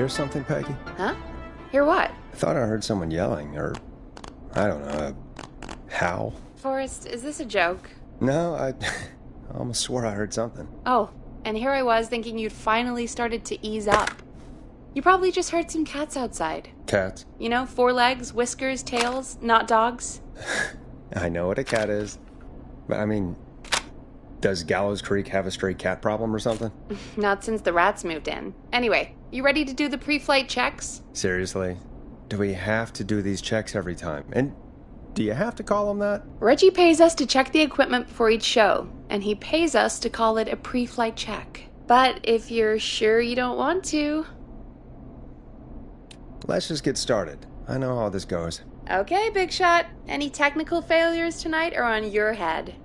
hear something, Peggy? Huh? Hear what? I thought I heard someone yelling, or, I don't know, a howl. Forrest, is this a joke? No, I almost swore I heard something. Oh, and here I was thinking you'd finally started to ease up. You probably just heard some cats outside. Cats? You know, 4 legs, whiskers, tails, not dogs. I know what a cat is. But, I mean, does Gallows Creek have a stray cat problem or something? Not since the rats moved in. Anyway, you ready to do the pre-flight checks? Seriously? Do we have to do these checks every time? And do you have to call them that? Reggie pays us to check the equipment before each show, and he pays us to call it a pre-flight check. But if you're sure you don't want to... Let's just get started. I know how this goes. Okay, Big Shot. Any technical failures tonight are on your head.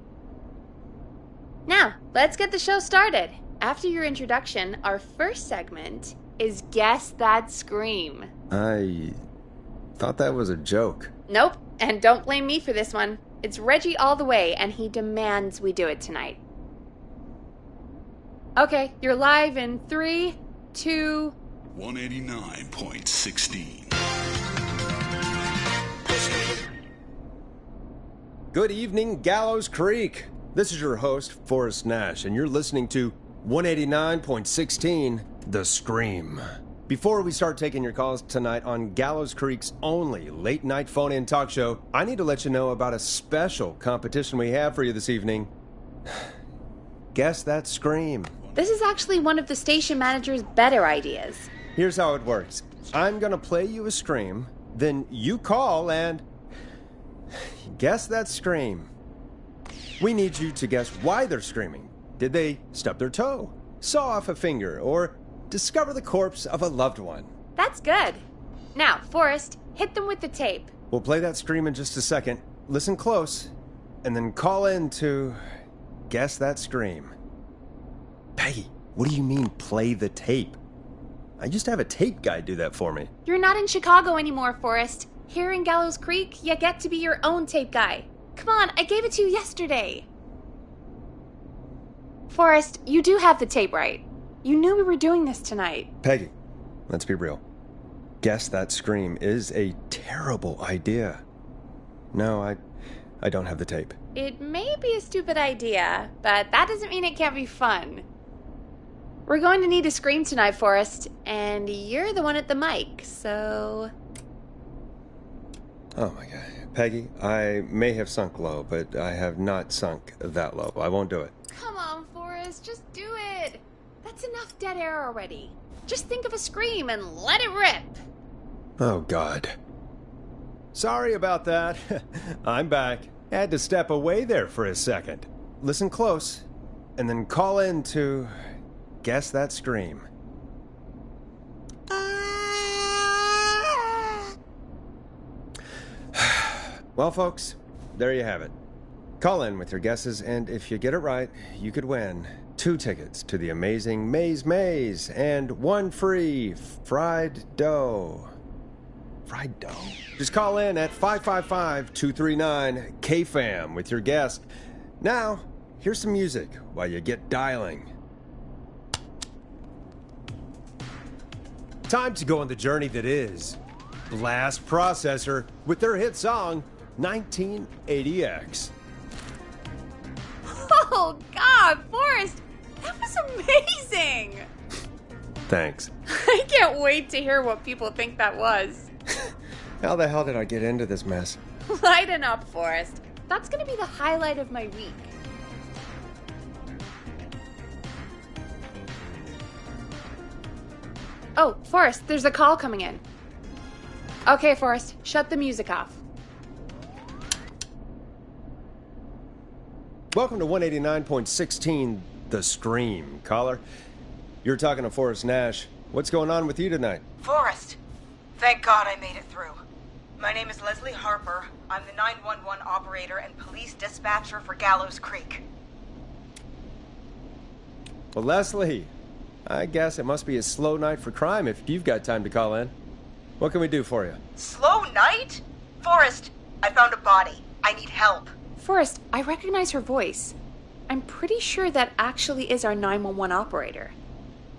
Now, let's get the show started. After your introduction, our first segment is Guess That Scream. I thought that was a joke. Nope, and don't blame me for this one. It's Reggie all the way, and he demands we do it tonight. Okay, you're live in 3, 2... 189.16. Good evening, Gallows Creek. This is your host, Forrest Nash, and you're listening to 189.16, The Scream. Before we start taking your calls tonight on Gallows Creek's only late-night phone-in talk show, I need to let you know about a special competition we have for you this evening. Guess That Scream. This is actually one of the station manager's better ideas. Here's how it works. I'm gonna play you a scream, then you call and guess that scream. We need you to guess why they're screaming. Did they stub their toe, saw off a finger, or discover the corpse of a loved one? That's good. Now, Forrest, hit them with the tape. We'll play that scream in just a second. Listen close, and then call in to guess that scream. Peggy, what do you mean, play the tape? I used to have a tape guy do that for me. You're not in Chicago anymore, Forrest. Here in Gallows Creek, you get to be your own tape guy. Come on, I gave it to you yesterday. Forrest, you do have the tape right. You knew we were doing this tonight. Peggy, let's be real. Guess That Scream is a terrible idea. No, I don't have the tape. It may be a stupid idea, but that doesn't mean it can't be fun. We're going to need a scream tonight, Forrest, and you're the one at the mic, so... Oh my god. Peggy, I may have sunk low, but I have not sunk that low. I won't do it. Come on, Forrest, just do it. That's enough dead air already. Just think of a scream and let it rip. Oh god. Sorry about that. I'm back. Had to step away there for a second. Listen close, and then call in to guess that scream. Well, folks, there you have it. Call in with your guesses, and if you get it right, you could win 2 tickets to the amazing Maze Maze and 1 free fried dough. Fried dough? Just call in at 555-239-KFAM with your guess. Now, here's some music while you get dialing. Time to go on the journey that is Blast Processor with their hit song 1980X. Oh, God, Forrest, that was amazing. Thanks. I can't wait to hear what people think that was. How the hell did I get into this mess? Lighten up, Forrest. That's going to be the highlight of my week. Oh, Forrest, there's a call coming in. Okay, Forrest, shut the music off. Welcome to 189.16, The Scream. Caller, you're talking to Forrest Nash. What's going on with you tonight? Forrest, thank God I made it through. My name is Leslie Harper. I'm the 911 operator and police dispatcher for Gallows Creek. Well, Leslie, I guess it must be a slow night for crime if you've got time to call in. What can we do for you? Slow night? Forrest, I found a body. I need help. Forrest, I recognize her voice. I'm pretty sure that actually is our 911 operator.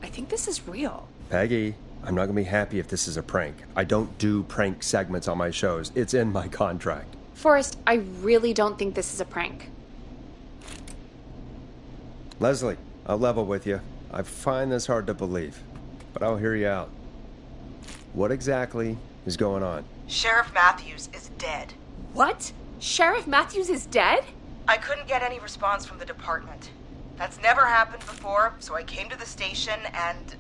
I think this is real. Peggy, I'm not gonna be happy if this is a prank. I don't do prank segments on my shows. It's in my contract. Forrest, I really don't think this is a prank. Leslie, I'll level with you. I find this hard to believe, but I'll hear you out. What exactly is going on? Sheriff Matthews is dead. What? Sheriff Matthews is dead? I couldn't get any response from the department. That's never happened before, so I came to the station and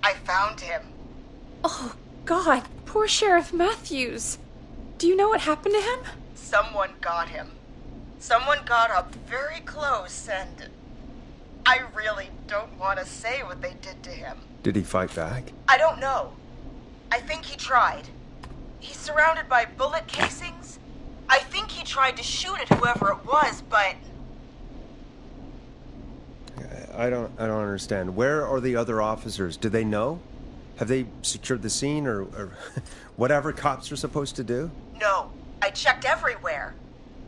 I found him. Oh, God, poor Sheriff Matthews. Do you know what happened to him? Someone got him. Someone got up very close and I really don't want to say what they did to him. Did he fight back? I don't know. I think he tried. He's surrounded by bullet casings. I think he tried to shoot at whoever it was, but I don't understand. Where are the other officers? Do they know? Have they secured the scene or whatever cops are supposed to do? no. I checked everywhere.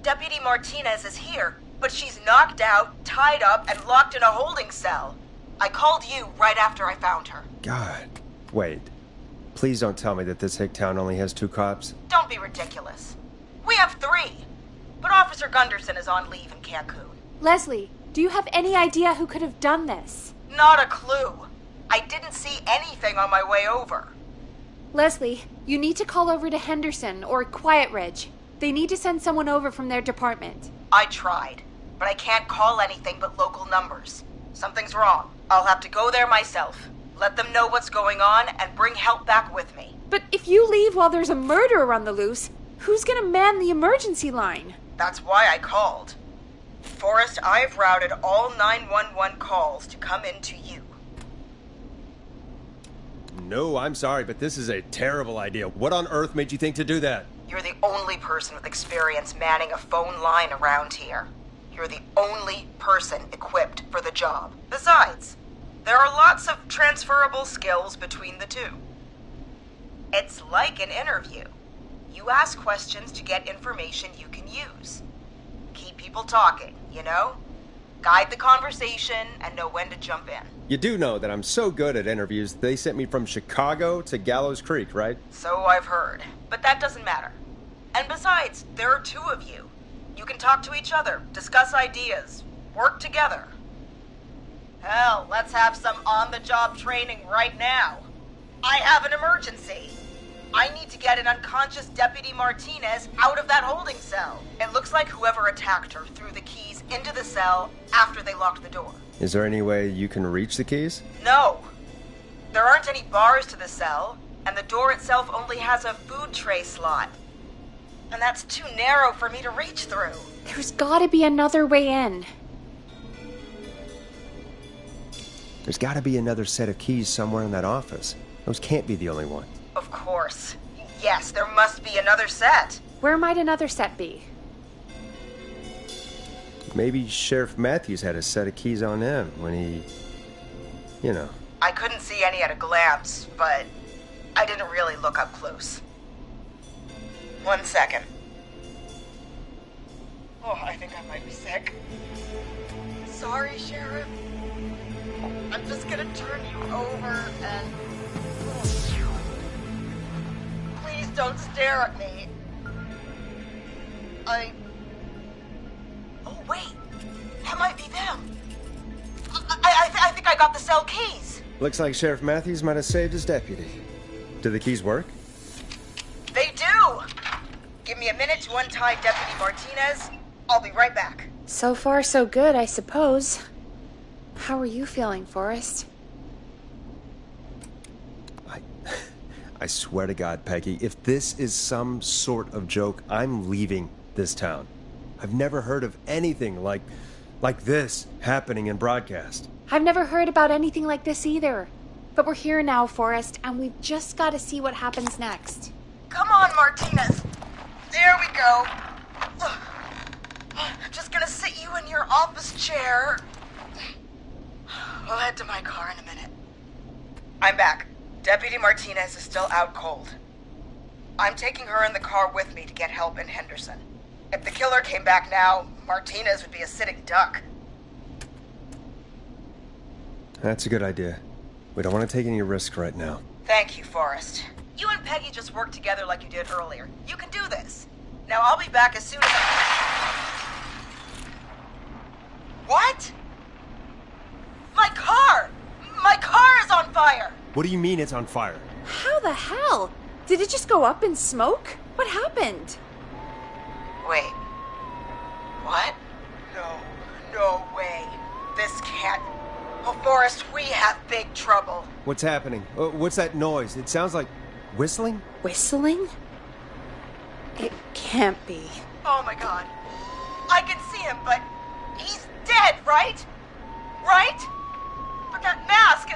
Deputy Martinez is here, but she's knocked out, tied up, and locked in a holding cell. I called you right after I found her. God. Wait. Please don't tell me that this hick town only has 2 cops. Don't be ridiculous. We have 3. But Officer Gunderson is on leave in Cancun. Leslie, do you have any idea who could have done this? Not a clue. I didn't see anything on my way over. Leslie, you need to call over to Henderson or Quiet Ridge. They need to send someone over from their department. I tried, but I can't call anything but local numbers. Something's wrong. I'll have to go there myself. Let them know what's going on and bring help back with me. But if you leave while there's a murderer on the loose, who's gonna man the emergency line? That's why I called. Forrest, I've routed all 911 calls to come in to you. No, I'm sorry, but this is a terrible idea. What on earth made you think to do that? You're the only person with experience manning a phone line around here. You're the only person equipped for the job. Besides, there are lots of transferable skills between the two. It's like an interview. You ask questions to get information you can use. Keep people talking, you know? Guide the conversation and know when to jump in. You do know that I'm so good at interviews, they sent me from Chicago to Gallows Creek, right? So I've heard. But that doesn't matter. And besides, there are 2 of you. You can talk to each other, discuss ideas, work together. Hell, let's have some on-the-job training right now. I have an emergency. I need to get an unconscious Deputy Martinez out of that holding cell. It looks like whoever attacked her threw the keys into the cell after they locked the door. Is there any way you can reach the keys? No. There aren't any bars to the cell, and the door itself only has a food tray slot. And that's too narrow for me to reach through. There's gotta be another way in. There's gotta be another set of keys somewhere in that office. Those can't be the only one. Of course. Yes, there must be another set. Where might another set be? Maybe Sheriff Matthews had a set of keys on him when he... you know. I couldn't see any at a glance, but I didn't really look up close. 1 second. Oh, I think I might be sick. Sorry, Sheriff. I'm just gonna turn you over and... Please don't stare at me. Oh, wait. That might be them. I think I got the cell keys. Looks like Sheriff Matthews might have saved his deputy. Do the keys work? They do! Give me a minute to untie Deputy Martinez. I'll be right back. So far, so good, I suppose. How are you feeling, Forrest? I swear to God, Peggy, if this is some sort of joke, I'm leaving this town. I've never heard of anything like this happening in broadcast. I've never heard about anything like this either. But we're here now, Forrest, and we've just got to see what happens next. Come on, Martinez. There we go. I'm just gonna sit you in your office chair. We'll head to my car in a minute. I'm back. Deputy Martinez is still out cold. I'm taking her in the car with me to get help in Henderson. If the killer came back now, Martinez would be a sitting duck. That's a good idea. We don't want to take any risks right now. Thank you, Forrest. You and Peggy just worked together like you did earlier. You can do this. Now I'll be back as soon as I... What? My car! My car is on fire! What do you mean it's on fire? How the hell? Did it just go up in smoke? What happened? Wait. What? No way. This can't... Oh, Forrest, we have big trouble. What's happening? What's that noise? It sounds like whistling? Whistling? It can't be. Oh my god. I can see him, but he's dead, right? Right? But that mask,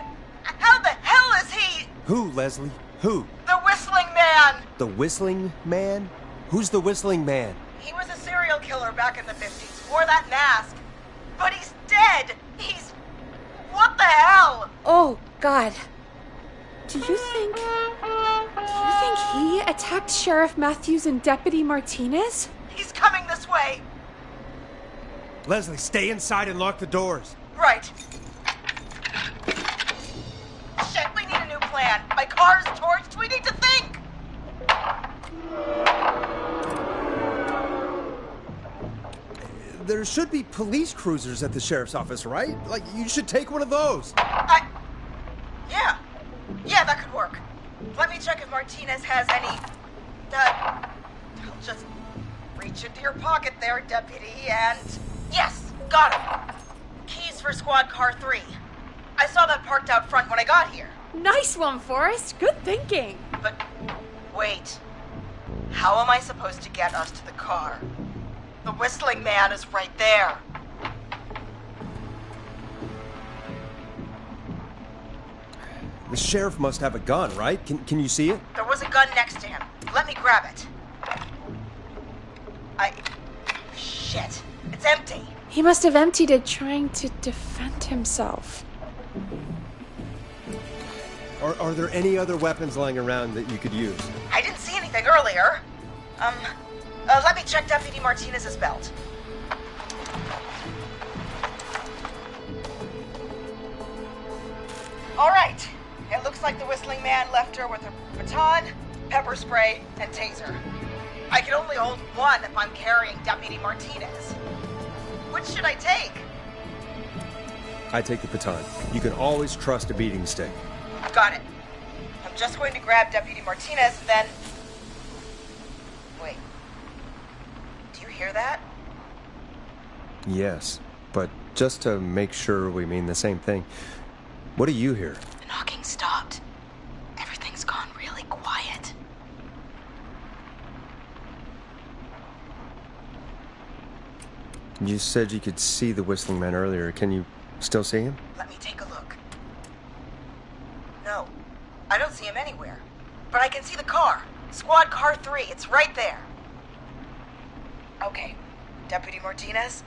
how the hell is he? Who, Leslie? Who? The Whistling Man! The Whistling Man? Who's the Whistling Man? He was a serial killer back in the 50s, wore that mask. But he's dead! He's... What the hell? Oh, God. Do you think he attacked Sheriff Matthews and Deputy Martinez? He's coming this way. Leslie, stay inside and lock the doors. Right. Shit, we need a new plan. My car's torched. We need to think. There should be police cruisers at the sheriff's office, right? Like, you should take one of those. Yeah, that could work. Let me check if Martinez has any... I'll just reach into your pocket there, Deputy, and... Yes, got it. Keys for Squad Car 3. I saw that parked out front when I got here. Nice one, Forrest. Good thinking. But, wait. How am I supposed to get us to the car? The Whistling Man is right there. The sheriff must have a gun, right? Can you see it? There was a gun next to him. Let me grab it. Shit. It's empty. He must have emptied it trying to defend himself. Are there any other weapons lying around that you could use? I didn't see anything earlier. Let me check Deputy Martinez's belt. All right. It looks like the Whistling Man left her with a baton, pepper spray, and taser. I can only hold one if I'm carrying Deputy Martinez. Which should I take? I take the baton. You can always trust a beating stick. Got it. I'm just going to grab Deputy Martinez, then... Wait. Do you hear that? Yes, but just to make sure we mean the same thing, what do you hear? The knocking stopped. Everything's gone really quiet. You said you could see the Whistling Man earlier. Can you still see him? Let me take a look. No, I don't see him anywhere. But I can see the car. Squad Car 3, it's right there. Okay, Deputy Martinez,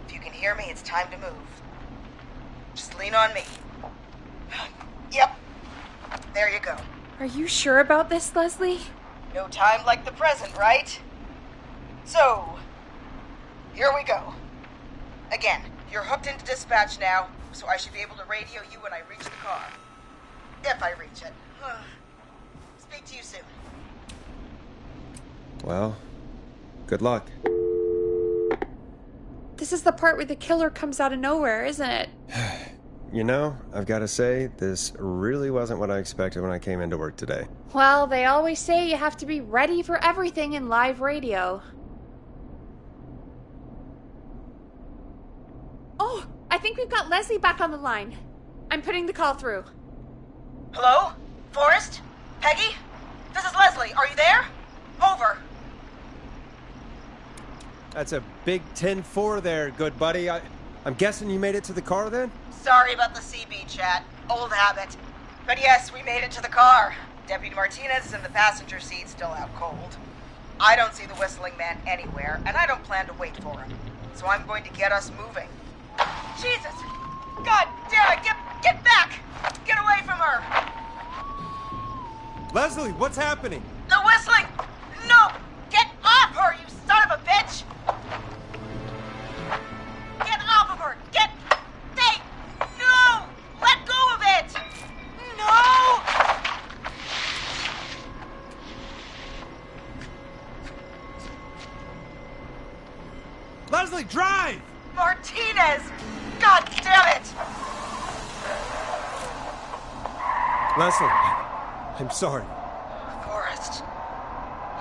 if you can hear me, it's time to move. Just lean on me. Yep, there you go. Are you sure about this, Leslie? No time like the present, right? So, here we go. Again, you're hooked into dispatch now, so I should be able to radio you when I reach the car. If I reach it. Speak to you soon. Well, good luck. This is the part where the killer comes out of nowhere, isn't it? You know, I've got to say, this really wasn't what I expected when I came into work today. Well, they always say you have to be ready for everything in live radio. Oh, I think we've got Leslie back on the line. I'm putting the call through. Hello? Forrest? Peggy? This is Leslie. Are you there? Over. That's a big 10-4 there, good buddy. I'm guessing you made it to the car then? Sorry about the CB chat. Old habit. But yes, we made it to the car. Deputy Martinez is in the passenger seat, still out cold. I don't see the Whistling Man anywhere, and I don't plan to wait for him. So I'm going to get us moving. Jesus! God damn it! Get back! Get away from her! Leslie, what's happening? The Whistling! No! Get off her, you son of a bitch! Get off of her! Get... Hey! No! Let go of it! Leslie, drive! Martinez! God damn it! Leslie, I'm sorry. Forrest.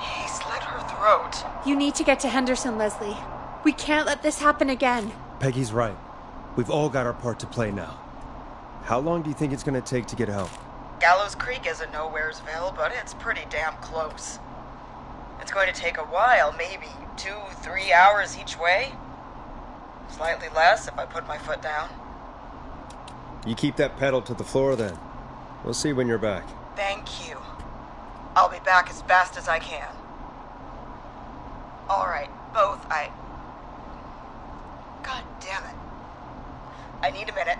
He slit her throat. You need to get to Henderson, Leslie. We can't let this happen again. Peggy's right. We've all got our part to play now. How long do you think it's going to take to get help? Gallows Creek isn't Nowheresville, but it's pretty damn close. It's going to take a while, maybe 2-3 hours each way. Slightly less if I put my foot down. You keep that pedal to the floor then. We'll see when you're back. Thank you. I'll be back as fast as I can. All right, both. God damn it. I need a minute.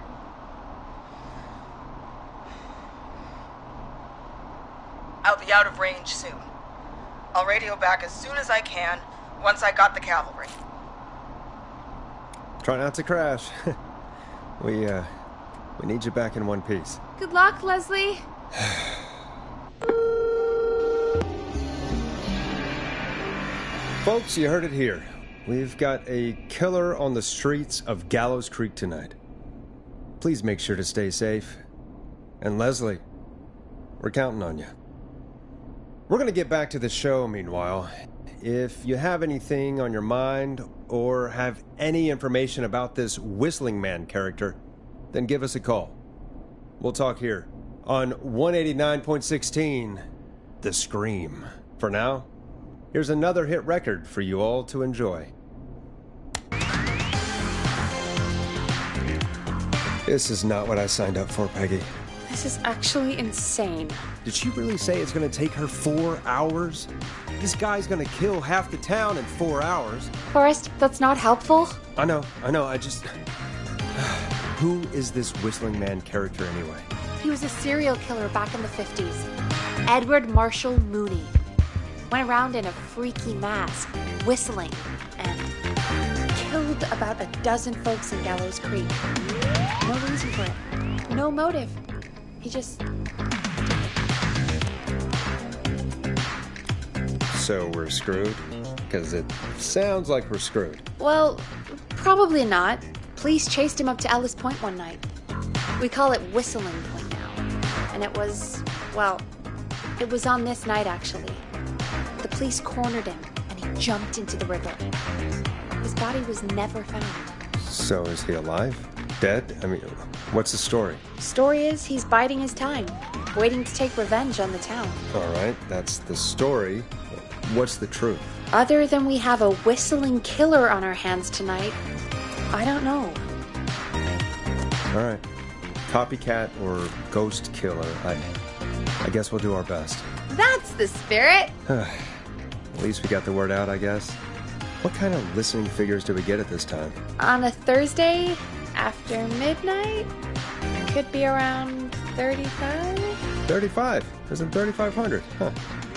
I'll be out of range soon. I'll radio back as soon as I can, once I got the cavalry. Try not to crash. We need you back in one piece. Good luck, Leslie. Folks, you heard it here. We've got a killer on the streets of Gallows Creek tonight. Please make sure to stay safe. And Leslie, we're counting on you. We're going to get back to the show, meanwhile. If you have anything on your mind or have any information about this Whistling Man character, then give us a call. We'll talk here on 189.16, The Scream. For now, here's another hit record for you all to enjoy. This is not what I signed up for, Peggy. This is actually insane. Did she really say it's going to take her 4 hours? This guy's going to kill half the town in 4 hours. Forrest, that's not helpful. I know, I just... Who is this Whistling Man character anyway? He was a serial killer back in the 50s. Edward Marshall Mooney. Went around in a freaky mask, whistling, and killed about a dozen folks in Gallows Creek. No reason for it. No motive. He just... So we're screwed? Because it sounds like we're screwed. Well, probably not. Police chased him up to Ellis Point one night. We call it Whistling Point now. And it was, well, it was on this night actually. The police cornered him and he jumped into the river. His body was never found. So is he alive? Dead? I mean, what's the story? Story is he's biding his time, waiting to take revenge on the town. All right, that's the story. What's the truth? Other than we have a whistling killer on our hands tonight, I don't know. All right. Copycat or ghost killer. I guess we'll do our best. That's the spirit. At least we got the word out, I guess. What kind of listening figures do we get at this time? On a Thursday after midnight, could be around 35? 35. Isn't 3,500? Huh.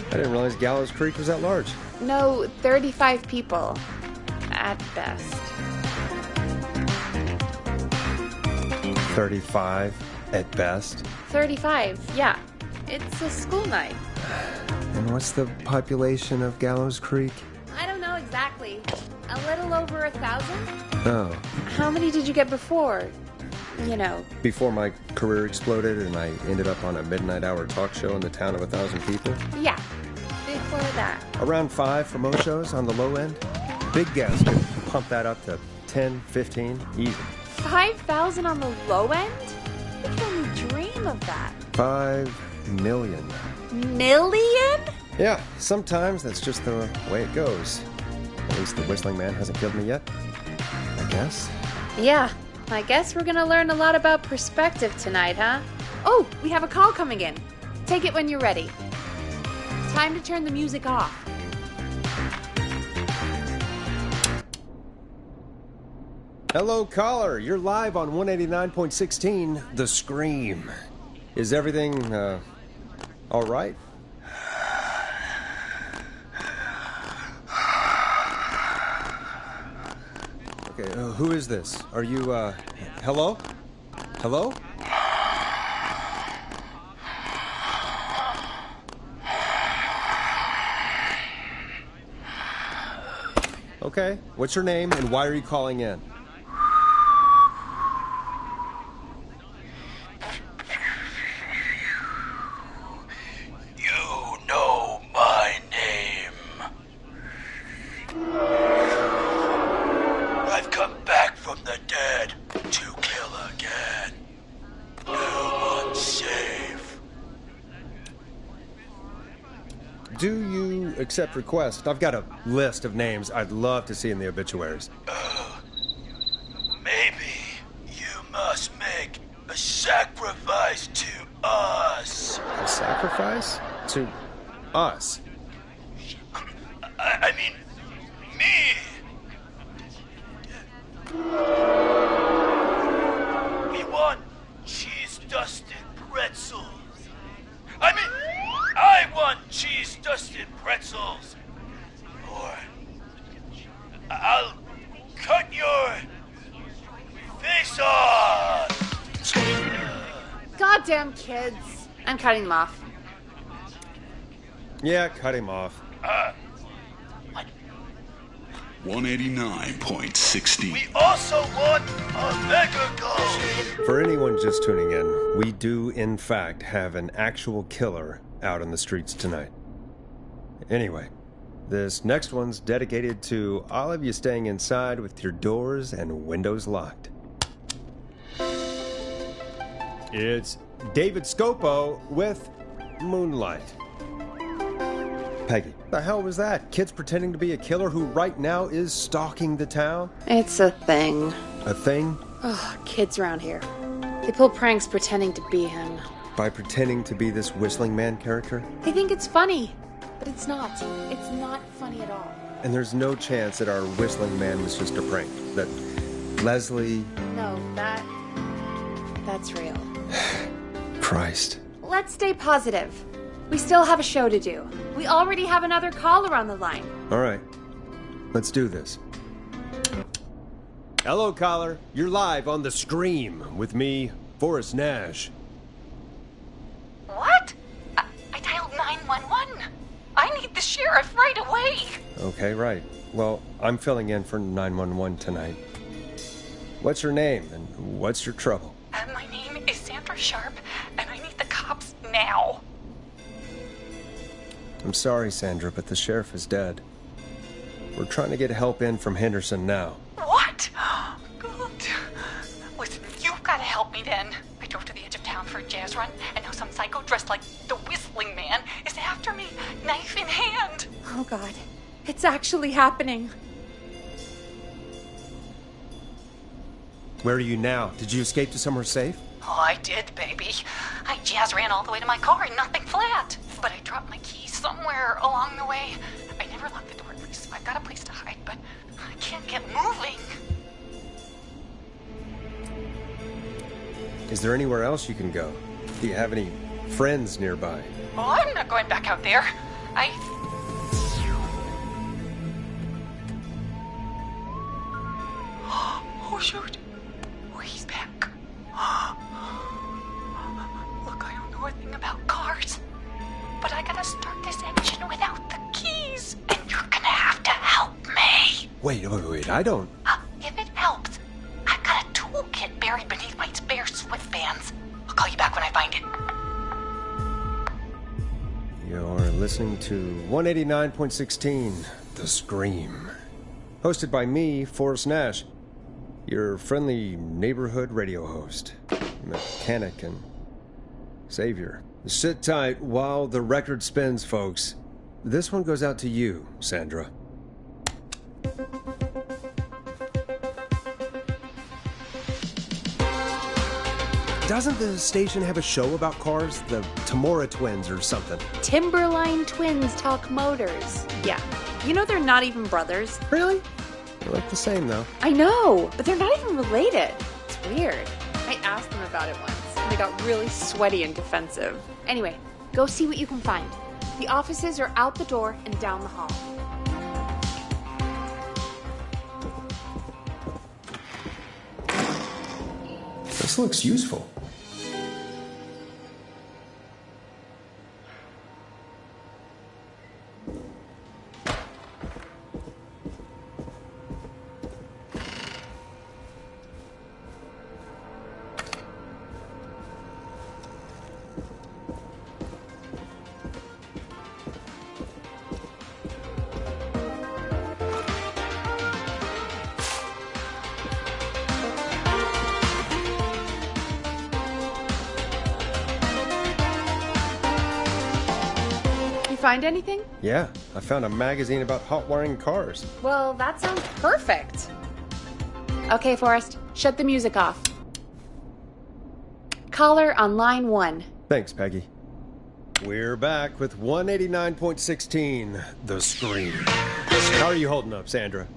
I didn't realize Gallows Creek was that large. No, 35 people. At best. 35 at best. 35, yeah. It's a school night. And what's the population of Gallows Creek? I don't know exactly. A little over 1,000? Oh. How many did you get before? You know. Before my career exploded and I ended up on a midnight hour talk show in the town of 1,000 people? Yeah. Before that. Around 5 for most shows on the low end. Big guests could pump that up to 10, 15, easy. 5,000 on the low end? We can only dream of that. 5 million. Million? Yeah, sometimes that's just the way it goes. At least the Whistling Man hasn't killed me yet, I guess. Yeah, I guess we're gonna learn a lot about perspective tonight, huh? Oh, we have a call coming in. Take it when you're ready. Time to turn the music off. Hello, caller. You're live on 189.16, The Scream. Is everything, all right? Okay, who is this? Are you, hello? Hello? Okay, what's your name and why are you calling in? You know my name. I've come back from the dead to kill again. No one's safe. Do you accept requests? I've got a list of names I'd love to see in the obituaries. Maybe you must make a sacrifice to us. A sacrifice? To us? I mean, me. We want cheese-dusted pretzels. I want cheese-dusted pretzels. Or I'll cut your face off. Goddamn kids. I'm cutting them off. Yeah, cut him off. What? 189.16. We also want a mega goal. For anyone just tuning in, we do in fact have an actual killer out on the streets tonight. Anyway, this next one's dedicated to all of you staying inside with your doors and windows locked. It's David Scopo with Moonlight. Peggy, the hell was that? Kids pretending to be a killer who right now is stalking the town? It's a thing. A thing? Oh, kids around here. They pull pranks pretending to be him. By pretending to be this whistling man character? They think it's funny, but it's not. It's not funny at all. And there's no chance that our whistling man was just a prank. That Leslie... No, that's real. Christ. Let's stay positive. We still have a show to do. We already have another caller on the line. All right. Let's do this. Hello, caller. You're live on The Scream with me, Forrest Nash. What? I dialed 911. I need the sheriff right away. Okay, right. Well, I'm filling in for 911 tonight. What's your name and what's your trouble? My name is Sandra Sharp, and I need the cops now. I'm sorry, Sandra, but the sheriff is dead. We're trying to get help in from Henderson now. What? God. Listen, you've got to help me then. I drove to the edge of town for a jazz run, and now some psycho dressed like the Whistling Man is after me, knife in hand. Oh, God. It's actually happening. Where are you now? Did you escape to somewhere safe? Oh, I did, baby. I jazz ran all the way to my car and nothing flat. But I dropped my keys somewhere along the way. I never locked the door, at least. I've got a place to hide, but I can't get moving. Is there anywhere else you can go? Do you have any friends nearby? Oh, I'm not going back out there. Oh, shoot. Oh, he's back. Look, I don't know a thing about cars, but I gotta start this engine without the keys, and you're gonna have to help me. Wait, I don't... If it helps, I've got a toolkit buried beneath my spare sweatbands. I'll call you back when I find it. You're listening to 189.16, The Scream. Hosted by me, Forrest Nash, your friendly neighborhood radio host, mechanic and savior. Sit tight while the record spins, folks. This one goes out to you, Sandra. Doesn't the station have a show about cars? The Tamora twins or something? Timberline twins talk motors. Yeah. You know they're not even brothers. Really? They look the same, though. I know, but they're not even related. It's weird. I asked them about it once. They got really sweaty and defensive. Anyway, go see what you can find. The offices are out the door and down the hall. This looks useful. find anything? Yeah, I found a magazine about hot wiring cars. Well, that sounds perfect. Okay, Forrest, shut the music off. Caller on line 1. Thanks, Peggy. We're back with 189.16, The Scream. How are you holding up, Sandra?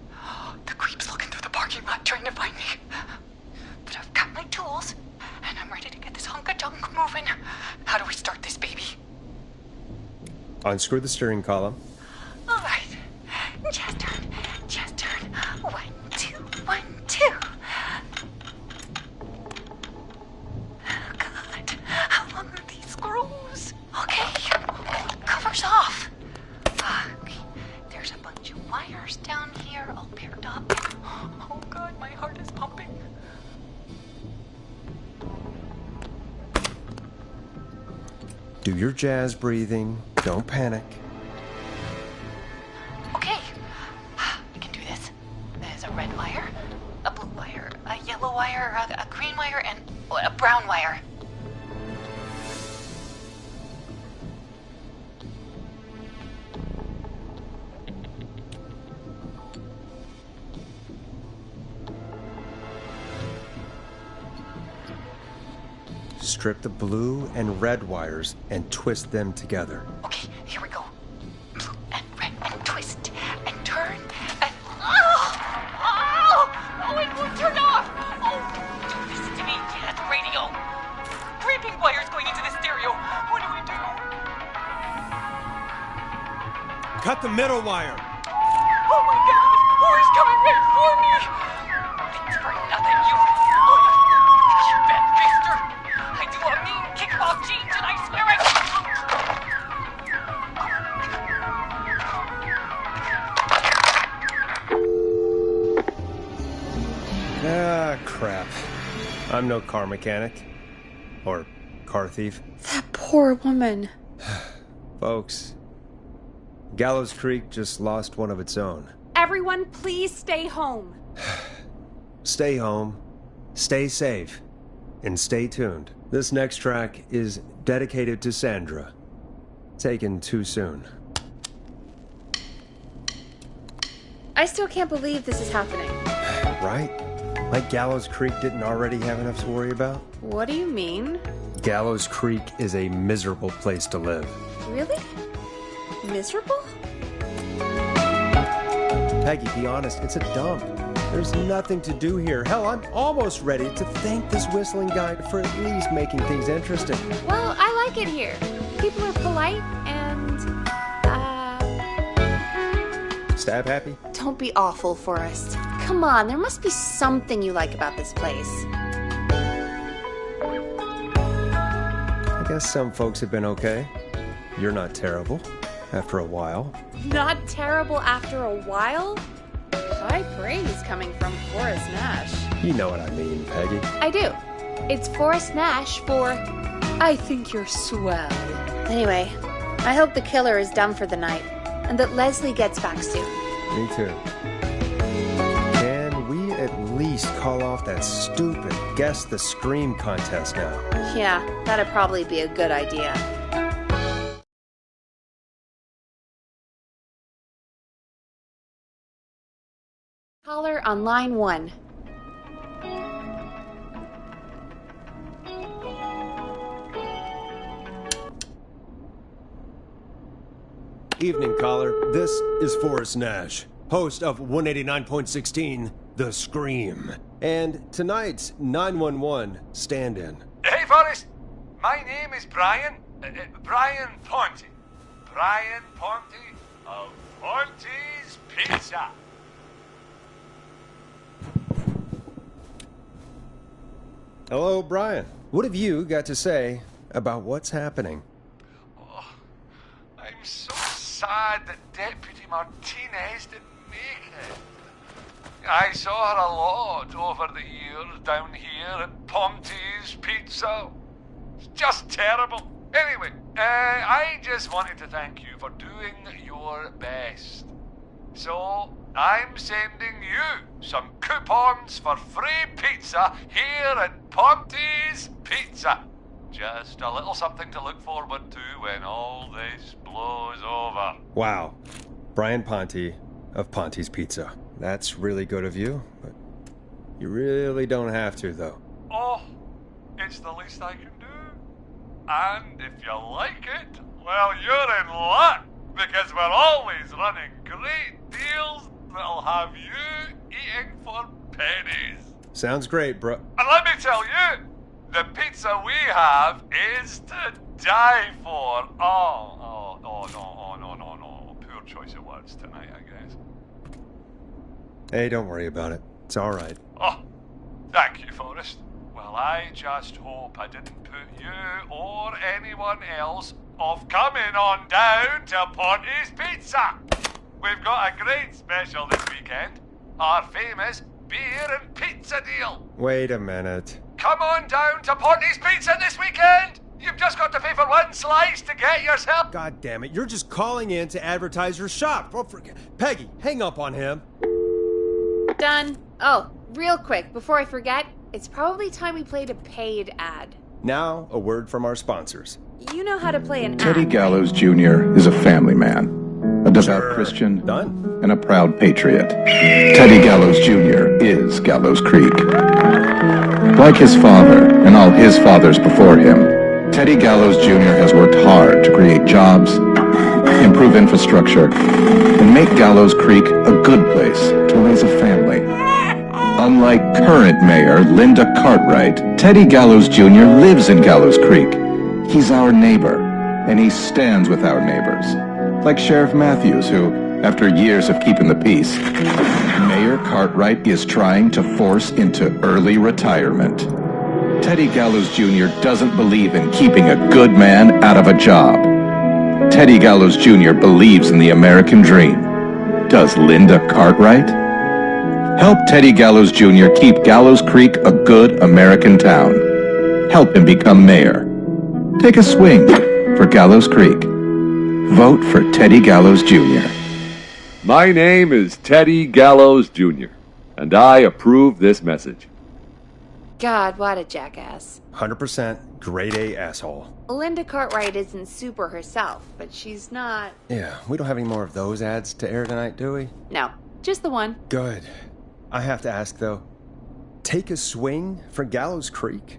The creep's looking through the parking lot trying to find me. But I've got my tools, and I'm ready to get this hunk of junk moving. How do we start this baby? Unscrew the steering column. All right. Just turn. 1, 2, 1, 2. Oh, God. How long are these screws? Okay. Cover's off. Fuck. There's a bunch of wires down here all paired up. Oh, God, my heart is pumping. Do your jazz breathing. Don't panic. Okay. I can do this. There's a red wire, a blue wire, a yellow wire, a green wire, and a brown wire. Strip the blue and red wires and twist them together. Okay, here we go. Blue and red and twist and turn and... Oh, it won't turn off! Oh, don't listen to me. At the radio. Creeping wires going into the stereo. What do we do? Cut the middle wire. Oh my God! Who's coming right for me? Thanks for nothing, you bad beaster. I do a mean kickball change and I swear Ah, crap. I'm no car mechanic. Or car thief. That poor woman. Folks, Gallows Creek just lost one of its own. Everyone, please stay home. Stay home, stay safe, and stay tuned. This next track is dedicated to Sandra. Taken too soon. I still can't believe this is happening. Right? Like Gallows Creek didn't already have enough to worry about? What do you mean? Gallows Creek is a miserable place to live. Really? Miserable? Peggy, be honest, it's a dump. There's nothing to do here. Hell, I'm almost ready to thank this whistling guide for at least making things interesting. Well, I like it here. People are polite and, Stab happy? don't be awful, Forrest. Come on, there must be something you like about this place. I guess some folks have been okay. You're not terrible. After a while. Not terrible after a while? High praise coming from Forrest Nash. You know what I mean, Peggy. I do. It's Forrest Nash for I think you're swell. Anyway, I hope the killer is done for the night and that Leslie gets back soon. Me too. Can we at least call off that stupid Guess the Scream contest now? Yeah, that'd probably be a good idea. Caller on line 1. Evening, caller. This is Forrest Nash, host of 189.16, The Scream. And tonight's 911 stand-in. Hey, Forrest. My name is Brian. Brian Ponte. Brian Ponte of Ponte's Pizza. Hello, Brian. What have you got to say about what's happening? Oh, I'm so sad that Deputy Martinez didn't make it. I saw her a lot over the years down here at Ponte's Pizza. It's just terrible. Anyway, I just wanted to thank you for doing your best. So, I'm sending you some coupons for free pizza here at Ponte's Pizza. just a little something to look forward to when all this blows over. Wow. Brian Ponte of Ponte's Pizza. That's really good of you, but you really don't have to, though. Oh, it's the least I can do. And if you like it, well, you're in luck, because we're always running great deals that'll have you eating for pennies. Sounds great, bro. And let me tell you, the pizza we have is to die for. Oh, no. Poor choice of words tonight, I guess. Hey, don't worry about it. It's all right. Oh, thank you, Forrest. Well, I just hope I didn't put you or anyone else off coming on down to Ponte's Pizza. We've got a great special this weekend. Our famous beer and pizza deal. Wait a minute. Come on down to Ponte's Pizza this weekend. You've just got to pay for one slice to get yourself. God damn it, you're just calling in to advertise your shop. Peggy, hang up on him. Done. Oh, real quick, before I forget, it's probably time we played a paid ad. Now, a word from our sponsors. You know how to play an Teddy ad, Gallows Jr. is a family man, a devout Christian, Done. and a proud patriot. Teddy Gallows Jr. is Gallows Creek. Like his father and all his fathers before him, Teddy Gallows Jr. has worked hard to create jobs, improve infrastructure, and make Gallows Creek a good place to raise a family. Unlike current mayor Linda Cartwright, Teddy Gallows Jr. lives in Gallows Creek. He's our neighbor, and he stands with our neighbors. Like Sheriff Matthews, who, after years of keeping the peace, Mayor Cartwright is trying to force into early retirement. Teddy Gallows Jr. doesn't believe in keeping a good man out of a job. Teddy Gallows Jr. believes in the American dream. Does Linda Cartwright? Help Teddy Gallows Jr. keep Gallows Creek a good American town. Help him become mayor. Take a swing for Gallows Creek. Vote for Teddy Gallows Jr. My name is Teddy Gallows Jr., and I approve this message. God, what a jackass. 100% grade A asshole. Linda Cartwright isn't super herself, but she's not... Yeah, we don't have any more of those ads to air tonight, do we? No, just the one. Good. I have to ask, though. Take a swing for Gallows Creek?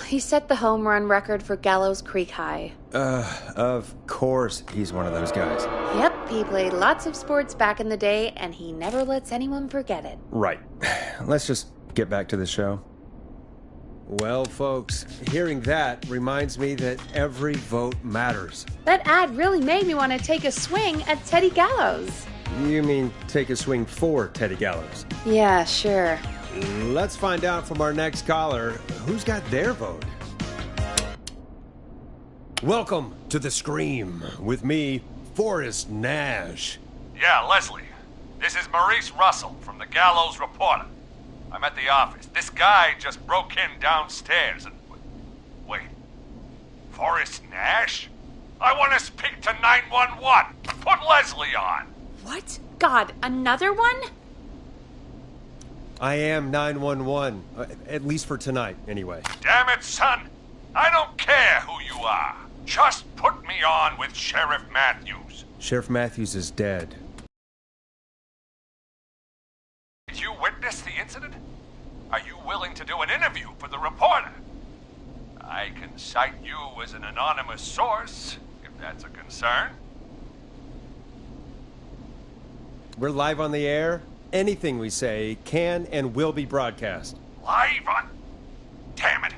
He set the home run record for Gallows Creek High. Of course he's one of those guys. Yep, he played lots of sports back in the day, and he never lets anyone forget it. Right. Let's just get back to the show. Well, folks, hearing that reminds me that every vote matters. That ad really made me want to take a swing at Teddy Gallows. You mean take a swing for Teddy Gallows? Yeah, sure. Let's find out from our next caller who's got their vote. Welcome to The Scream with me, Forrest Nash. Yeah, Leslie. This is Maurice Russell from the Gallows Reporter. I'm at the office. This guy just broke in downstairs and... Wait. Forrest Nash? I want to speak to 911. Put Leslie on. What? God, another one? I am 911, at least for tonight, anyway. Damn it, son. I don't care who you are. Just put me on with Sheriff Matthews. Sheriff Matthews is dead. Did you witness the incident? Are you willing to do an interview for the reporter? I can cite you as an anonymous source, if that's a concern. We're live on the air. Anything we say can and will be broadcast. Live on... Damn it.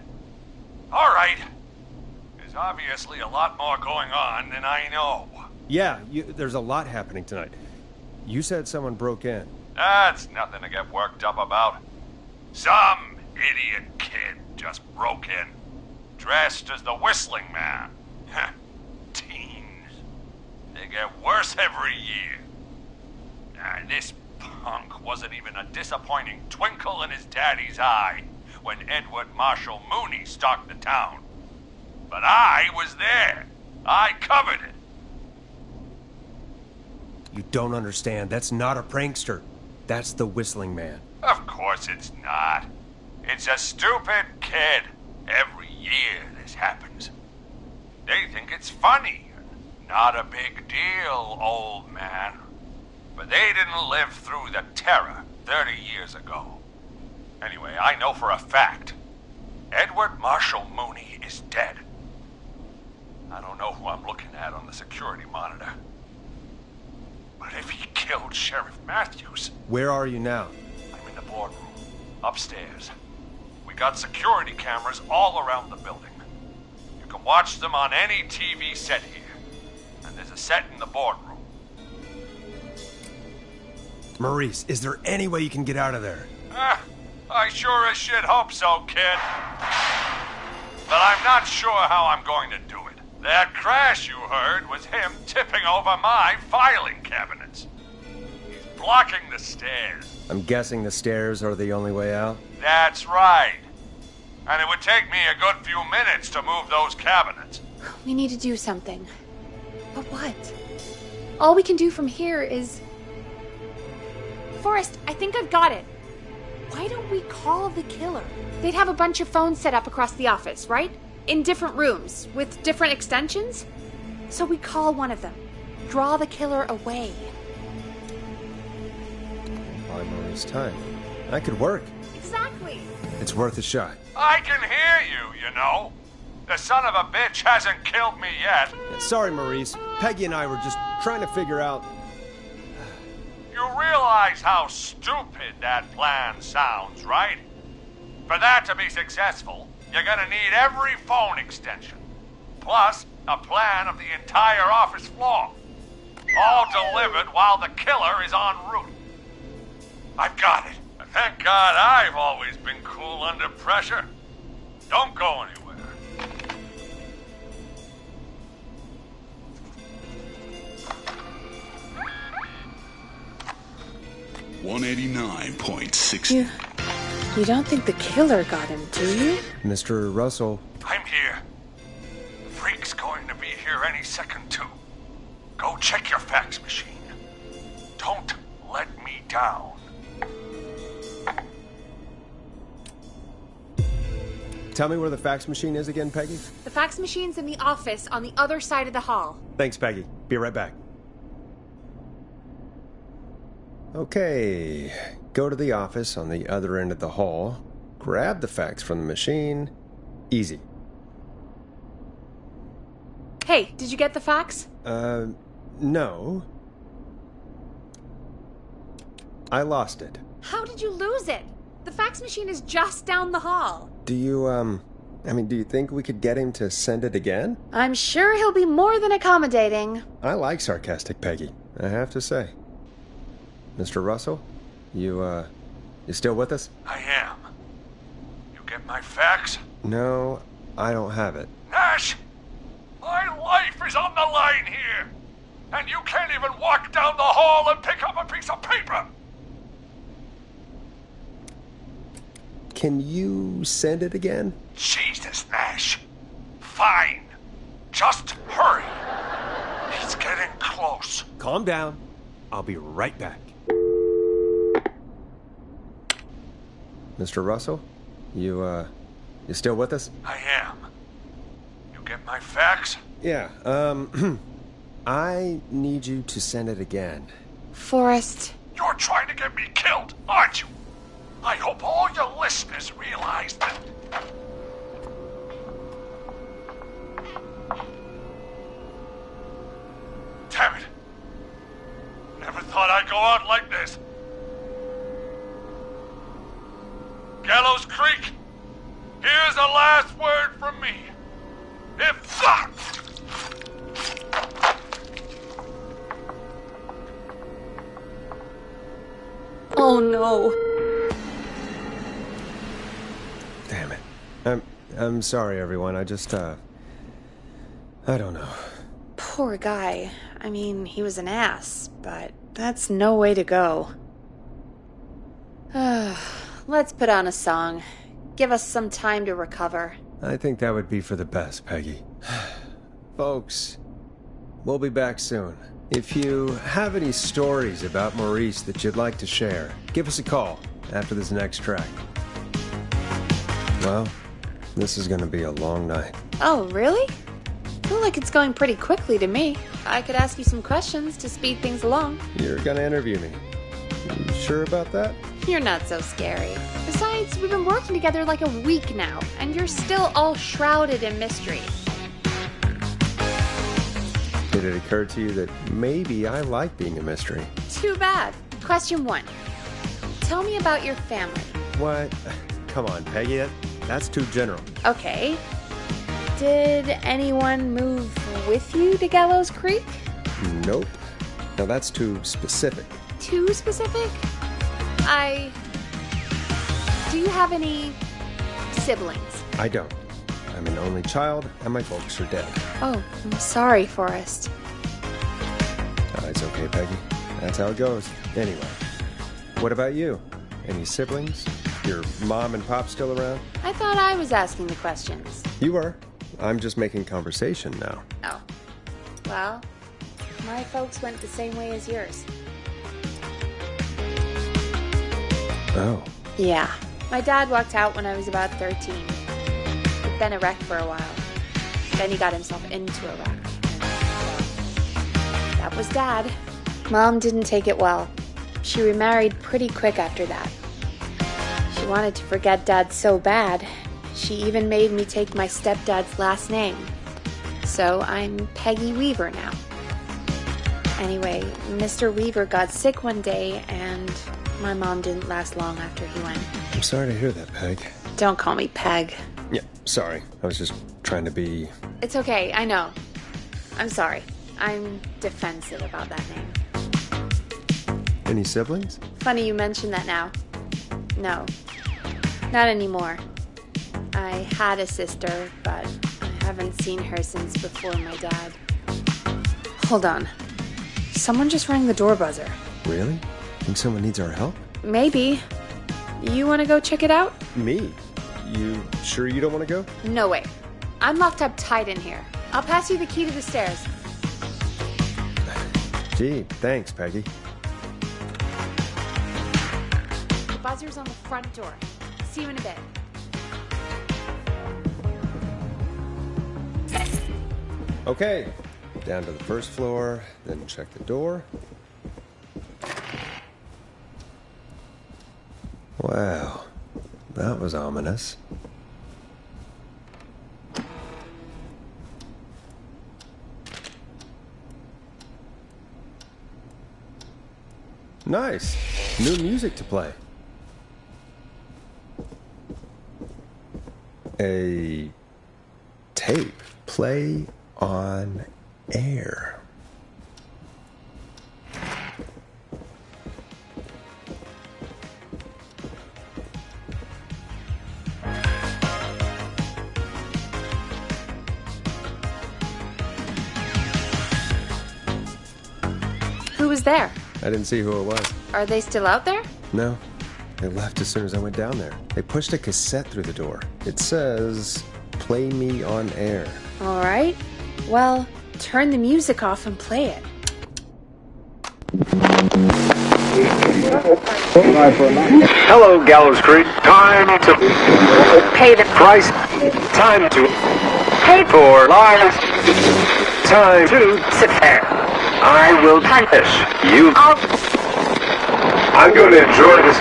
All right. There's obviously a lot more going on than I know. Yeah, there's a lot happening tonight. You said someone broke in. That's nothing to get worked up about. Some idiot kid just broke in, dressed as the Whistling Man. Teens. They get worse every year. This punk wasn't even a disappointing twinkle in his daddy's eye when Edward Marshall Mooney stalked the town. But I was there. I covered it. You don't understand. That's not a prankster. That's the Whistling Man. Of course it's not. It's a stupid kid. Every year this happens. They think it's funny. Not a big deal, old man. But they didn't live through the terror 30 years ago. Anyway, I know for a fact Edward Marshall Mooney is dead. I don't know who I'm looking at on the security monitor. But if he killed Sheriff Matthews... Where are you now? I'm in the boardroom, upstairs. We got security cameras all around the building. You can watch them on any TV set here. And there's a set in the boardroom. Maurice, is there any way you can get out of there? I sure as shit hope so, kid. But I'm not sure how I'm going to do it. That crash you heard was him tipping over my filing cabinets. He's blocking the stairs. I'm guessing the stairs are the only way out? That's right. And it would take me a good few minutes to move those cabinets. We need to do something. But what? All we can do from here is... Forrest, I think I've got it. Why don't we call the killer? They'd have a bunch of phones set up across the office, right? In different rooms, with different extensions? So we call one of them. Draw the killer away. Buy Maurice time. That could work. Exactly. It's worth a shot. I can hear you, you know. The son of a bitch hasn't killed me yet. Yeah, sorry, Maurice. Peggy and I were just trying to figure out... You realize how stupid that plan sounds, right? For that to be successful, you're gonna need every phone extension, plus a plan of the entire office floor, all delivered while the killer is en route. I've got it. Thank God I've always been cool under pressure. Don't go anywhere. 189.6. You don't think the killer got him, do you? Mr. Russell. I'm here. The freak's going to be here any second, too. Go check your fax machine. Don't let me down. Tell me where the fax machine is again, Peggy? The fax machine's in the office on the other side of the hall. Thanks, Peggy. Be right back. Okay, go to the office on the other end of the hall, grab the fax from the machine. Easy. Hey, did you get the fax? No. I lost it. How did you lose it? The fax machine is just down the hall. Do you, do you think we could get him to send it again? I'm sure he'll be more than accommodating. I like sarcastic Peggy, I have to say. Mr. Russell, you still with us? I am. You get my fax? No, I don't have it. Nash! My life is on the line here! And you can't even walk down the hall and pick up a piece of paper! Can you send it again? Jesus, Nash. Fine. Just hurry. He's getting close. Calm down. I'll be right back. Mr. Russell, you still with us? I am. You get my fax? Yeah, I need you to send it again. Forrest. You're trying to get me killed, aren't you? I hope all your listeners realize that. Damn it. Never thought I'd go out like this. Gallows Creek, here's the last word from me. If not... Oh no. Damn it. I'm sorry, everyone. I just, I don't know. Poor guy. I mean, he was an ass, but that's no way to go. Let's put on a song. Give us some time to recover. I think that would be for the best, Peggy. Folks, we'll be back soon. If you have any stories about Maurice that you'd like to share, give us a call after this next track. Well, This is gonna be a long night. Oh, really? I feel like it's going pretty quickly to me. I could ask you some questions to speed things along. You're gonna interview me. You sure about that? You're not so scary. Besides, we've been working together like a week now, and you're still all shrouded in mystery. Did it occur to you that maybe I like being a mystery? Too bad. Question 1. Tell me about your family. What? Come on, Peggy. That's too general. Okay. Did anyone move with you to Gallows Creek? Nope. Now that's too specific. Too specific? Do you have any siblings? I don't. I'm an only child, and my folks are dead. Oh, I'm sorry, Forrest. It's okay, Peggy. That's how it goes. Anyway, what about you? Any siblings? Your mom and pop still around? I thought I was asking the questions. You were. I'm just making conversation now. Oh. Well, my folks went the same way as yours. Oh. Yeah. My dad walked out when I was about 13. He'd been a wreck for a while. Then he got himself into a wreck. That was Dad. Mom didn't take it well. She remarried pretty quick after that. She wanted to forget Dad so bad, she even made me take my stepdad's last name. So I'm Peggy Weaver now. Anyway, Mr. Weaver got sick one day, and my mom didn't last long after he went. I'm sorry to hear that, Peg. Don't call me Peg. Yeah, sorry. I was just trying to be... It's okay, I know. I'm sorry. I'm defensive about that name. Any siblings? Funny you mention that now. No, not anymore. I had a sister, but I haven't seen her since before my dad. Hold on. Someone just rang the door buzzer. Really? Think someone needs our help? Maybe. You want to go check it out? Me? You sure you don't want to go? No way. I'm locked up tight in here. I'll pass you the key to the stairs. Gee, thanks, Peggy. The buzzer's on the front door. See you in a bit. Okay, down to the first floor, then check the door. Wow, that was ominous. Nice, new music to play. A tape play on air. Who was there? I didn't see who it was. Are they still out there? No, they left as soon as I went down there. They pushed a cassette through the door. It says, "Play me on air." All right. Well, turn the music off and play it. Hello, Gallows Creek. Time to Pay the price. Time to pay for lives. Time to sit there. I will punish you. I'm going to enjoy this.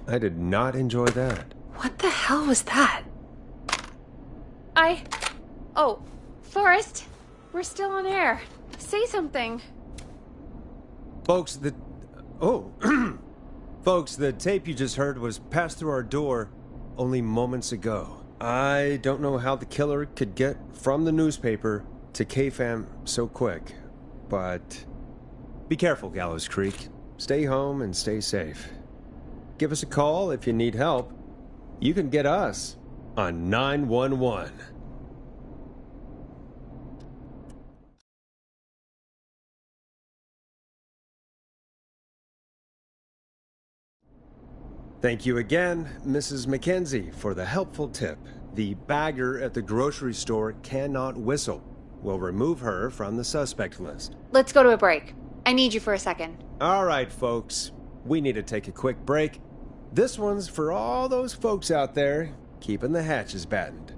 I did not enjoy that. What the hell was that? Oh, Forrest, we're still on air. Say something. Folks, Folks, the tape you just heard was passed through our door only moments ago. I don't know how the killer could get from the newspaper to KFAM so quick, but be careful, Gallows Creek. Stay home and stay safe. Give us a call if you need help. You can get us on 911. Thank you again, Mrs. Mackenzie, for the helpful tip. The bagger at the grocery store cannot whistle. We'll remove her from the suspect list. Let's go to a break. I need you for a second. All right, folks. We need to take a quick break. This one's for all those folks out there keeping the hatches battened.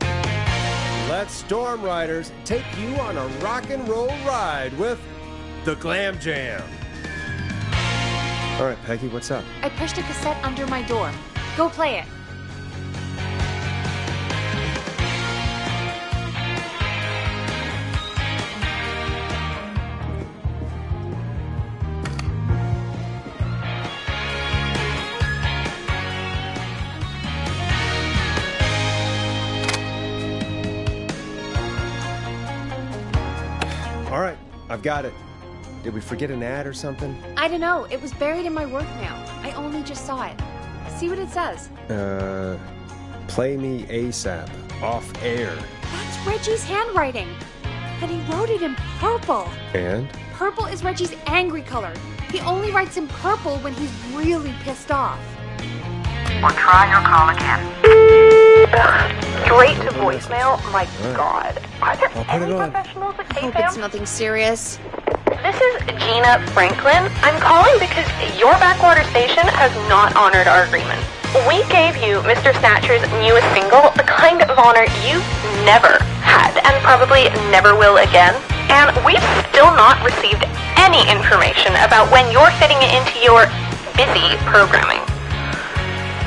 Let Storm Riders take you on a rock and roll ride with the Glam Jam. All right, Peggy, what's up? I pushed a cassette under my door. Go play it. All right, I've got it. Did we forget an ad or something? I don't know. It was buried in my work mail. I only just saw it. See what it says. Play me ASAP. Off air. That's Reggie's handwriting. And he wrote it in purple. And? Purple is Reggie's angry color. He only writes in purple when he's really pissed off. Or try your call again. Straight to voicemail? My God. Are there any professionals at I hope KFAM? it's nothing serious. This is Gina Franklin. I'm calling because your backwater station has not honored our agreement. We gave you Mr. Snatcher's newest single, the kind of honor you've never had and probably never will again. And we've still not received any information about when you're fitting it into your busy programming.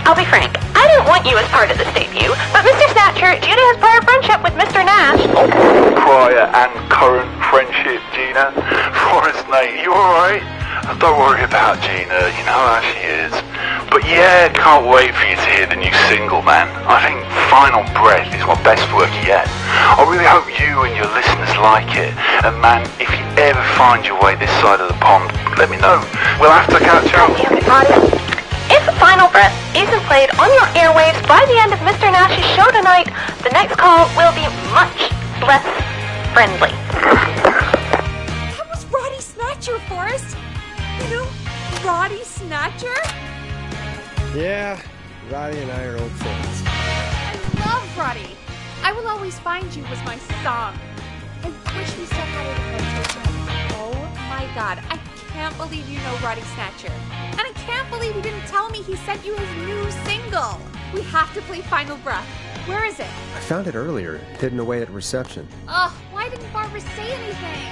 I'll be frank, I didn't want you as part of this debut, but Mr. Snatcher, due to his prior friendship with Mr. Nash... Prior and current friendship, Gina. Forrest, mate, you alright? Don't worry about Gina, you know how she is. But yeah, can't wait for you to hear the new single, man. I think Final Breath is my best work yet. I really hope you and your listeners like it. And man, if you ever find your way this side of the pond, let me know. We'll have to catch up. If Final Breath isn't played on your airwaves by the end of Mr. Nash's show tonight, the next call will be much less friendly. That was Roddy Snatcher, Forrest. You know, Roddy Snatcher? Yeah, Roddy and I are old friends. I love Roddy. I Will Always Find You was my song. I wish we still had it in rotation. Oh my God, I can't believe you know Roddy Snatcher. And I can't believe you didn't tell me he sent you his new single. We have to play Final Breath. Where is it? I found it earlier, hidden away at reception. Ugh, why didn't Barbara say anything?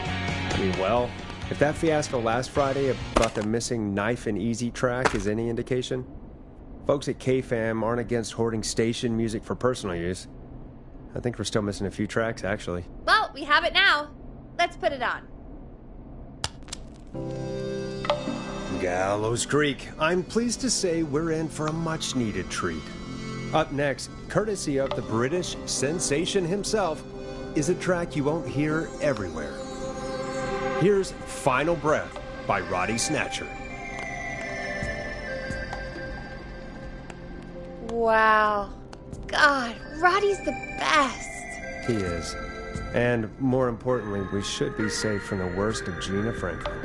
I mean, well, if that fiasco last Friday about the missing Knife and Easy track is any indication, folks at KFAM aren't against hoarding station music for personal use. I think we're still missing a few tracks, actually. Well, we have it now. Let's put it on. Gallows Creek, I'm pleased to say we're in for a much-needed treat. Up next, courtesy of the British sensation himself, is a track you won't hear everywhere. Here's Final Breath by Roddy Snatcher. Wow. God, Roddy's the best. He is. And more importantly, we should be safe from the worst of Gina Franklin.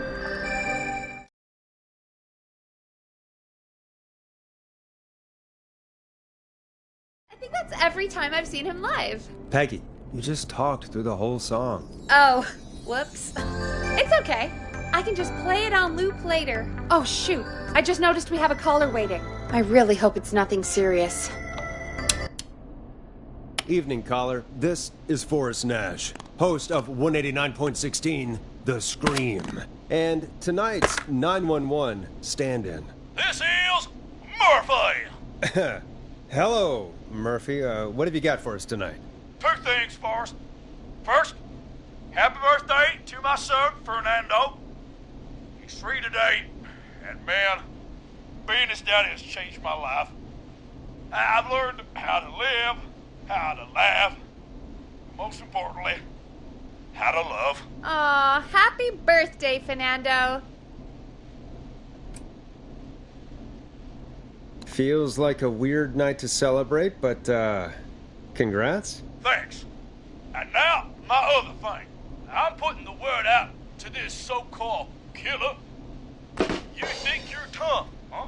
I think that's every time I've seen him live. Peggy, you just talked through the whole song. Oh, whoops. It's okay. I can just play it on loop later. Oh, shoot. I just noticed we have a caller waiting. I really hope it's nothing serious. Evening, caller. This is Forrest Nash, host of 189.16, The Scream. And tonight's 911 stand-in. This is Murphy. Hello, Murphy. What have you got for us tonight? Two things, Forrest. First, happy birthday to my son, Fernando. He's 3 today, and man, being his daddy has changed my life. I've learned how to live, how to laugh, and most importantly, how to love. Aw, happy birthday, Fernando. Feels like a weird night to celebrate, but, congrats? Thanks. And now, my other thing. I'm putting the word out to this so-called killer. You think you're tough, huh?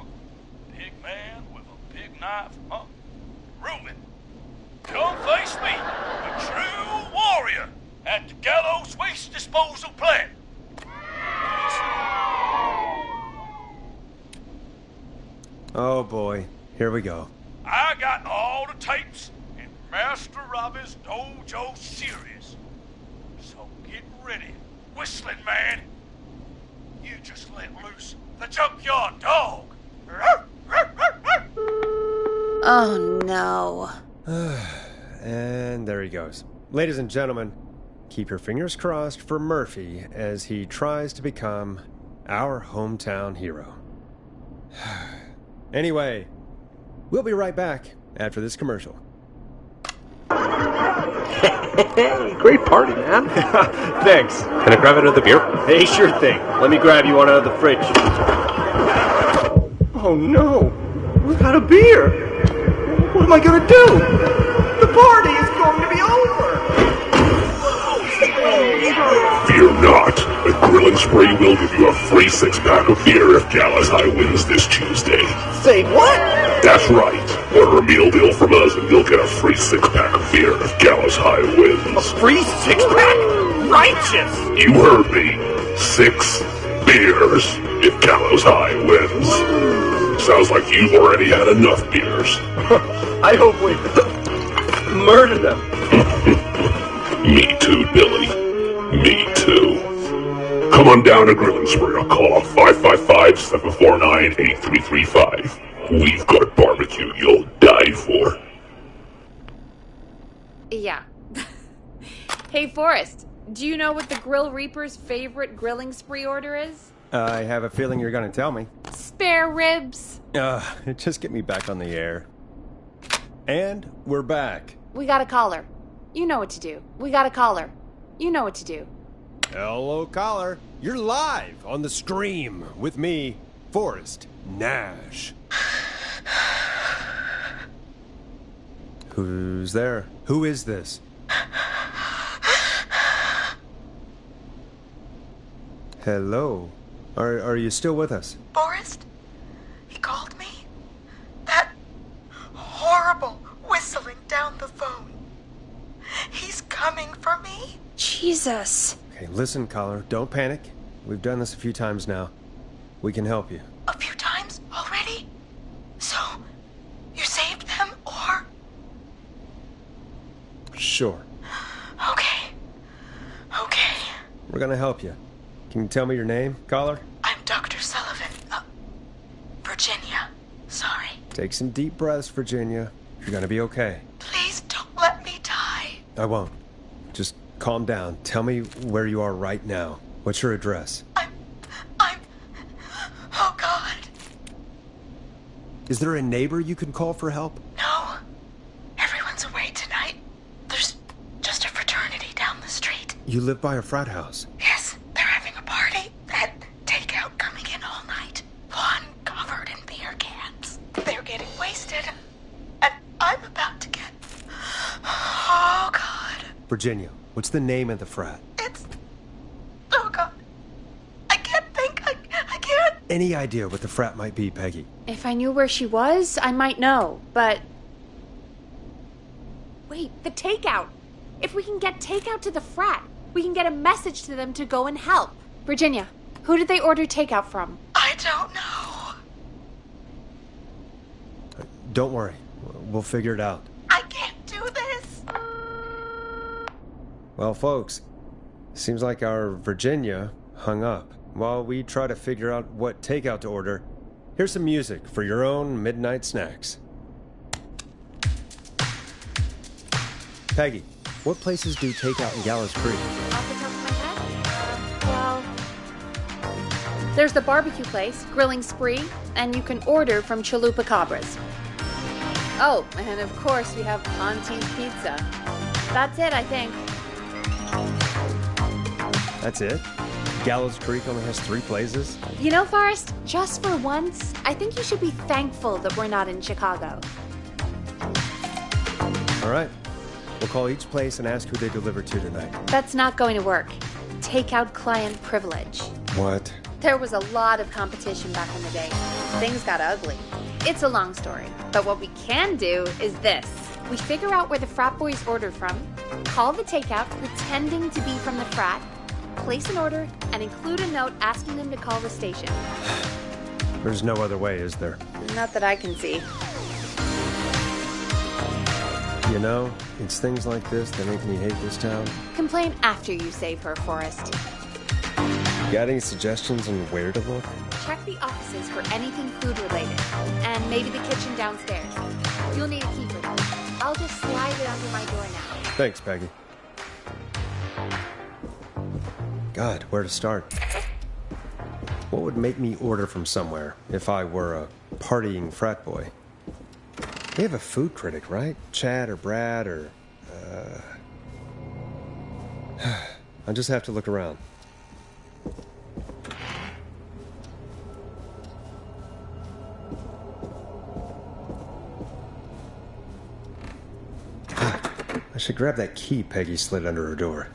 Big man with a big knife, huh? Reuben, come face me, a true warrior, at the Gallows Waste Disposal Plant. Oh boy, here we go. I got all the tapes in Master Robbie's Dojo series. So get ready, Whistling Man. You just let loose the junkyard dog. Oh no. And there he goes. Ladies and gentlemen, keep your fingers crossed for Murphy as he tries to become our hometown hero. Anyway, we'll be right back after this commercial. Great party, man. Thanks. Can I grab another beer? Hey, sure thing. Let me grab you one out of the fridge. Oh no, we're out of beer. What am I gonna do? The party is going to be over. Fear not. At Grill and Spree will give you a free 6-pack of beer if Gallows High wins this Tuesday. Say what? That's right. Order a meal deal from us and you'll get a free 6-pack of beer if Gallows High wins. A free 6-pack? Righteous! You heard me. 6 beers if Gallows High wins. Sounds like you've already had enough beers. I hope we murder them. Me too, Billy. Me too. Come on down to Grill and Spree or call 555-749-8335. We've got barbecue you'll die for. Yeah. Hey, Forrest, do you know what the Grill Reaper's favorite grilling spree order is? I have a feeling you're going to tell me. Spare ribs. Just get me back on the air. And we're back. We got a caller. You know what to do. We got a caller. You know what to do. Hello, caller. You're live on the stream with me, Forrest Nash. Who's there? Who is this? Hello. Are you still with us? Forrest? He called me? That horrible whistling down the phone. He's coming for me? Jesus. Okay, listen, caller. Don't panic. We've done this a few times now. We can help you. A few times already? So, you saved them, or? Sure. Okay. We're gonna help you. Can you tell me your name, caller? I'm Dr. Sullivan. Virginia. Sorry. Take some deep breaths, Virginia. You're gonna be okay. Please don't let me die. I won't. Just calm down. Tell me where you are right now. What's your address? Oh, God. Is there a neighbor you can call for help? No. Everyone's away tonight. There's just a fraternity down the street. You live by a frat house. Yes, they're having a party. That takeout coming in all night. Lawn covered in beer cans. They're getting wasted. And I'm about to get... Oh, God. Virginia, what's the name of the frat? Oh, God. I can't think. I can't. Any idea what the frat might be, Peggy? If I knew where she was, I might know, but... Wait, the takeout! If we can get takeout to the frat, we can get a message to them to go and help. Virginia, who did they order takeout from? I don't know. Don't worry. We'll figure it out. I can't do this. Well, folks, seems like our Virginia hung up. While we try to figure out what takeout to order, here's some music for your own midnight snacks. Peggy, what places do takeout in Gallows Creek? Off the top of my head? Well, there's the barbecue place, Grilling Spree, and you can order from Chalupa Cabras. Oh, and of course we have Ponte's Pizza. That's it, I think. That's it? Gallows Creek only has 3 places? You know, Forrest, just for once, I think you should be thankful that we're not in Chicago. All right. We'll call each place and ask who they deliver to tonight. That's not going to work. Takeout client privilege. What? There was a lot of competition back in the day. Things got ugly. It's a long story, but what we can do is this. We figure out where the frat boys ordered from, call the takeout pretending to be from the frat, place an order, and include a note asking them to call the station. There's no other way, is there? Not that I can see. You know, it's things like this that make me hate this town. Complain after you save her, Forrest. Got any suggestions on where to look? Check the offices for anything food-related. And maybe the kitchen downstairs. You'll need a key for that. I'll just slide it under my door now. Thanks, Peggy. God, where to start? What would make me order from somewhere if I were a partying frat boy? They have a food critic, right? Chad or Brad or... I'll just have to look around. I should grab that key Peggy slid under her door.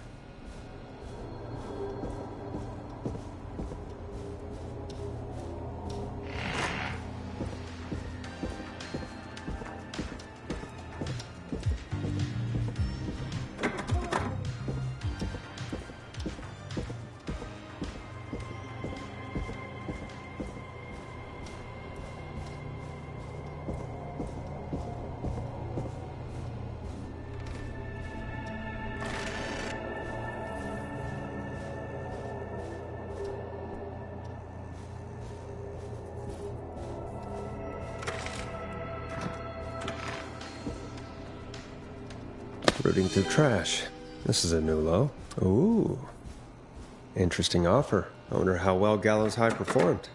Rooting through trash. This is a new low. Ooh. Interesting offer. I wonder how well Gallows High performed.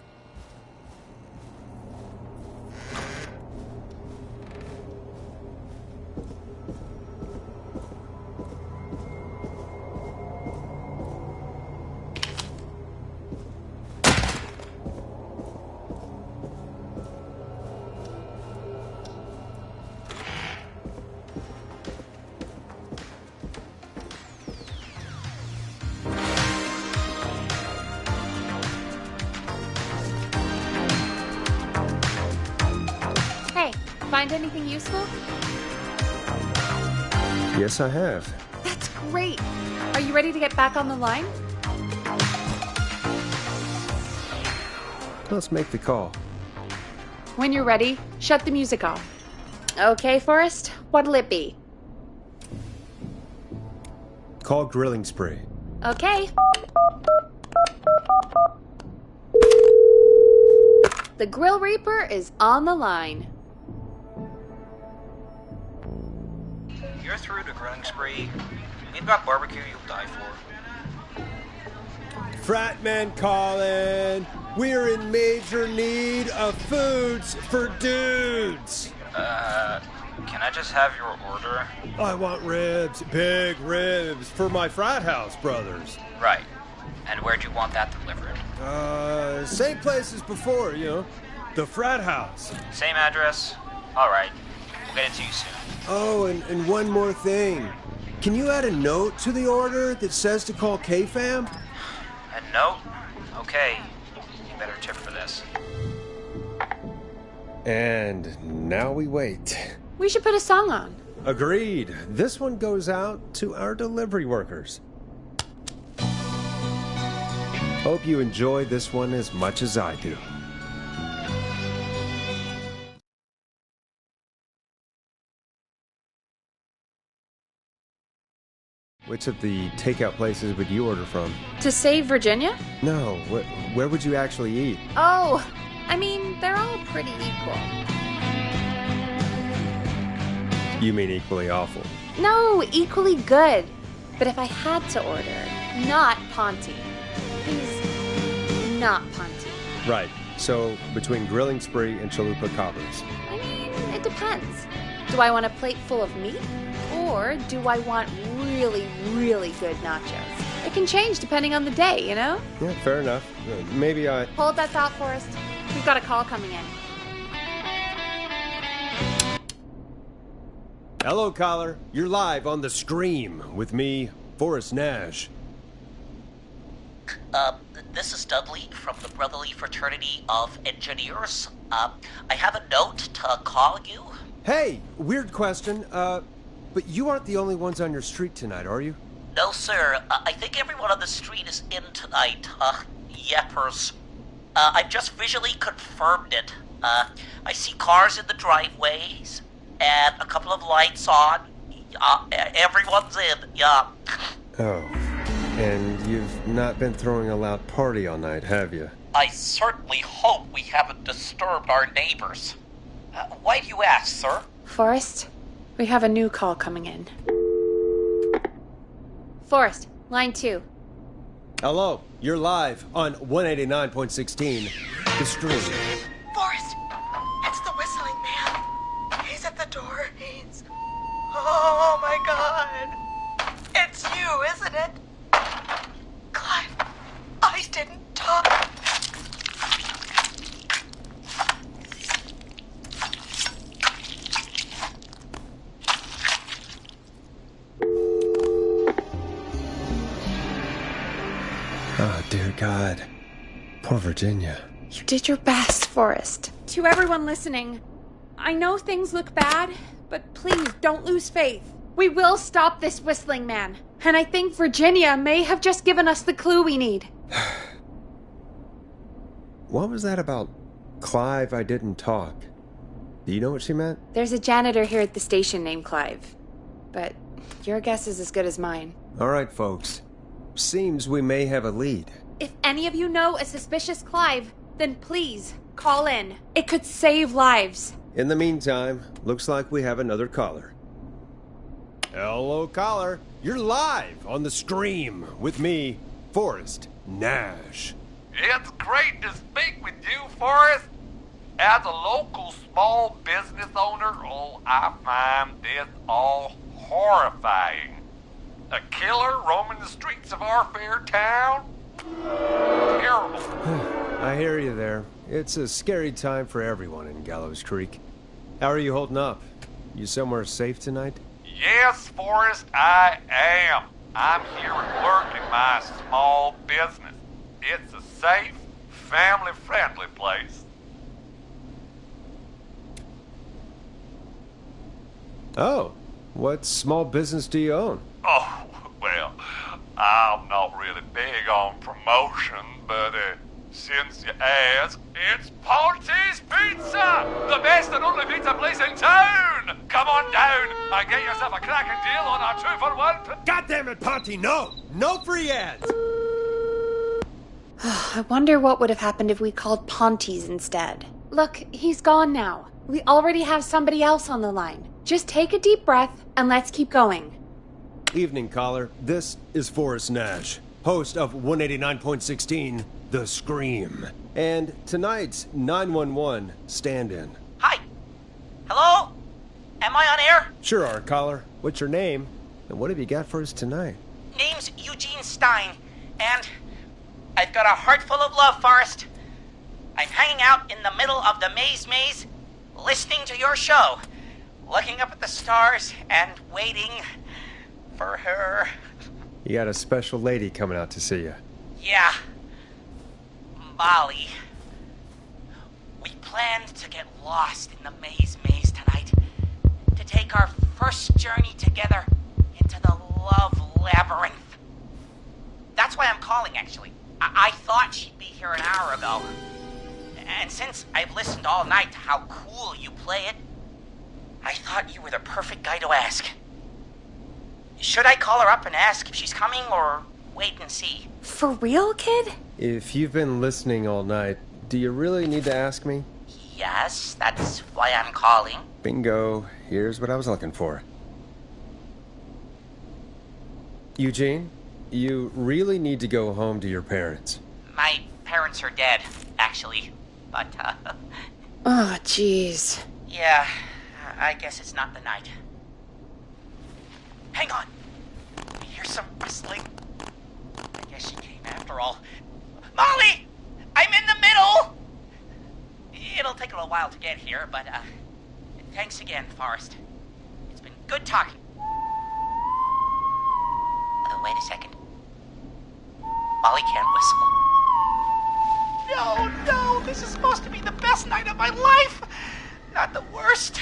Find anything useful? Yes, I have. That's great. Are you ready to get back on the line? Let's make the call. When you're ready, shut the music off. Okay, Forrest, what'll it be? Call Grilling Spree. Okay. The Grill Reaper is on the line. You're through to Grilling Spree. We've got barbecue you'll die for. Fratman calling. We're in major need of foods for dudes. Can I just have your order? I want ribs, big ribs, for my frat house brothers. Right. And where'd you want that delivered? Same place as before, you know. The frat house. Same address? Alright. We'll get it to you soon. Oh, and one more thing. Can you add a note to the order that says to call K-Fam? A note? Okay. You better tip for this. And now we wait. We should put a song on. Agreed. This one goes out to our delivery workers. Hope you enjoy this one as much as I do. Which of the takeout places would you order from? To save Virginia? No, where would you actually eat? Oh, I mean, they're all pretty equal. You mean equally awful? No, equally good. But if I had to order, not Ponte. Please, not Ponte. Right. So, between Grilling Spree and Chalupa Cobbers. I mean, it depends. Do I want a plate full of meat? Or do I want really, really good nachos? It can change depending on the day, you know? Yeah, fair enough. Maybe I... Hold that thought, Forrest. We've got a call coming in. Hello, caller. You're live on The Scream with me, Forrest Nash. This is Dudley from the Brotherly Fraternity of Engineers. I have a note to call you. Hey, weird question. But you aren't the only ones on your street tonight, are you? No, sir. I think everyone on the street is in tonight. Yeppers. I've just visually confirmed it. I see cars in the driveways, and a couple of lights on. Everyone's in, yeah. Oh, and you've not been throwing a loud party all night, have you? I certainly hope we haven't disturbed our neighbors. Why do you ask, sir? Forrest, we have a new call coming in. Forrest, line 2. Hello, you're live on 189.16, The Stream. Forrest, it's the whistling man. He's at the door. He's... Oh my god. It's you, isn't it? Clive, I didn't talk. Oh, dear God. Poor Virginia. You did your best, Forrest. To everyone listening, I know things look bad, but please don't lose faith. We will stop this whistling man. And I think Virginia may have just given us the clue we need. What was that about Clive, I didn't talk? Do you know what she meant? There's a janitor here at the station named Clive. But your guess is as good as mine. All right, folks. Seems we may have a lead. If any of you know a suspicious Clive, then please call in. It could save lives. In the meantime, looks like we have another caller. Hello, caller. You're live on The Stream with me, Forrest Nash. It's great to speak with you, Forrest. As a local small business owner, I find this all horrifying. A killer roaming the streets of our fair town? Terrible. I hear you there. It's a scary time for everyone in Gallows Creek. How are you holding up? You somewhere safe tonight? Yes, Forrest, I am. I'm here at work in my small business. It's a safe, family-friendly place. Oh, what small business do you own? Oh, well, I'm not really big on promotion, but since you ask, it's Ponty's Pizza! The best and only pizza place in town! Come on down and get yourself a cracking deal on our 2-for-1. God damn it, Ponty, no! No free ads! I wonder what would have happened if we called Ponty's instead. Look, he's gone now. We already have somebody else on the line. Just take a deep breath and let's keep going. Evening, caller. This is Forrest Nash, host of 189.16, The Scream. And tonight's 911 stand-in. Hi. Hello? Am I on air? Sure are, caller. What's your name? And what have you got for us tonight? Name's Eugene Stein, and I've got a heart full of love, Forrest. I'm hanging out in the middle of the maze, listening to your show, looking up at the stars and waiting for her. You got a special lady coming out to see you. Yeah. Molly. We planned to get lost in the maze tonight. To take our first journey together into the love labyrinth. That's why I'm calling, actually. I thought she'd be here an hour ago. And since I've listened all night to how cool you play it, I thought you were the perfect guy to ask. Should I call her up and ask if she's coming, or wait and see? For real, kid? If you've been listening all night, do you really need to ask me? Yes, that's why I'm calling. Bingo. Here's what I was looking for. Eugene, you really need to go home to your parents. My parents are dead, actually. But, Oh, jeez. yeah, I guess it's not the night. Hang on. I hear some whistling. I guess she came after all. Molly! I'm in the middle! It'll take a little while to get here, but, thanks again, Forrest. It's been good talking. Wait a second. Molly can't whistle. No, this is supposed to be the best night of my life! Not the worst.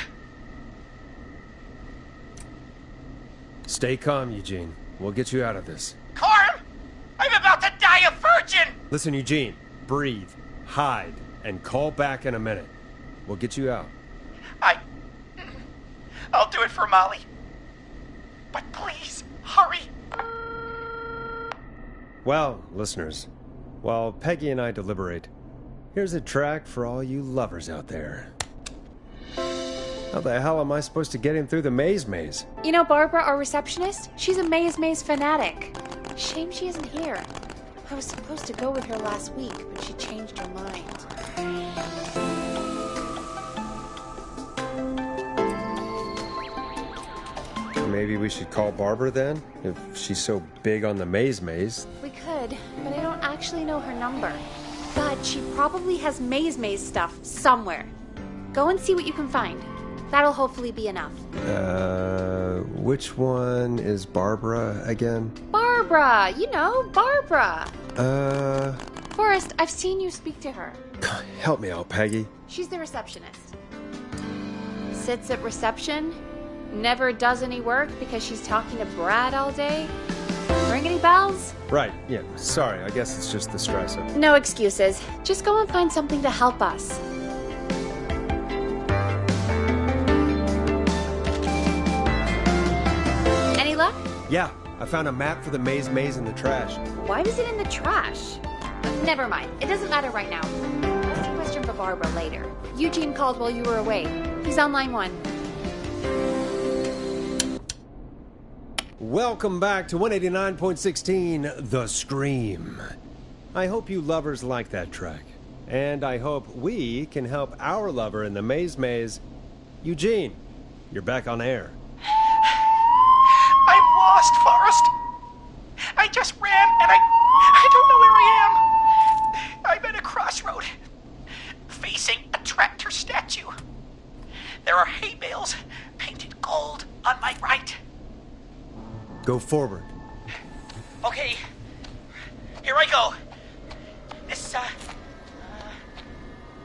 Stay calm, Eugene. We'll get you out of this. Carm! I'm about to die a virgin! Listen, Eugene. Breathe. hide, and call back in a minute. We'll get you out. I'll do it for Molly. But please, hurry. Well, listeners, while Peggy and I deliberate, here's a track for all you lovers out there. How the hell am I supposed to get him through the maze? You know Barbara, our receptionist? She's a maze fanatic. Shame she isn't here. I was supposed to go with her last week, but she changed her mind. Maybe we should call Barbara then, if she's so big on the maze. We could, but I don't actually know her number. God, she probably has maze stuff somewhere. Go and see what you can find. That'll hopefully be enough. Which one is Barbara again? Barbara! You know, Barbara! Forrest, I've seen you speak to her. Help me out, Peggy. She's the receptionist. Sits at reception, never does any work because she's talking to Brad all day. Ring any bells? Right, yeah, sorry, I guess it's just the stress of... No excuses. Just go and find something to help us. Any luck? Yeah, I found a map for the maze in the trash. Why was it in the trash? Never mind. It doesn't matter right now. That's a question for Barbara later. Eugene called while you were away. He's on line 1. Welcome back to 189.16 The Scream. I hope you lovers like that track. And I hope we can help our lover in the maze. Eugene, you're back on air. I'm lost, Forrest. I just ran and I don't know where I am. I'm at a crossroad, facing a tractor statue. There are hay bales painted gold on my right. Go forward. Okay, here I go. This,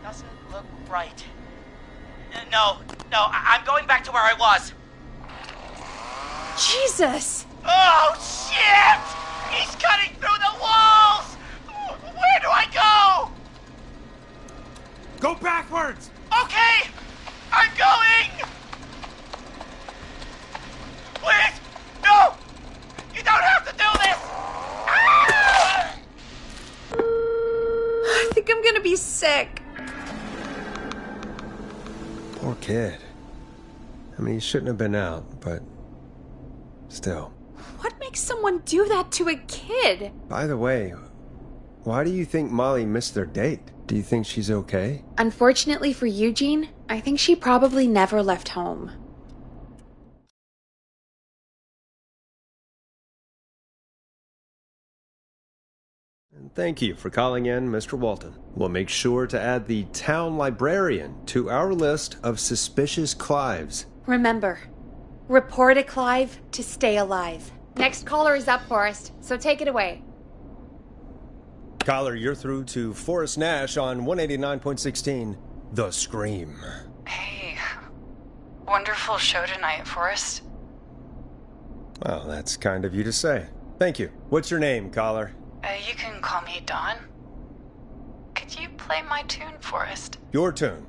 doesn't look right. No, I'm going back to where I was. Jesus! Oh, shit! He's cutting through the walls! Where do I go? Go backwards! Okay, I'm going! Please, no! You don't have to do this! Ah! I think I'm gonna be sick. Poor kid. I mean, he shouldn't have been out, but still. What makes someone do that to a kid? By the way, why do you think Molly missed their date? Do you think she's okay? Unfortunately for Eugene, I think she probably never left home. And thank you for calling in, Mr. Walton. We'll make sure to add the town librarian to our list of suspicious Clives. Remember, report a Clive to stay alive. Next caller is up, Forrest, so take it away. Caller, you're through to Forrest Nash on 189.16 The Scream. Hey, wonderful show tonight, Forrest. Well, that's kind of you to say. Thank you. What's your name, caller? You can call me Dawn. Could you play my tune, Forrest? Your tune.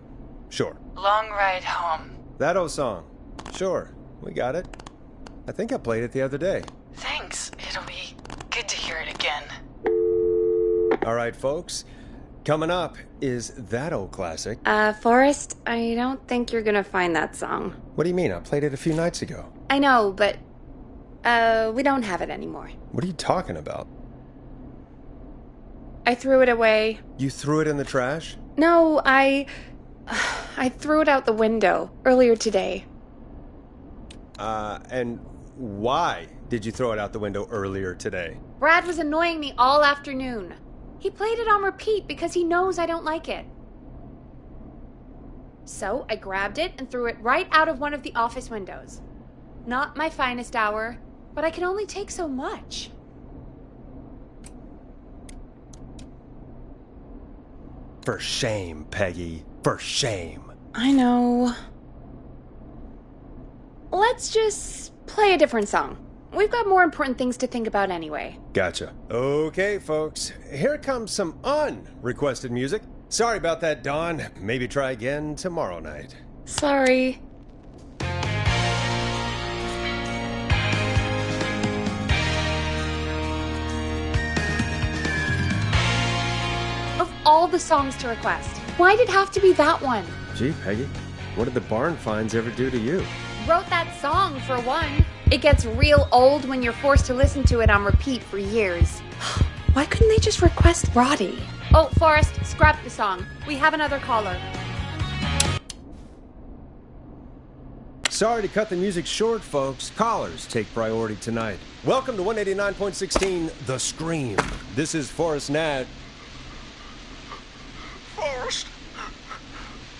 Sure. Long Ride Home. That old song. Sure. We got it. I think I played it the other day. Thanks. It'll be good to hear it again. All right, folks. Coming up is that old classic. Forrest, I don't think you're gonna find that song. What do you mean? I played it a few nights ago. I know, but, we don't have it anymore. What are you talking about? I threw it away. You threw it in the trash? No, I threw it out the window earlier today. And why did you throw it out the window earlier today? Brad was annoying me all afternoon. He played it on repeat because he knows I don't like it. So I grabbed it and threw it right out of one of the office windows. Not my finest hour, but I can only take so much. For shame, Peggy. For shame. I know. Let's just play a different song. We've got more important things to think about anyway. Gotcha. Okay, folks. Here comes some unrequested music Sorry about that, Dawn. Maybe try again tomorrow night. Sorry. Of all the songs to request, why'd it have to be that one? Gee, Peggy, what did the barn finds ever do to you? Wrote that song, for one. It gets real old when you're forced to listen to it on repeat for years. Why couldn't they just request Roddy? Oh, Forrest, scrap the song. We have another caller. Sorry to cut the music short, folks. Callers take priority tonight. Welcome to 189.16, The Scream. This is Forrest Nash. Forrest.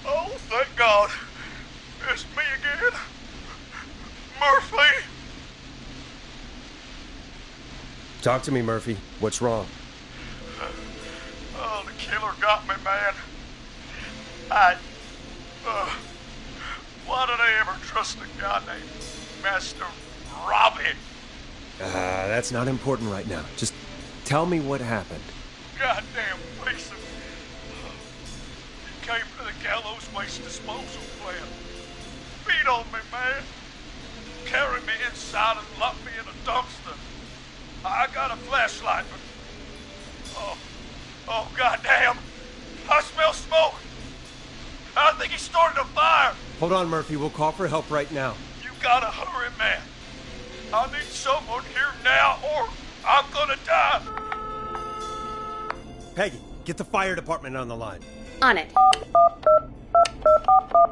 Oh, thank God. It's me again. Murphy. Talk to me, Murphy. What's wrong? Oh, the killer got me, man. Why did I ever trust a guy named Master Robbie? That's not important right now. Just tell me what happened. Goddamn piece of... He came to the Gallows Waste Disposal plant. Beat on me, man. Carried me inside and locked me in a dumpster. I got a flashlight, but... Oh, goddamn. I smell smoke. I think he started a fire. Hold on, Murphy. We'll call for help right now. You gotta hurry, man. I need someone here now or I'm gonna die. Peggy, get the fire department on the line. On it.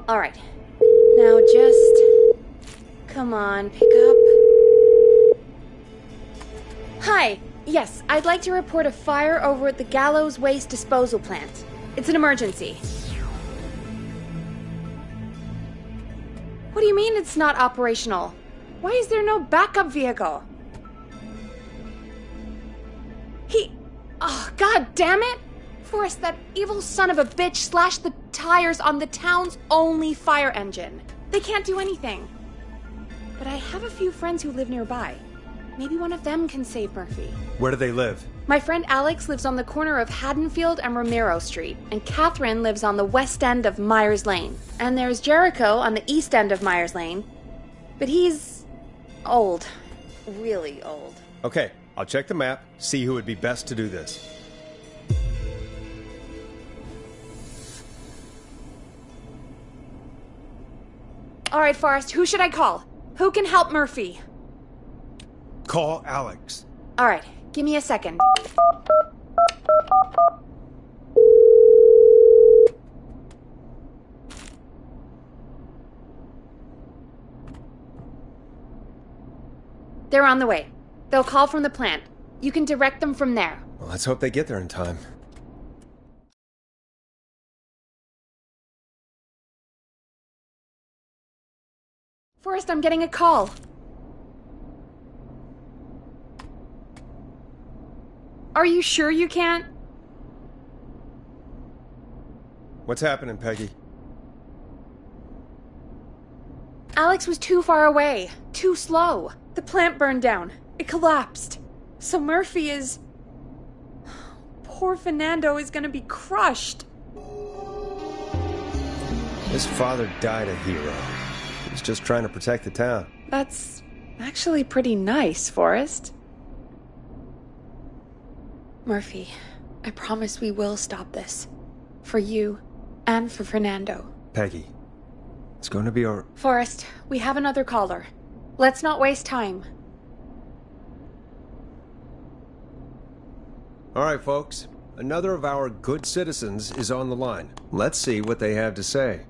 All right. Now just... Come on, pick up. Hi. Yes, I'd like to report a fire over at the Gallows Waste Disposal Plant. It's an emergency. What do you mean it's not operational? Why is there no backup vehicle? Oh, god damn it! Forrest, that evil son of a bitch slashed the tires on the town's only fire engine. They can't do anything. But I have a few friends who live nearby. Maybe one of them can save Murphy. Where do they live? My friend Alex lives on the corner of Haddonfield and Romero Street, and Catherine lives on the west end of Myers Lane. And there's Jericho on the east end of Myers Lane. But he's... old. Really old. Okay, I'll check the map, see who would be best to do this. All right, Forrest, who should I call? Who can help Murphy? Call Alex. All right, give me a second. They're on the way. They'll call from the plant. You can direct them from there. Well, let's hope they get there in time. Forrest, I'm getting a call. Are you sure you can't? What's happening, Peggy? Alex was too far away. Too slow. The plant burned down. It collapsed. So Murphy is... Poor Fernando is gonna be crushed. His father died a hero. He was just trying to protect the town. That's actually pretty nice, Forrest. Murphy, I promise we will stop this. For you and for Fernando. Peggy, it's going to be our... Forrest, we have another caller. Let's not waste time. All right, folks. Another of our good citizens is on the line. Let's see what they have to say.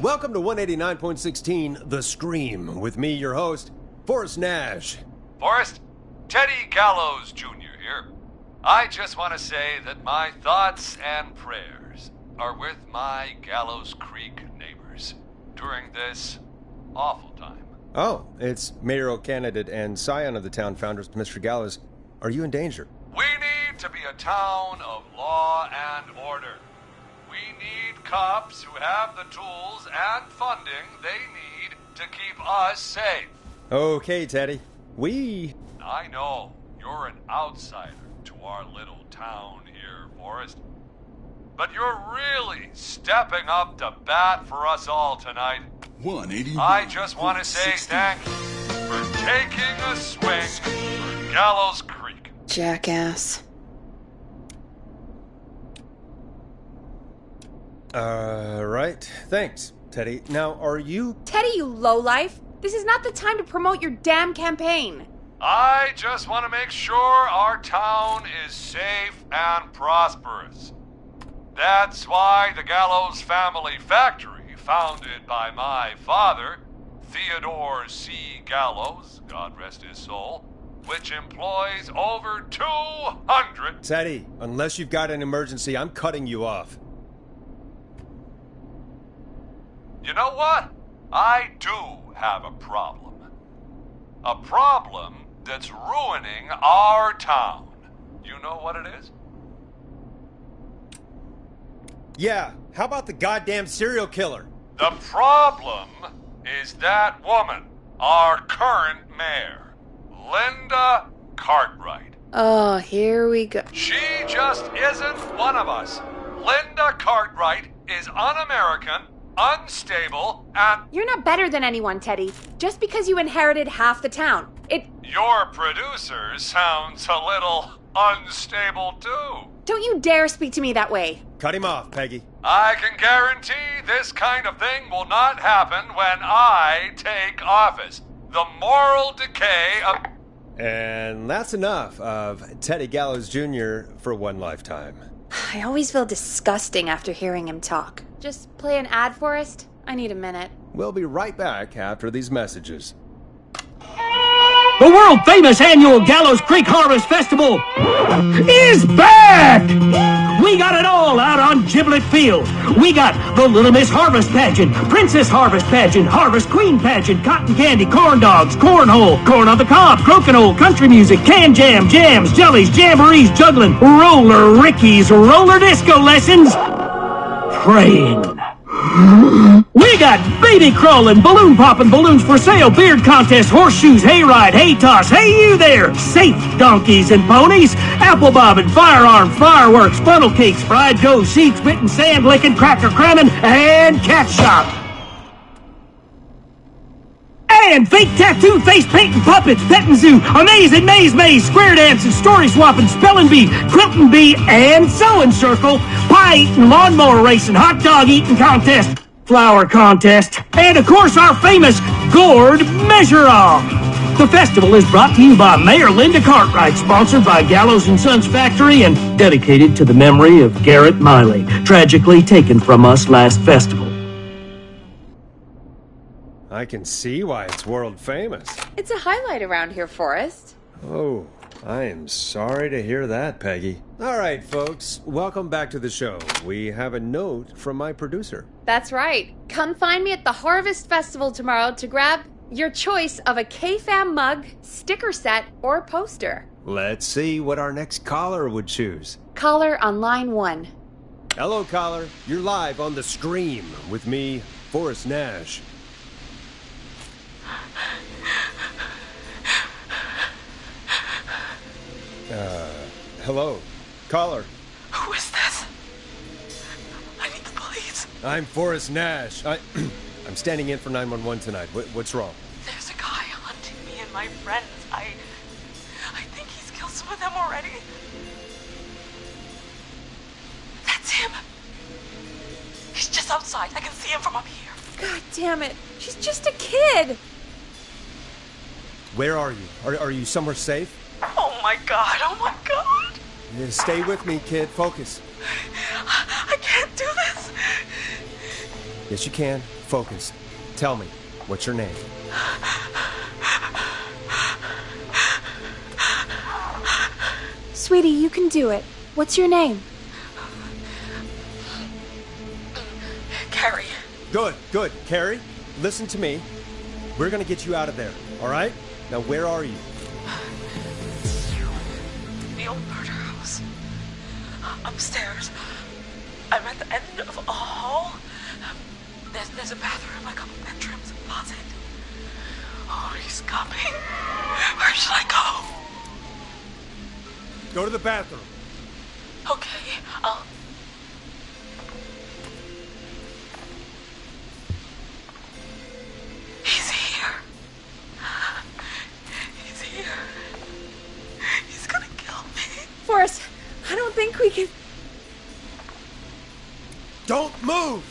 Welcome to 189.16, The Scream, with me, your host, Forrest Nash. Forrest, Teddy Gallows Jr. here. I just want to say that my thoughts and prayers are with my Gallows Creek neighbors during this awful time. Oh, it's mayoral candidate and scion of the town founders, Mr. Gallows. Are you in danger? We need to be a town of law and order. We need cops who have the tools and funding they need to keep us safe. Okay, Teddy. I know you're an outsider to our little town here, Forrest. but you're really stepping up to bat for us all tonight. 180. I just want to say thank you for taking a swing for Gallows Creek. Jackass. Right. Thanks, Teddy. Now, are you... Teddy, you lowlife. This is not the time to promote your damn campaign. I just want to make sure our town is safe and prosperous. That's why the Gallows Family Factory, founded by my father, Theodore C. Gallows, God rest his soul, which employs over 200... Teddy, unless you've got an emergency, I'm cutting you off. You know what? I do have a problem. A problem that's ruining our town. You know what it is? Yeah, how about the goddamn serial killer? The problem is that woman, our current mayor, Linda Cartwright. Oh, here we go. She just isn't one of us. Linda Cartwright is un-American, unstable, and... You're not better than anyone, Teddy. Just because you inherited half the town. Your producer sounds a little unstable, too. Don't you dare speak to me that way. Cut him off, Peggy. I can guarantee this kind of thing will not happen when I take office. The moral decay of... And that's enough of Teddy Gallows Jr. for one lifetime. I always feel disgusting after hearing him talk. Just play an ad for us? I need a minute. We'll be right back after these messages. The world-famous annual Gallows Creek Harvest Festival is back! We got it all out on Giblet Field. We got the Little Miss Harvest Pageant, Princess Harvest Pageant, Harvest Queen Pageant, Cotton Candy, Corn Dogs, Cornhole, Corn on the Cob, Crokinole, Country Music, Can Jam, Jams, Jellies, Jamborees, Juggling, Roller Rickies, Roller Disco Lessons, Praying. We got baby crawling, balloon popping, balloons for sale, beard contest, horseshoes, hayride, hay toss, hey you there, safe donkeys and ponies, apple bobbing, firearm, fireworks, funnel cakes, fried dough, seed spitting, sand licking, cracker cramming, and cat shop. And fake tattoo, face painting, puppets, petting zoo, amazing maze, square dancing, story swapping, spelling bee, quilting bee, and sewing circle, pie eating, lawnmower racing, hot dog eating contest, flower contest, and of course our famous gourd measure-off. The festival is brought to you by Mayor Linda Cartwright, sponsored by Gallows & Sons Factory, and dedicated to the memory of Garrett Miley, tragically taken from us last festival. I can see why it's world famous. It's a highlight around here, Forrest. Oh, I am sorry to hear that, Peggy. All right, folks, welcome back to the show. We have a note from my producer. That's right. Come find me at the Harvest Festival tomorrow to grab your choice of a K-Fam mug, sticker set, or poster. Let's see what our next caller would choose. Caller on line 1. Hello, caller. You're live on The Scream with me, Forrest Nash. Hello, caller. Who is this? I need the police. I'm Forrest Nash. I'm standing in for 911 tonight. What's wrong? There's a guy hunting me and my friends. I think he's killed some of them already. That's him. He's just outside. I can see him from up here. God damn it. She's just a kid. Where are you? Are you somewhere safe? Oh my god. Oh my god. Yeah, stay with me, kid. Focus. I can't do this. Yes, you can. Focus. Tell me, what's your name? Sweetie, you can do it. What's your name? Carrie. Good. Carrie, listen to me. We're gonna get you out of there, all right? Now, where are you? The old murder house. Upstairs. I'm at the end of a hall. There's a bathroom, a couple bedrooms, a closet. Oh, he's coming. Where should I go? Go to the bathroom. Okay, I'll think we can... Don't move!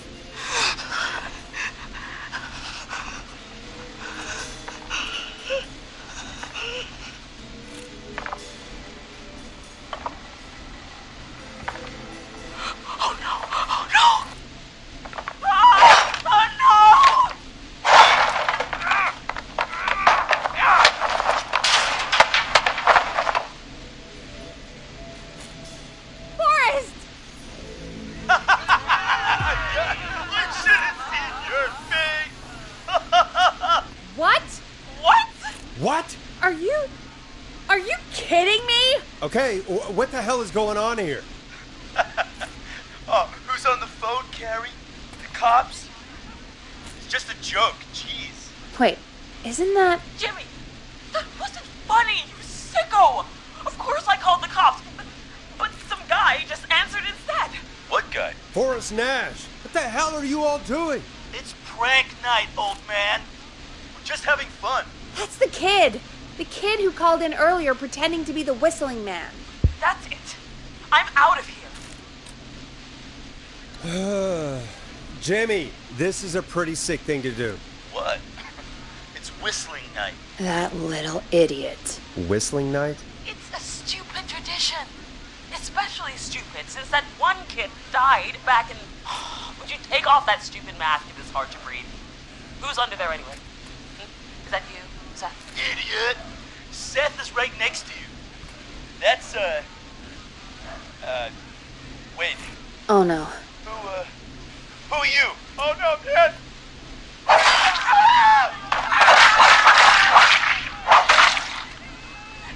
Okay, what the hell is going on here? Oh, who's on the phone, Carrie? The cops? It's just a joke, jeez. Wait, isn't that... Jimmy, that wasn't funny, you sicko! Of course I called the cops, but some guy just answered instead. What guy? Forrest Nash. What the hell are you all doing? It's prank night, old man. We're just having fun. That's the kid. The kid who called in earlier pretending to be the whistling man. That's it. I'm out of here. Jimmy, this is a pretty sick thing to do. What? It's whistling night. That little idiot. Whistling night? It's a stupid tradition. Especially stupid since that one kid died back in... Would you take off that stupid mask if it's hard to breathe? Who's under there anyway? Is that you? Idiot! Seth is right next to you. That's, wait. Oh no. Who are you? Oh no, Dad!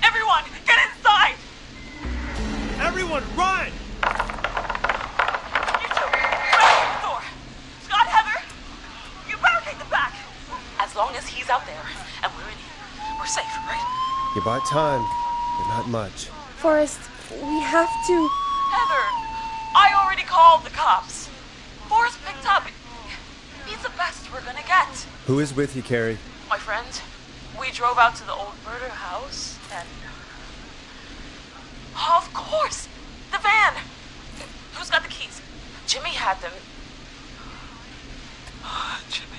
Everyone, get inside! Everyone, run! You two, run the door. Scott, Heather, you barricade the back. As long as he's out there and we're in here, we're safe, right? You buy time, but not much. Forrest, we have to... Heather, I already called the cops. Forrest picked up. He's the best we're gonna get. Who is with you, Carrie? My friend. We drove out to the old murder house and... Oh, of course! The van! Who's got the keys? Jimmy had them. Jimmy.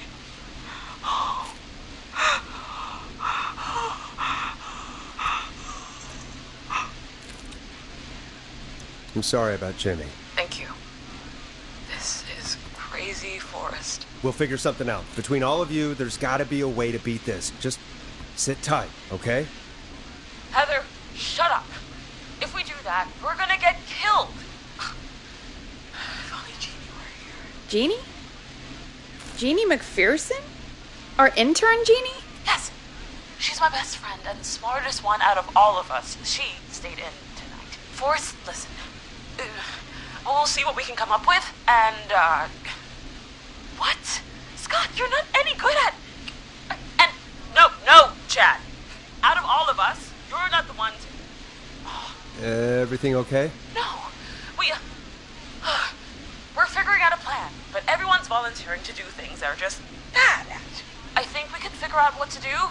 I'm sorry about Jimmy. Thank you. This is crazy, Forrest. We'll figure something out. Between all of you, there's gotta be a way to beat this. Just sit tight, okay? Heather, shut up. If we do that, we're gonna get killed. If only Jeannie were here. Jeannie? Jeannie McPherson? Our intern Jeannie? Yes. She's my best friend and the smartest one out of all of us. She stayed in tonight. Forrest, listen. We'll see what we can come up with, and, What? Scott, you're not any good at... And, no, Chad. Out of all of us, you're not the one to... Everything okay? No. We're figuring out a plan, but everyone's volunteering to do things they're just bad at. I think we can figure out what to do,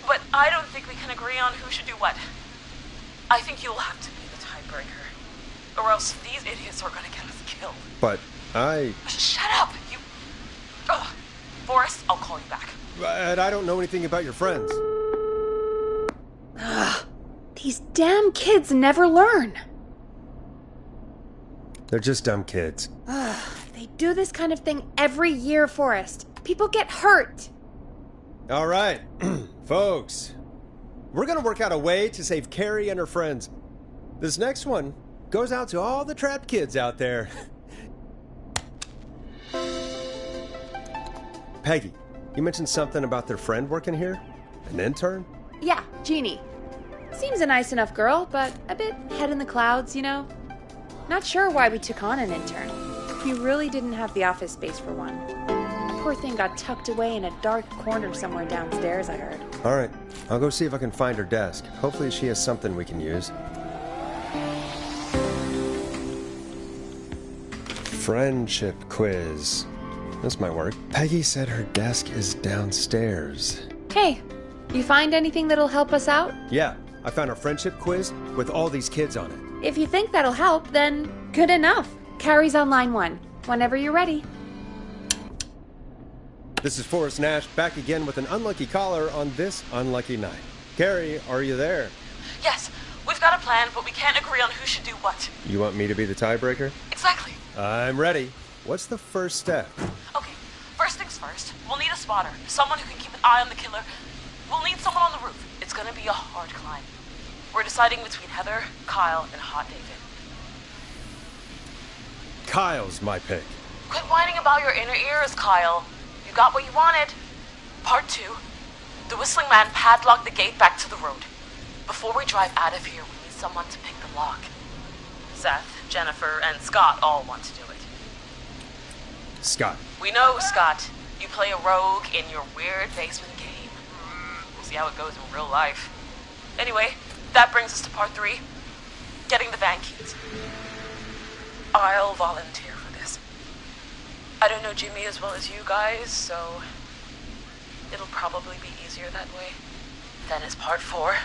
but I don't think we can agree on who should do what. I think you'll have to be the tiebreaker, or else these idiots are gonna get us killed. But I... Shut up, you... Ugh. Forrest, I'll call you back. But I don't know anything about your friends. Ugh. These damn kids never learn. They're just dumb kids. Ugh. They do this kind of thing every year, Forrest. People get hurt. All right, folks. We're gonna work out a way to save Carrie and her friends. This next one goes out to all the trapped kids out there. Peggy, you mentioned something about their friend working here? An intern? Yeah, Jeannie. Seems a nice enough girl, but a bit head in the clouds, you know? Not sure why we took on an intern. We really didn't have the office space for one. Poor thing got tucked away in a dark corner somewhere downstairs, I heard. All right, I'll go see if I can find her desk. Hopefully she has something we can use. Friendship quiz. This might work. Peggy said her desk is downstairs. Hey, you find anything that'll help us out? Yeah, I found a friendship quiz with all these kids on it. If you think that'll help, then good enough. Carrie's on line 1. Whenever you're ready. This is Forrest Nash back again with an unlucky caller on this unlucky night. Carrie, are you there? Yes, we've got a plan, but we can't agree on who should do what. You want me to be the tiebreaker? Exactly. I'm ready. What's the first step? Okay, first things first. We'll need a spotter, someone who can keep an eye on the killer. We'll need someone on the roof. It's gonna be a hard climb. We're deciding between Heather, Kyle, and Hot David. Kyle's my pick. Quit whining about your inner ears, Kyle. You got what you wanted. Part 2. The Whistling Man padlocked the gate back to the road. Before we drive out of here, we need someone to pick the lock. Seth, Jennifer, and Scott all want to do it. Scott. We know, Scott. You play a rogue in your weird basement game. We'll see how it goes in real life. Anyway, that brings us to part 3. Getting the van keys. I'll volunteer for this. I don't know Jimmy as well as you guys, so it'll probably be easier that way. Then it's part 4.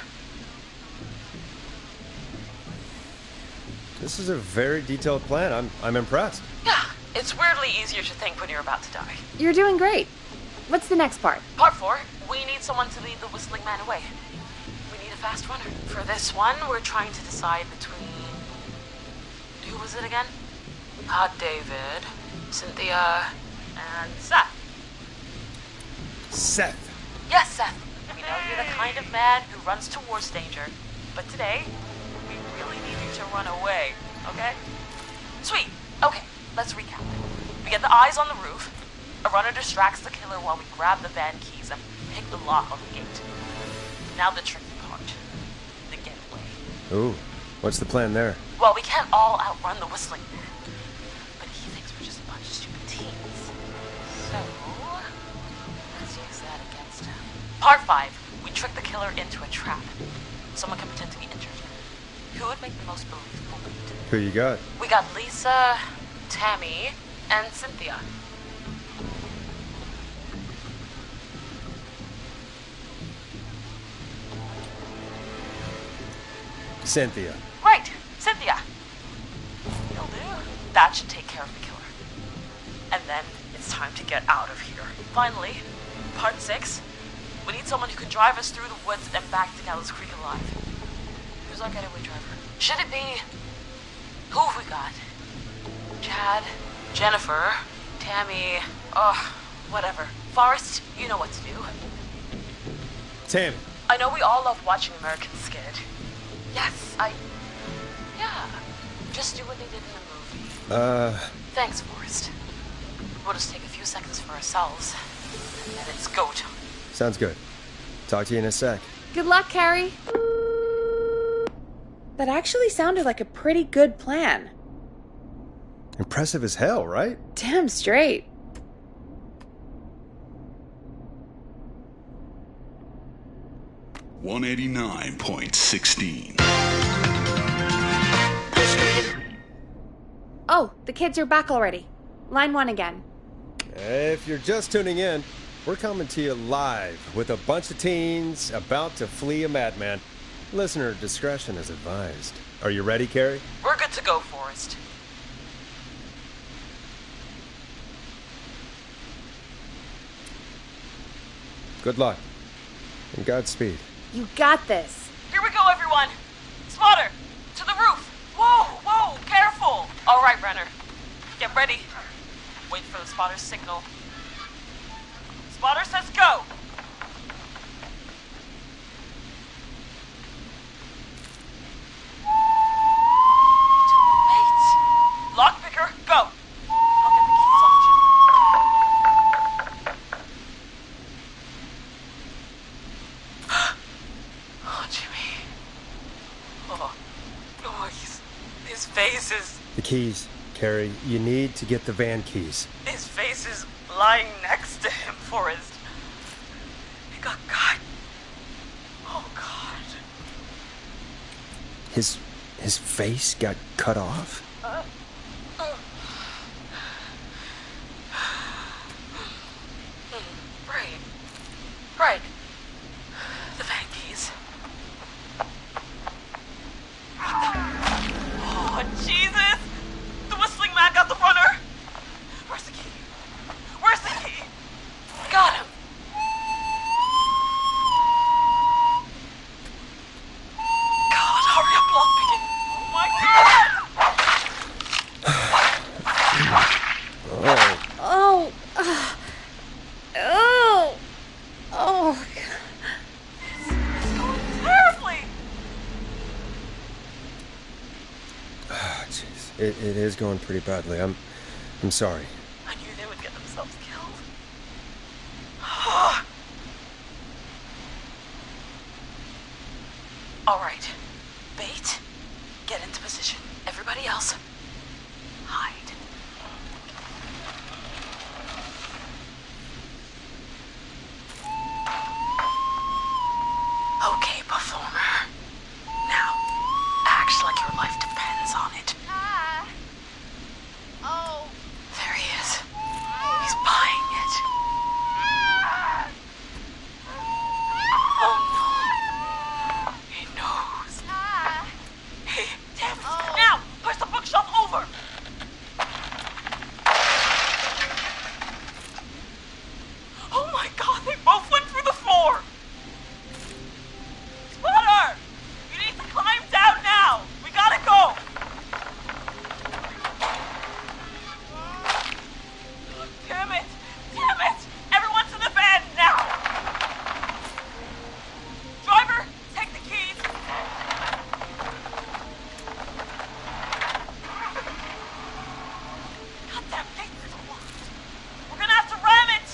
This is a very detailed plan. I'm impressed. Yeah, it's weirdly easier to think when you're about to die. You're doing great. What's the next part? Part 4, we need someone to lead the Whistling Man away. We need a fast runner. For this one, we're trying to decide between... Who was it again? Hot David, Cynthia, and Seth. Seth. Yes, Seth. We know you're the kind of man who runs towards danger, but today, we really need you to run away, okay? Sweet. Okay, let's recap. We get the eyes on the roof. A runner distracts the killer while we grab the van keys and pick the lock on the gate. Now the tricky part. The getaway. Ooh, what's the plan there? Well, we can't all outrun the Whistling Man. But he thinks we're just a bunch of stupid teens. So, let's use that against him. Part 5. We trick the killer into a trap. Someone can pretend to be injured. Who would make the most believable lead? Who you got? We got Lisa, Tammy, and Cynthia. Cynthia. Right, Cynthia. Will do. That should take care of the killer. And then it's time to get out of here. Finally, part 6. We need someone who can drive us through the woods and back to Gallows Creek alive. Who's our getaway driver? Should it be... Who have we got? Chad, Jennifer, Tammy, whatever. Forrest, you know what to do. Tammy. I know we all love watching American Skid. Yes, yeah. Just do what they did in the movie. Thanks, Forrest. We'll just take a few seconds for ourselves, and then it's go time. Sounds good. Talk to you in a sec. Good luck, Carrie. That actually sounded like a pretty good plan. Impressive as hell, right? Damn straight. $189.16. Oh, the kids are back already. Line 1 again. If you're just tuning in, we're coming to you live with a bunch of teens about to flee a madman. Listener discretion is advised. Are you ready, Carrie? We're good to go, Forrest. Good luck. And Godspeed. You got this. Here we go, everyone. Spotter, to the roof. Whoa, careful. All right, Renner. Get ready. Wait for the spotter's signal. Spotter says go. Wait. Lockpicker, go. I'll get the keys off Jim. Oh, Jimmy. Oh, his face is... The keys, Carrie. You need to get the van keys. His face is lying next to him, Forrest. He got cut. Oh, God. His face got cut off? Right. The van keys. Jeez, it is going pretty badly. I'm sorry. I knew they would get themselves killed. All right. Bait. Get into position. Everybody else, hide. Okay, performer. Now, act like your life depends on it. Oh. There he is. He's buying it. Oh no. He knows. Hey, damn it. Now, push the bookshelf over. Oh my god, they both went through the floor. Spotter! You need to climb down now! We gotta go! Damn it! Damn it! Everyone's in the van now! Driver, take the keys! Goddamn thing! We're gonna have to ram it!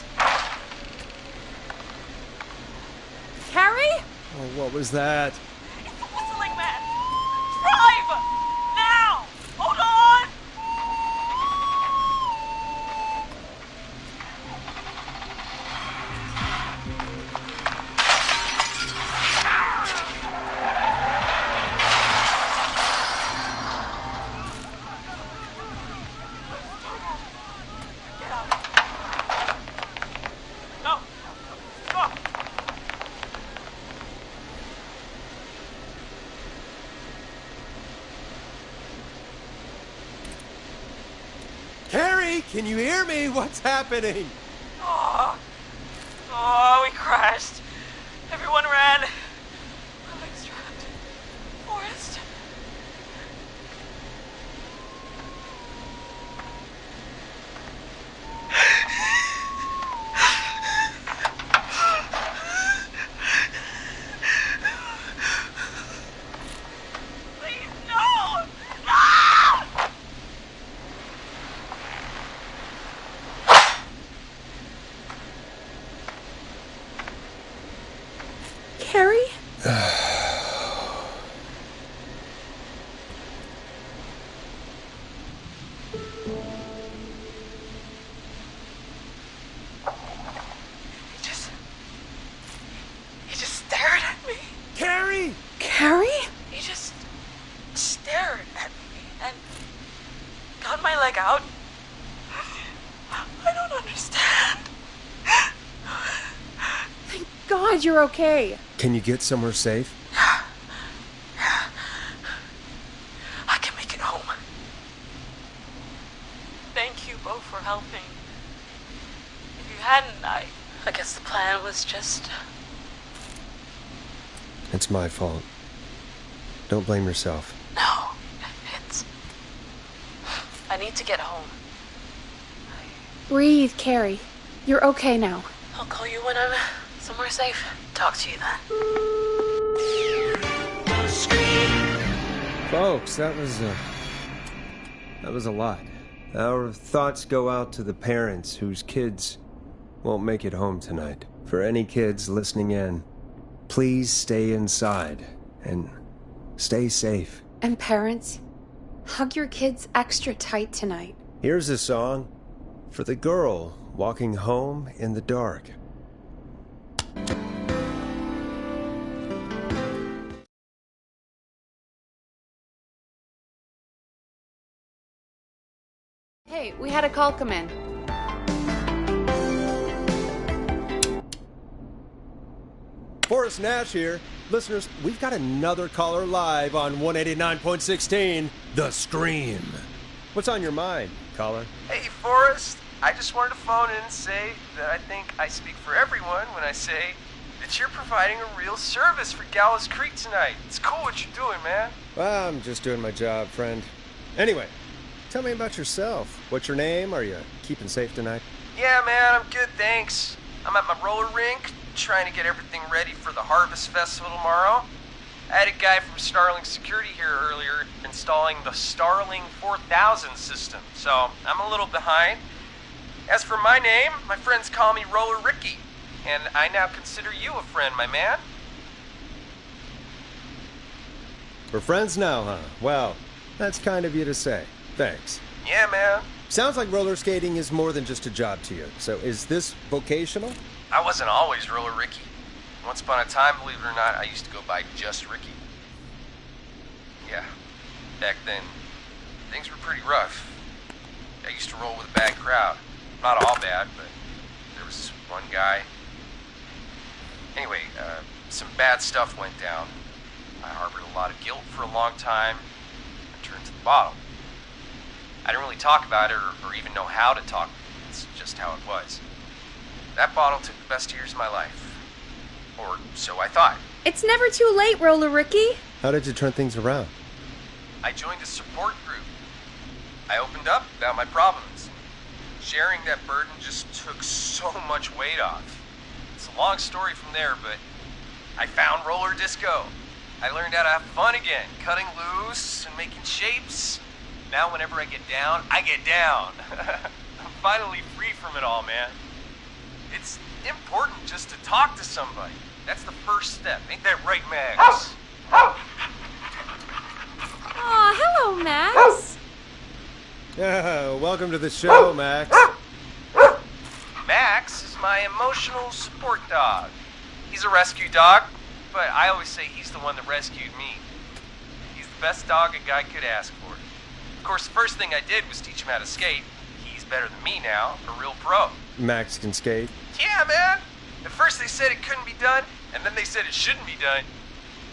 Carrie? Oh, what was that? It's the whistling man! Drive! Now! Hold on! Get out. No! Stop! Carrie, can you hear me? What's happening? Oh, we crashed. Everyone ran. My leg's trapped. Forrest. Please, no! No! Carrie? He just stared at me. Carrie! Carrie? He just stared at me and got my leg out. I don't understand. Thank God you're okay. Can you get somewhere safe? I can make it home. Thank you both for helping. If you hadn't, I guess the plan was just... It's my fault. Don't blame yourself. No, it's... I need to get home. Breathe, Carrie. You're okay now. I'll call you when I'm somewhere safe. Talk to you then. Folks, that was a lot. Our thoughts go out to the parents whose kids won't make it home tonight. For any kids listening in, please stay inside and stay safe. And parents, hug your kids extra tight tonight. Here's a song for the girl walking home in the dark. Hey, we had a call come in. Forrest Nash here. Listeners, we've got another caller live on 189.16, The Scream. What's on your mind, caller? Hey, Forrest. I just wanted to phone in and say that I think I speak for everyone when I say that you're providing a real service for Gallows Creek tonight. It's cool what you're doing, man. Well, I'm just doing my job, friend. Anyway, tell me about yourself. What's your name? Are you keeping safe tonight? Yeah, man, I'm good, thanks. I'm at my roller rink, trying to get everything ready for the Harvest Festival tomorrow. I had a guy from Starling Security here earlier installing the Starling 4000 system, so I'm a little behind. As for my name, my friends call me Roller Ricky, and I now consider you a friend, my man. We're friends now, huh? Well, that's kind of you to say. Thanks. Yeah, man. Sounds like roller skating is more than just a job to you. So is this vocational? I wasn't always Roller Ricky. Once upon a time, believe it or not, I used to go by just Ricky. Yeah, back then, things were pretty rough. I used to roll with a bad crowd. Not all bad, but there was this one guy. Anyway, some bad stuff went down. I harbored a lot of guilt for a long time and turned to the bottle. I didn't really talk about it or even know how to talk. It's just how it was. That bottle took the best years of my life. Or so I thought. It's never too late, Roller Ricky. How did you turn things around? I joined a support group. I opened up about my problems. Sharing that burden just took so much weight off. It's a long story from there, but I found roller disco. I learned how to have fun again, cutting loose and making shapes. Now whenever I get down, I get down. I'm finally free from it all, man. It's important just to talk to somebody. That's the first step. Ain't that right, Max? Aw, hello, Max. Yeah, welcome to the show, Max. Max is my emotional support dog. He's a rescue dog, but I always say he's the one that rescued me. He's the best dog a guy could ask for. Of course, the first thing I did was teach him how to skate. He's better than me now, a real pro. Max can skate. Yeah, man. At first they said it couldn't be done, and then they said it shouldn't be done.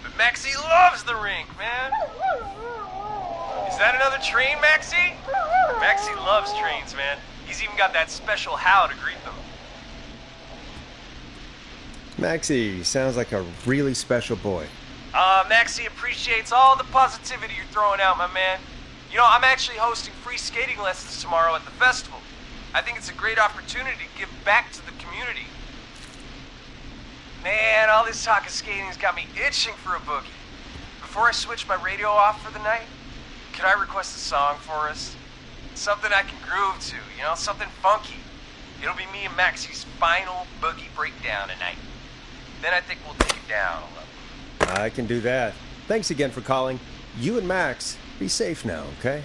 But Maxie loves the rink, man. Is that another train, Maxie? Maxie loves trains, man. He's even got that special how to greet them. Maxie sounds like a really special boy. Maxie appreciates all the positivity you're throwing out, my man. You know, I'm actually hosting free skating lessons tomorrow at the festival. I think it's a great opportunity to give back to the community. Man, all this talk of skating's got me itching for a boogie. Before I switch my radio off for the night, could I request a song for us? Something I can groove to, you know, something funky. It'll be me and Maxie's final boogie breakdown tonight. Then I think we'll take it down a level. I can do that. Thanks again for calling. You and Max, be safe now, okay?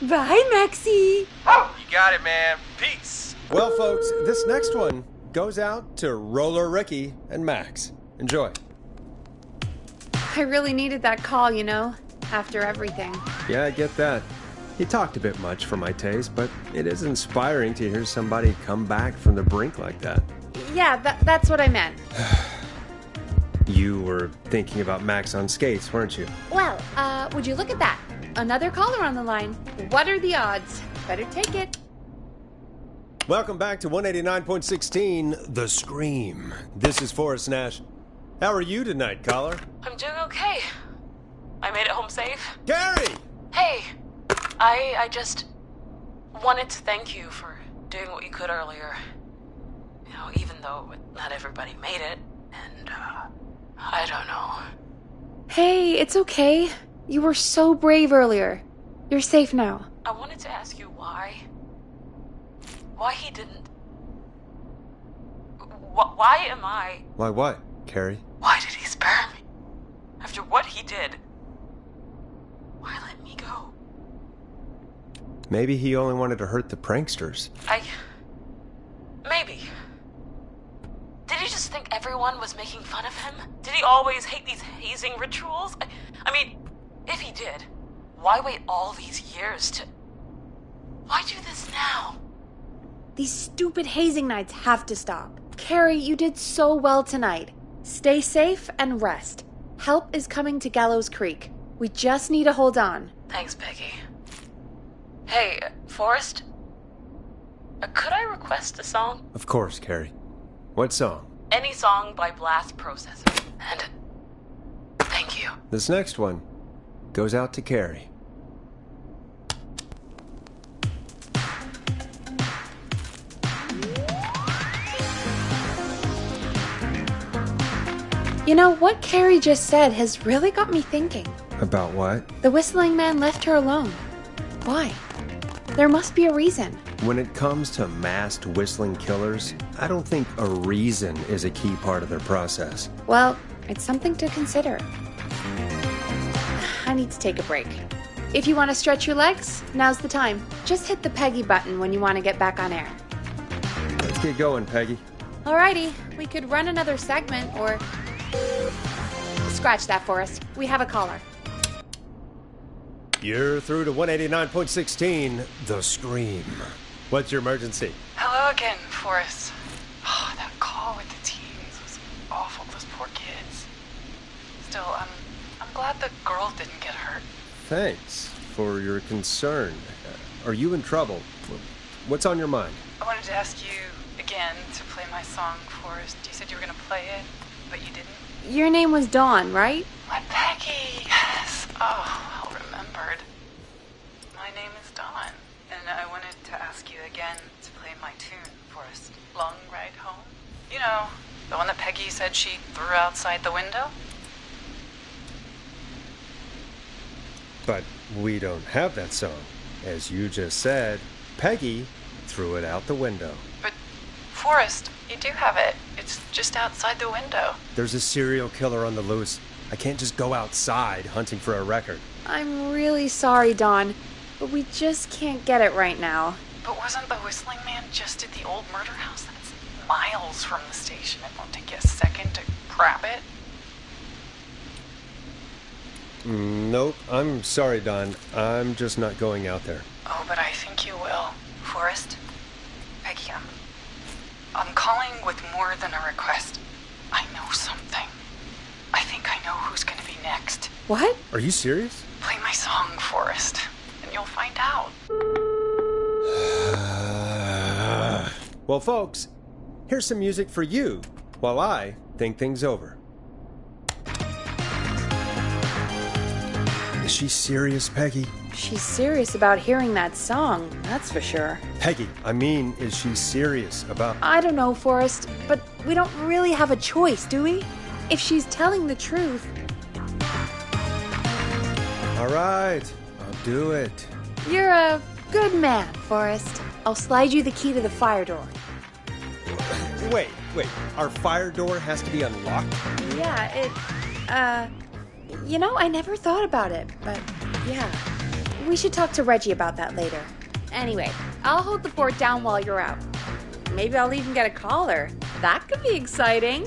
Bye, Maxie. You got it, man. Peace. Well, folks, this next one goes out to Roller Ricky and Max. Enjoy. I really needed that call, you know, after everything. Yeah, I get that. He talked a bit much for my taste, but it is inspiring to hear somebody come back from the brink like that. Yeah, that's what I meant. You were thinking about Max on skates, weren't you? Well, would you look at that? Another caller on the line. What are the odds? Better take it. Welcome back to 189.16, The Scream. This is Forrest Nash. How are you tonight, caller? I'm doing okay. I made it home safe. Gary! Hey, I just wanted to thank you for doing what you could earlier. You know, even though not everybody made it, and, I don't know. Hey, it's okay. You were so brave earlier. You're safe now. I wanted to ask you why he didn't... Why am I... Why what, Carrie? Why did he spare me? After what he did, why let me go? Maybe he only wanted to hurt the pranksters. Maybe. Did he just think everyone was making fun of him? Did he always hate these hazing rituals? I mean, if he did, why wait all these years to... Why do this now? These stupid hazing nights have to stop. Carrie, you did so well tonight. Stay safe and rest. Help is coming to Gallows Creek. We just need to hold on. Thanks, Peggy. Hey, Forrest? Could I request a song? Of course, Carrie. What song? Any song by Blast Processor. And thank you. This next one goes out to Carrie. You know, what Carrie just said has really got me thinking. About what? The whistling man left her alone. Why? There must be a reason. When it comes to masked whistling killers, I don't think a reason is a key part of their process. Well, it's something to consider. I need to take a break. If you want to stretch your legs, now's the time. Just hit the Peggy button when you want to get back on air. Let's get going, Peggy. Alrighty, we could run another segment or... Scratch that, Forrest. We have a caller. You're through to 189.16, The Scream. What's your emergency? Hello again, Forrest. Oh, that call with the teens was awful, those poor kids. Still, I'm glad the girl didn't get hurt. Thanks for your concern. Are you in trouble? What's on your mind? I wanted to ask you again to play my song, Forrest. You said you were going to play it, but you didn't. Your name was Dawn, right? My Peggy, yes. Oh, well remembered. My name is Dawn, and I wanted to ask you again to play my tune, Forrest. Long Ride Home. You know, the one that Peggy said she threw outside the window? But we don't have that song. As you just said, Peggy threw it out the window. But, Forrest, you do have it. It's just outside the window. There's a serial killer on the loose. I can't just go outside hunting for a record. I'm really sorry, Dawn, but we just can't get it right now. But wasn't the whistling man just at the old murder house? That's miles from the station. It won't take you a second to grab it. Nope. I'm sorry, Don. I'm just not going out there. Oh, but I think you will. Forrest? Peggy, I'm calling with more than a request. I know something. I think I know who's going to be next. What? Are you serious? Play my song, Forrest, and you'll find out. Well, folks, here's some music for you while I think things over. Is she serious, Peggy? She's serious about hearing that song, that's for sure. Peggy, I mean, is she serious about... I don't know, Forrest, but we don't really have a choice, do we? If she's telling the truth... All right, I'll do it. You're a good man, Forrest. I'll slide you the key to the fire door. Wait, our fire door has to be unlocked? Yeah, you know, I never thought about it, but yeah. We should talk to Reggie about that later. Anyway, I'll hold the fort down while you're out. Maybe I'll even get a caller. That could be exciting.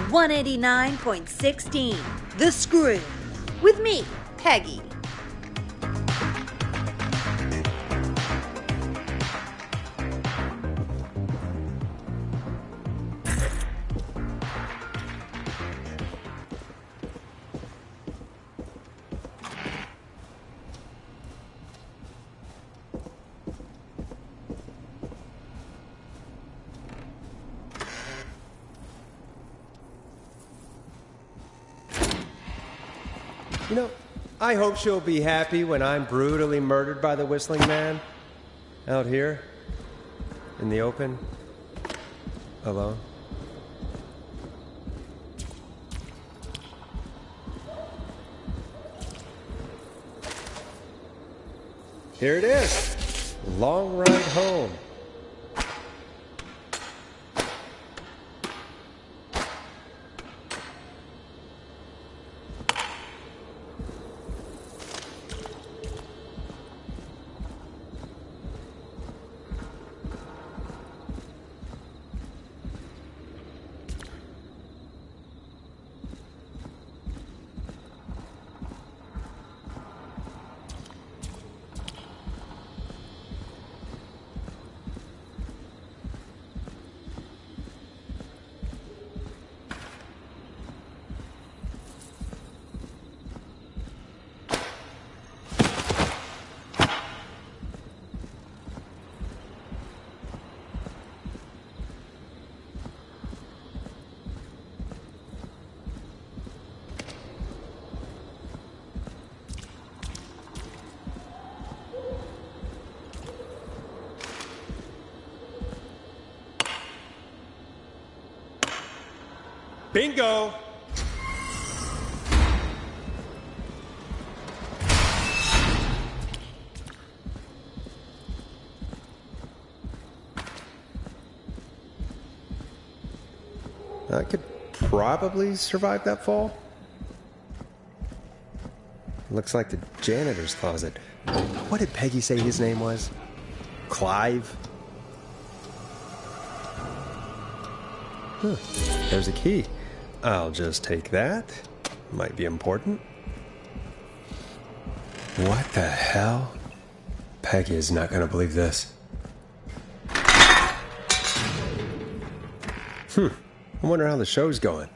189.16, The Scream. With me, Peggy. You know, I hope she'll be happy when I'm brutally murdered by the whistling man. Out here, in the open, alone. Here it is. Long Ride Home. Bingo! I could probably survive that fall. Looks like the janitor's closet. What did Peggy say his name was? Clive? Huh. There's a key. I'll just take that. Might be important. What the hell? Peggy is not going to believe this. I wonder how the show's going.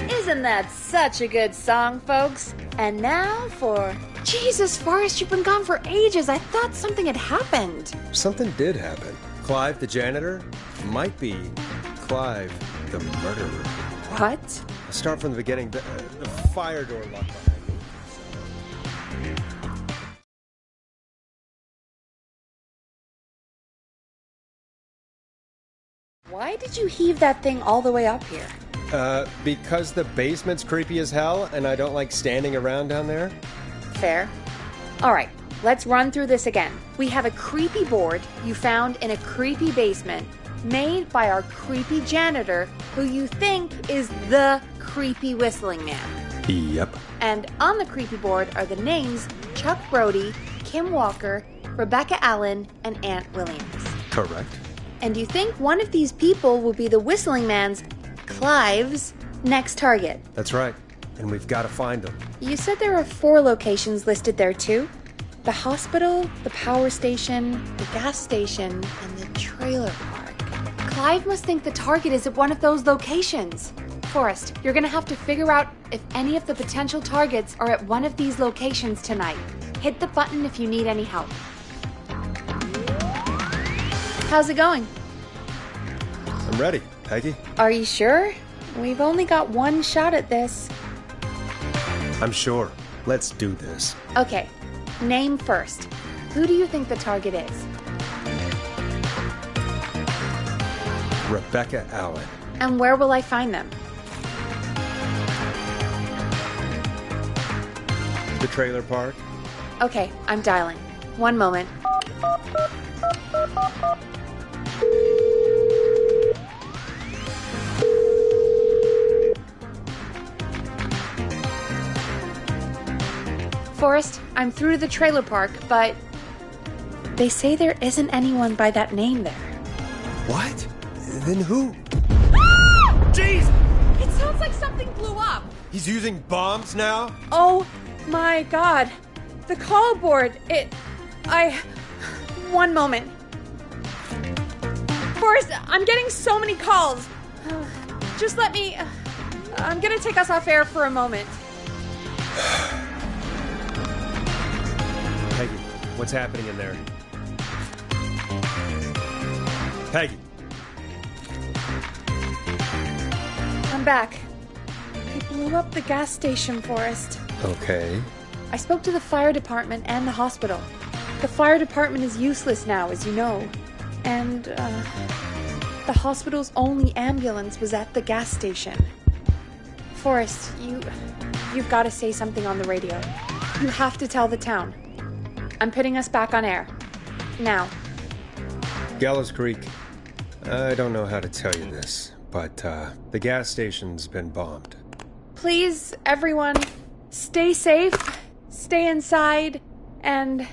Isn't that such a good song, folks? And now for... Jesus, Forrest, you've been gone for ages. I thought something had happened. Something did happen. Clive, the janitor, might be Clive, the murderer. What? I'll start from the beginning. The fire door locked behind me. Why did you heave that thing all the way up here? Because the basement's creepy as hell, and I don't like standing around down there. Fair. All right, let's run through this again. We have a creepy board you found in a creepy basement made by our creepy janitor, who you think is the creepy whistling man. Yep. And on the creepy board are the names Chuck Brody, Kim Walker, Rebecca Allen, and Aunt Williams. Correct. And you think one of these people will be the whistling man's, Clive's, next target. That's right. And we've got to find them. You said there are 4 locations listed there too? The hospital, the power station, the gas station, and the trailer park. Clive must think the target is at one of those locations. Forrest, you're gonna have to figure out if any of the potential targets are at one of these locations tonight. Hit the button if you need any help. How's it going? I'm ready, Peggy. Are you sure? We've only got one shot at this. I'm sure. Let's do this. Okay, name first. Who do you think the target is? Rebecca Allen. And where will I find them? The trailer park. Okay, I'm dialing. One moment. Forrest, I'm through to the trailer park, but they say there isn't anyone by that name there. What? Then who? Jeez! It sounds like something blew up. He's using bombs now? Oh my god. The call board, one moment. Forrest, I'm getting so many calls. Just let me... I'm gonna take us off air for a moment. Peggy, what's happening in there? Peggy. I'm back. They blew up the gas station, Forrest. Okay. I spoke to the fire department and the hospital. The fire department is useless now, as you know. And, the hospital's only ambulance was at the gas station. Forrest, you've got to say something on the radio. You have to tell the town. I'm putting us back on air. Now. Gallows Creek. I don't know how to tell you this, but, the gas station's been bombed. Please, everyone, stay safe, stay inside, and...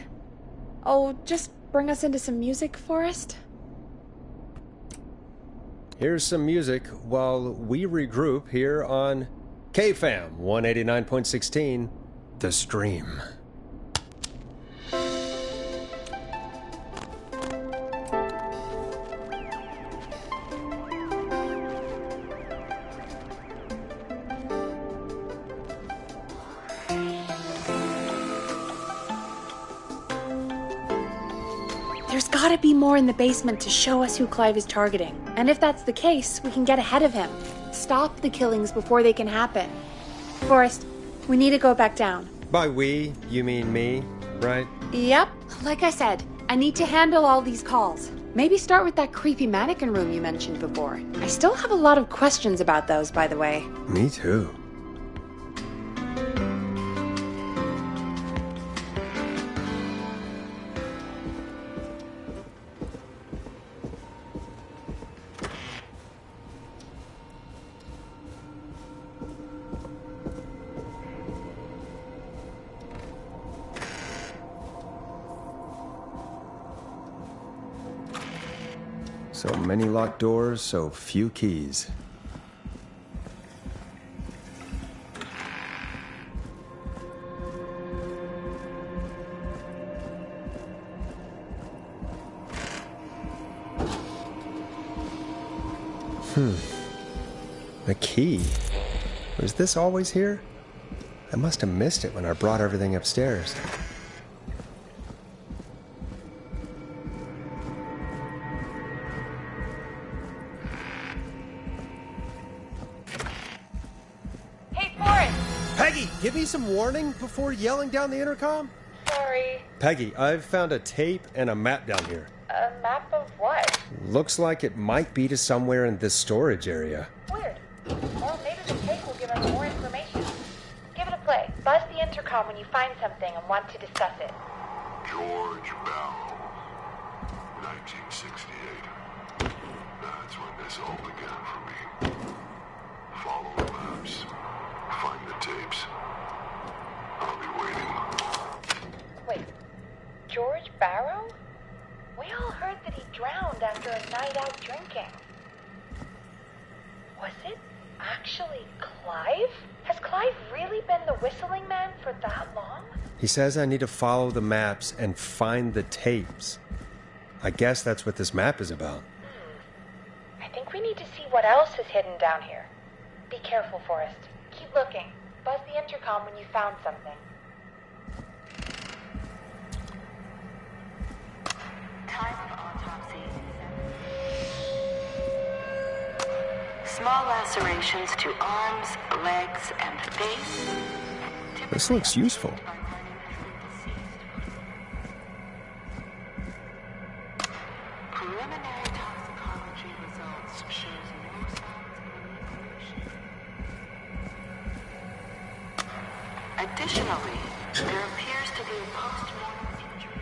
Oh, just bring us into some music, Forrest. Here's some music while we regroup here on KFAM 189.16, The Stream. gotta be more in the basement to show us who Clive is targeting. And if that's the case, we can get ahead of him. Stop the killings before they can happen. Forrest, we need to go back down. By we, you mean me, right? Yep. Like I said, I need to handle all these calls. Maybe start with that creepy mannequin room you mentioned before. I still have a lot of questions about those, by the way. Me too. So many locked doors, so few keys. A key? Was this always here? I must have missed it when I brought everything upstairs. Give me some warning before yelling down the intercom? Sorry. Peggy, I've found a tape and a map down here. A map of what? Looks like it might be to somewhere in this storage area. Weird. Well, maybe the tape will give us more information. Give it a play. Buzz the intercom when you find something and want to discuss it. George Barrow, 1968. That's when this all began for me. Follow the maps. Find the tapes. I'll be waiting. Wait, George Barrow? We all heard that he drowned after a night out drinking. Was it actually Clive? Has Clive really been the whistling man for that long? He says I need to follow the maps and find the tapes. I guess that's what this map is about. I think we need to see what else is hidden down here. Be careful, Forrest. Keep looking. Buzz the intercom when you found something. Time of autopsy. Small lacerations to arms, legs, and face. This looks useful. Preliminary toxicology results shows no signs of inebriation. Additionally, there appears to be a post-mortem injury.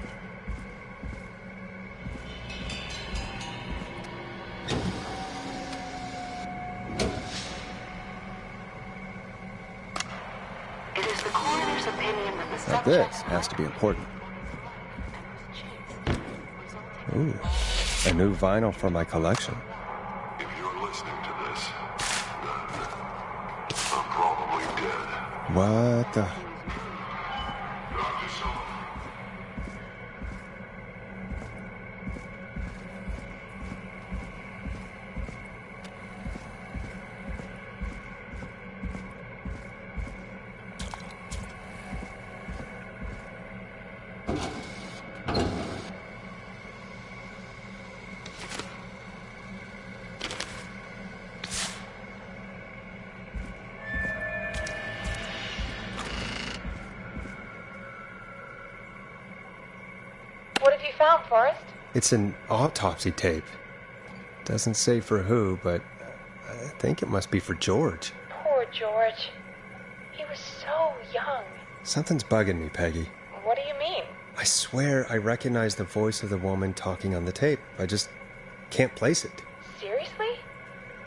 It is the coroner's opinion that the Now subject... this has to be important. Ooh, a new vinyl for my collection. If you're listening to this, then I'm probably dead. What the... Knock yourself. What have you found, Forrest? It's an autopsy tape. Doesn't say for who, but I think it must be for George. Poor George. He was so young. Something's bugging me, Peggy. What do you mean? I swear I recognize the voice of the woman talking on the tape. I just can't place it. Seriously?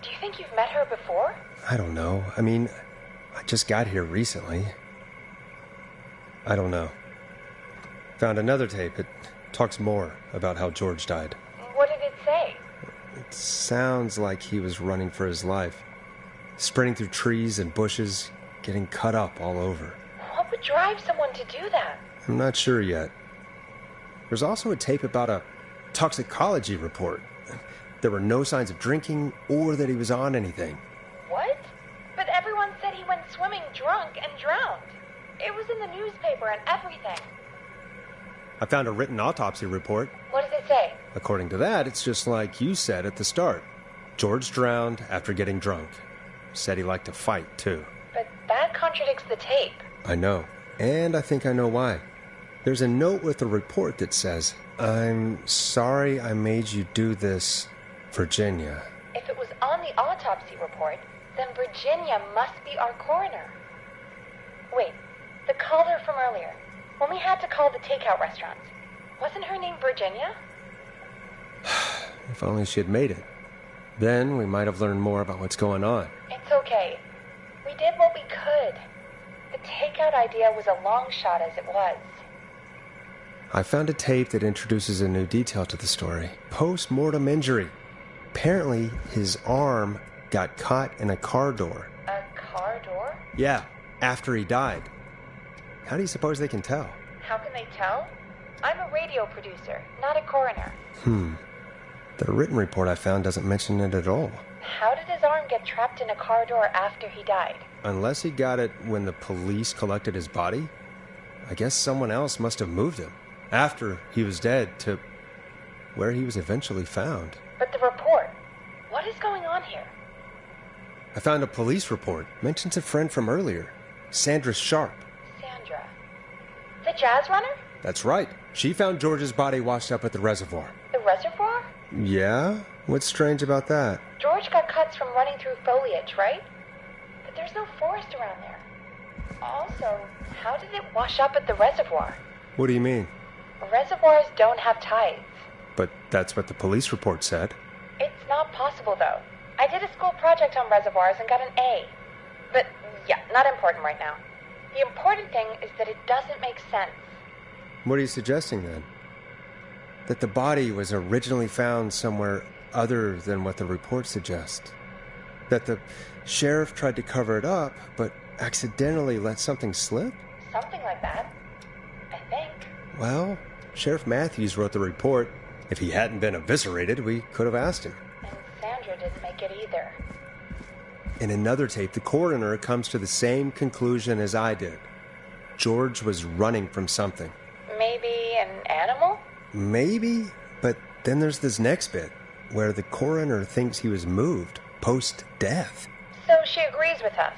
Do you think you've met her before? I don't know. I mean, I just got here recently. I don't know. Found another tape. It talks more about how George died. What did it say? It sounds like he was running for his life. Sprinting through trees and bushes, getting cut up all over. What would drive someone to do that? I'm not sure yet. There's also a tape about a toxicology report. There were no signs of drinking or that he was on anything. What? But everyone said he went swimming drunk and drowned. It was in the newspaper and everything. I found a written autopsy report. What does it say? According to that, it's just like you said at the start. George drowned after getting drunk. Said he liked to fight, too. But that contradicts the tape. I know. And I think I know why. There's a note with the report that says, "I'm sorry I made you do this, Virginia." If it was on the autopsy report, then Virginia must be our coroner. Wait, the caller from earlier, when we had to call the takeout restaurants, wasn't her name Virginia? If only she had made it. Then we might have learned more about what's going on. It's okay. We did what we could. The takeout idea was a long shot as it was. I found a tape that introduces a new detail to the story. Post-mortem injury. Apparently, his arm got caught in a car door. A car door? Yeah, after he died. How do you suppose they can tell? How can they tell? I'm a radio producer, not a coroner. The written report I found doesn't mention it at all. How did his arm get trapped in a car door after he died? Unless he got it when the police collected his body, I guess someone else must have moved him after he was dead to where he was eventually found. But the report, what is going on here? I found a police report. Mentions a friend from earlier, Sandra Sharp. Sandra? The jazz runner? That's right. She found George's body washed up at the reservoir. The reservoir? Yeah? What's strange about that? George got cuts from running through foliage, right? But there's no forest around there. Also, how did it wash up at the reservoir? What do you mean? Reservoirs don't have tides. But that's what the police report said. It's not possible, though. I did a school project on reservoirs and got an A. But, yeah, not important right now. The important thing is that it doesn't make sense. What are you suggesting, then? That the body was originally found somewhere other than what the report suggests? That the sheriff tried to cover it up, but accidentally let something slip? Something like that, I think. Well, Sheriff Matthews wrote the report. If he hadn't been eviscerated, we could have asked him. And Sandra didn't make it either. In another tape, the coroner comes to the same conclusion as I did. George was running from something. Maybe an animal? Maybe, but then there's this next bit, where the coroner thinks he was moved post-death. So she agrees with us.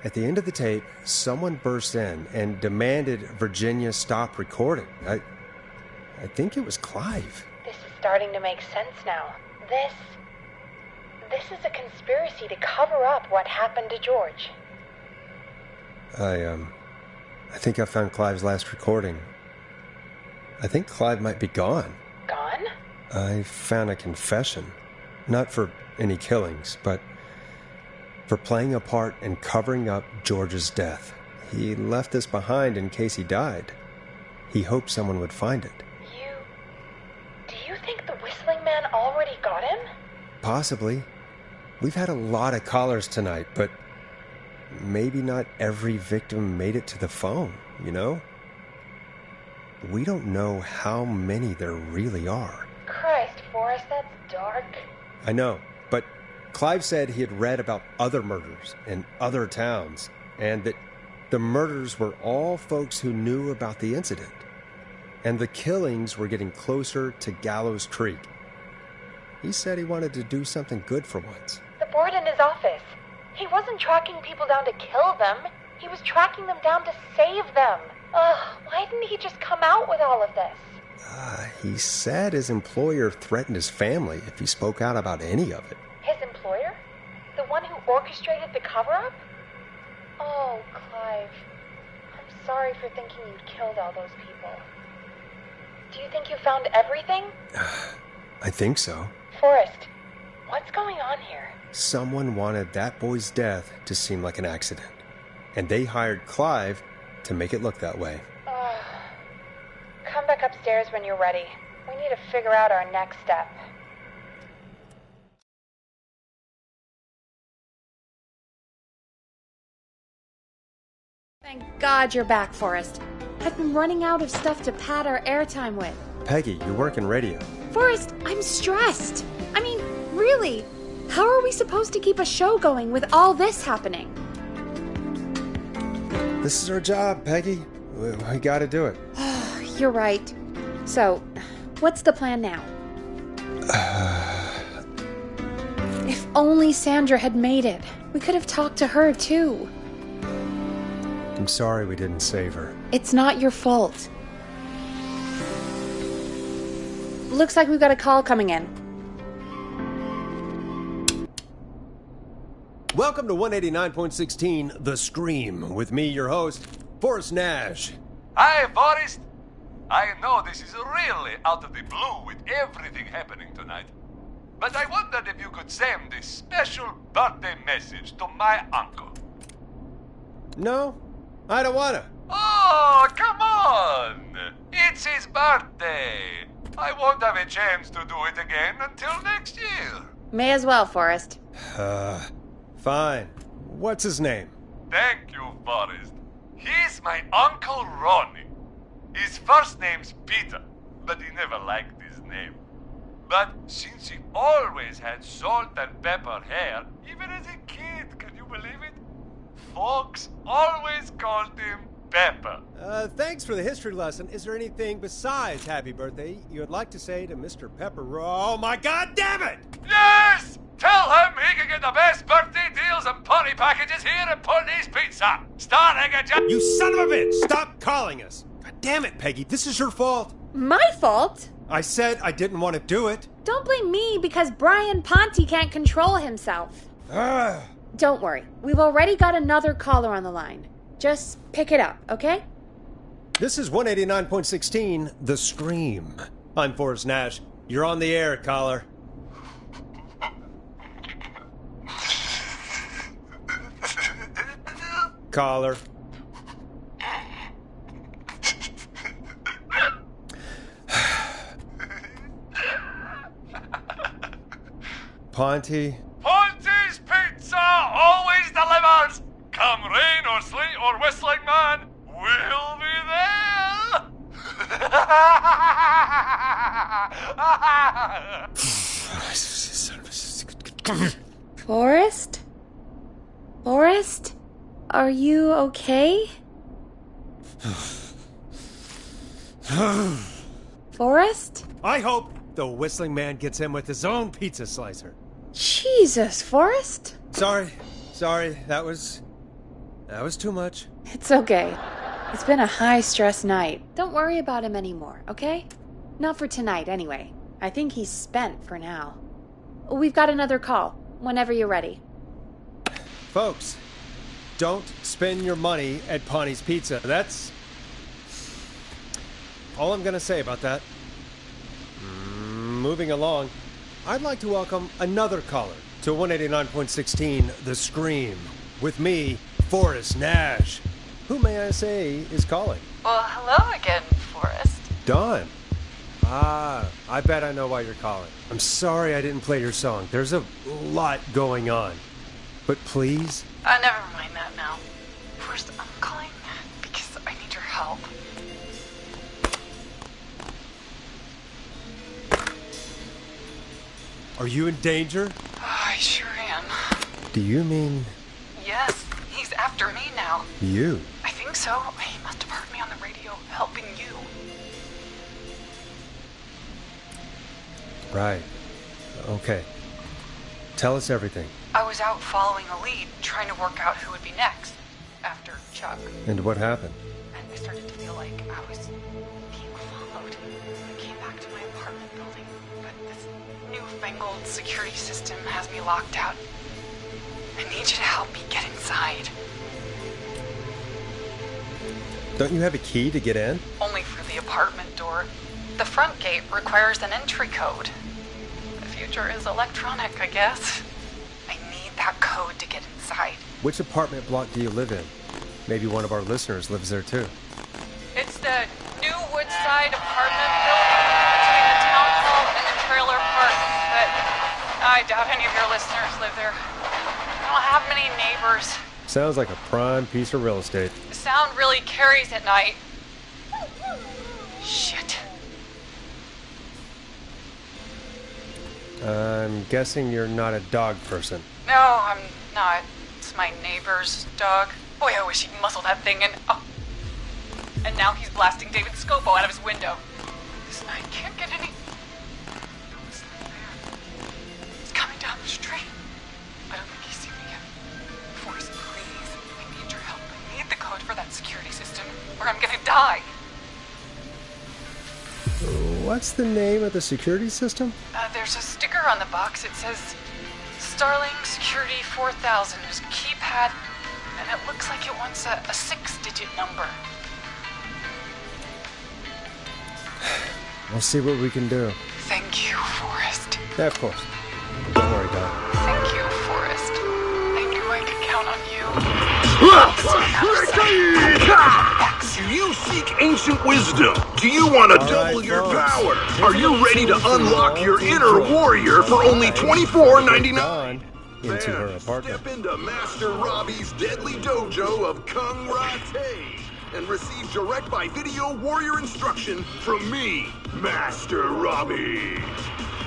At the end of the tape, someone burst in and demanded Virginia stop recording. I think it was Clive. This is starting to make sense now. This is a conspiracy to cover up what happened to George. I think I found Clive's last recording. I think Clive might be gone. Gone? I found a confession. Not for any killings, but for playing a part in covering up George's death. He left this behind in case he died. He hoped someone would find it. Do you think the Whistling Man already got him? Possibly. We've had a lot of callers tonight, but maybe not every victim made it to the phone, you know? We don't know how many there really are. Christ, Forrest, that's dark. I know, but Clive said he had read about other murders in other towns, and that the murders were all folks who knew about the incident. And the killings were getting closer to Gallows Creek. He said he wanted to do something good for once. The board in his office. He wasn't tracking people down to kill them. He was tracking them down to save them. Ugh, why didn't he just come out with all of this? He said his employer threatened his family if he spoke out about any of it. His employer? The one who orchestrated the cover-up? Oh, Clive. I'm sorry for thinking you'd killed all those people. Do you think you found everything? I think so. Forrest, what's going on here? Someone wanted that boy's death to seem like an accident. And they hired Clive to make it look that way. Come back upstairs when you're ready. We need to figure out our next step. Thank God you're back, Forrest. I've been running out of stuff to pad our airtime with. Peggy, you work in radio. Forrest, I'm stressed. I mean, really, how are we supposed to keep a show going with all this happening? This is our job, Peggy. We gotta do it. You're right. So, what's the plan now? If only Sandra had made it. We could have talked to her, too. I'm sorry we didn't save her. It's not your fault. Looks like we've got a call coming in. Welcome to 189.16 The Scream, with me, your host, Forrest Nash. Hi, Forrest. I know this is really out of the blue with everything happening tonight, but I wondered if you could send this special birthday message to my uncle. No, I don't wanna. Oh, come on! It's his birthday. I won't have a chance to do it again until next year. May as well, Forrest. Fine. What's his name? Thank you, Forrest. He's my Uncle Ronnie. His first name's Peter, but he never liked his name. But since he always had salt and pepper hair, even as a kid, can you believe it? Folks always called him Pepper. Thanks for the history lesson. Is there anything besides happy birthday you would like to say to Mr. Pepper? Oh my god damn it! Yes! Tell him he can get the best birthday deals and party packages here at Putney's Pizza. Starting at You son of a bitch! Stop calling us! God damn it, Peggy, this is your fault. My fault? I said I didn't want to do it. Don't blame me because Brian Ponte can't control himself. Don't worry. We've already got another caller on the line. Just pick it up, okay? This is 189.16 The Scream. I'm Forrest Nash. You're on the air, caller. Caller. Ponte? Ponte's Pizza always delivers. Come rain or sleet or whistling man, we'll be there. Forrest? Forrest? Are you okay? Forrest? I hope the whistling man gets him with his own pizza slicer. Jesus, Forrest? Sorry. That was too much. It's okay. It's been a high-stress night. Don't worry about him anymore, okay? Not for tonight, anyway. I think he's spent for now. We've got another call, whenever you're ready. Folks, don't spend your money at Ponte's Pizza. That's all I'm gonna say about that. Moving along, I'd like to welcome another caller to 189.16 The Scream, with me, Forrest Nash. Who, may I say, is calling? Well, hello again, Forrest. Dawn. I bet I know why you're calling. I'm sorry I didn't play your song. There's a lot going on. But please? Never mind that now. Forrest, I'm calling because I need your help. Are you in danger? I sure am. Do you mean... Yes, he's after me now. you? I think so. He must have heard me on the radio helping you. Right. Okay. Tell us everything. I was out following a lead, trying to work out who would be next after Chuck. And what happened? And I started to feel like I was being followed. I came back to my apartment building, but this newfangled security system has me locked out. I need you to help me get inside. Don't you have a key to get in? Only for the apartment door. The front gate requires an entry code. The future is electronic, I guess. I need that code to get inside. Which apartment block do you live in? Maybe one of our listeners lives there too. It's the new Woodside apartment building between the town hall and the trailer park. But I doubt any of your listeners live there. I don't have many neighbors. Sounds like a prime piece of real estate. The sound really carries at night. Shit. I'm guessing you're not a dog person. No, I'm not. It's my neighbor's dog. Boy, I wish he'd muzzle that thing and... Oh. And now he's blasting David Scopo out of his window. Listen, I can't get any... Listen, there. He's coming down the street. I don't think he's seen me yet. Forrest, please. I need your help. I need the code for that security system, or I'm gonna die. What's the name of the security system? There's a sticker on the box. It says Starling Security 4000. There's a keypad, and it looks like it wants a 6-digit number. We'll see what we can do. Thank you, Forrest. Yeah, of course. Don't worry, Don. Thank you, Forrest. I knew I could count on you. Do you seek ancient wisdom? Do you want to double your power? Are you ready to unlock your inner warrior for only $24.99? Into her apartment. Step into Master Robbie's deadly dojo of Kung Rate and receive direct by video warrior instruction from me, Master Robbie.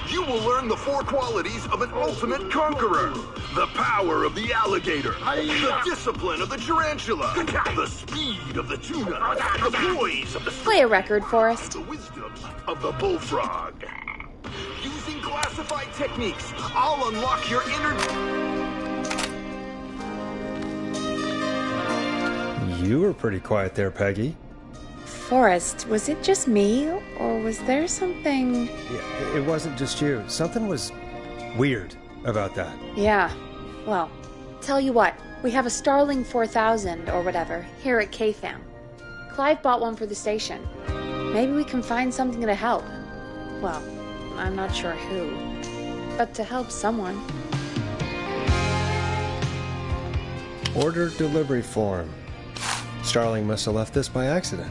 You will learn the 4 qualities of an ultimate conqueror. The power of the alligator, the discipline of the tarantula, the speed of the tuna, the poise of the... Play a record, Forrest. The wisdom of the bullfrog. Using classified techniques, I'll unlock your inner... You were pretty quiet there, Peggy. Forrest, was it just me, or was there something... Yeah, it wasn't just you. Something was weird about that. Yeah, well, tell you what, we have a Starling 4000, or whatever, here at KFAM. Clive bought one for the station. Maybe we can find something to help. Well, I'm not sure who, but to help someone. Order delivery form. Starling must have left this by accident.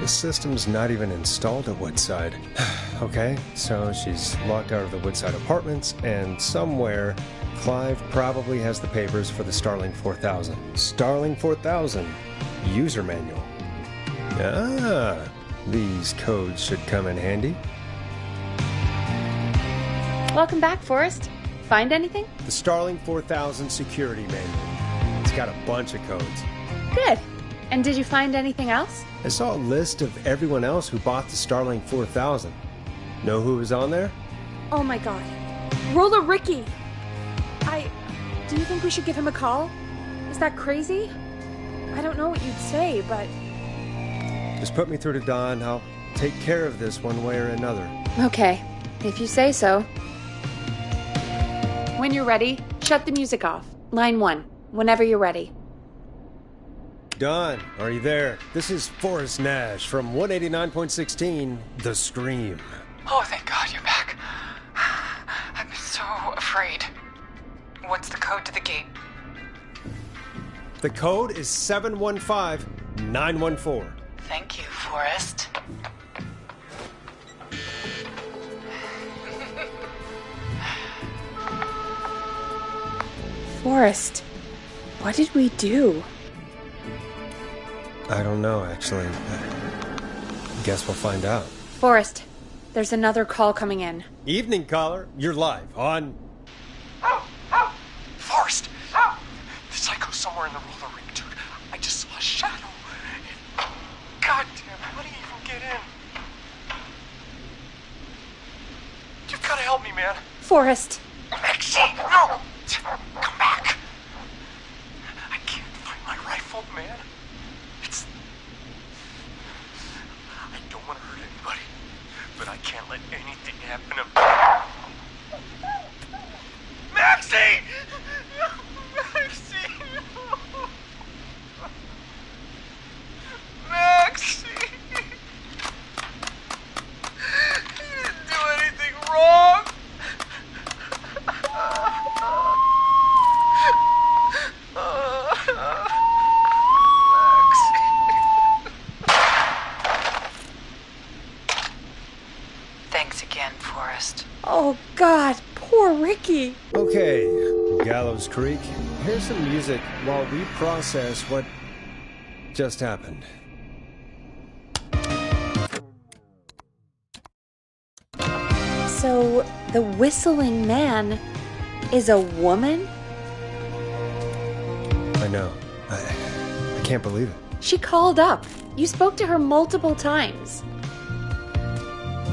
The system's not even installed at Woodside. Okay, so she's locked out of the Woodside apartments, and somewhere, Clive probably has the papers for the Starling 4000. Starling 4000, user manual. Ah, these codes should come in handy. Welcome back, Forrest. Find anything? The Starling 4000 security manual. It's got a bunch of codes. Good. And did you find anything else? I saw a list of everyone else who bought the Starling 4000. Know who was on there? Oh my god. Roller Ricky! Do you think we should give him a call? Is that crazy? I don't know what you'd say, but... Just put me through to Don. I'll take care of this one way or another. Okay, if you say so. When you're ready, shut the music off. Line 1, whenever you're ready. Don, are you there? This is Forrest Nash from 189.16, The Scream. Oh, thank God you're back. I'm so afraid. What's the code to the gate? The code is 715914. Thank you, Forrest. Forrest, what did we do? I don't know, actually. Guess we'll find out. Forrest, there's another call coming in. Evening, caller. You're live on... Forrest! The psycho's somewhere in the roller ring, dude. I just saw a shadow. God damn it, how do you even get in? You've got to help me, man. Forrest. Maxie, no! Come back. I can't find my rifle, man. I don't want to hurt anybody, but I can't let anything happen to... Maxie! Maxie! Maxie! You didn't do anything wrong! Thanks again, Forrest. Oh god, poor Ricky. Okay, Gallows Creek. Here's some music while we process what just happened. So, the whistling man is a woman? I know. I can't believe it. She called up. You spoke to her multiple times.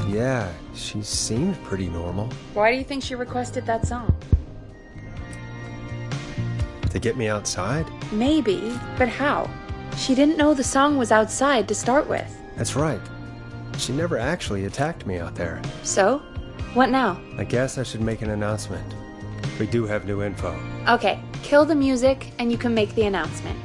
Yeah, she seemed pretty normal. Why do you think she requested that song? To get me outside? Maybe, but how? She didn't know the song was outside to start with. That's right. She never actually attacked me out there. So? What now? I guess I should make an announcement. We do have new info. Okay, kill the music and you can make the announcement.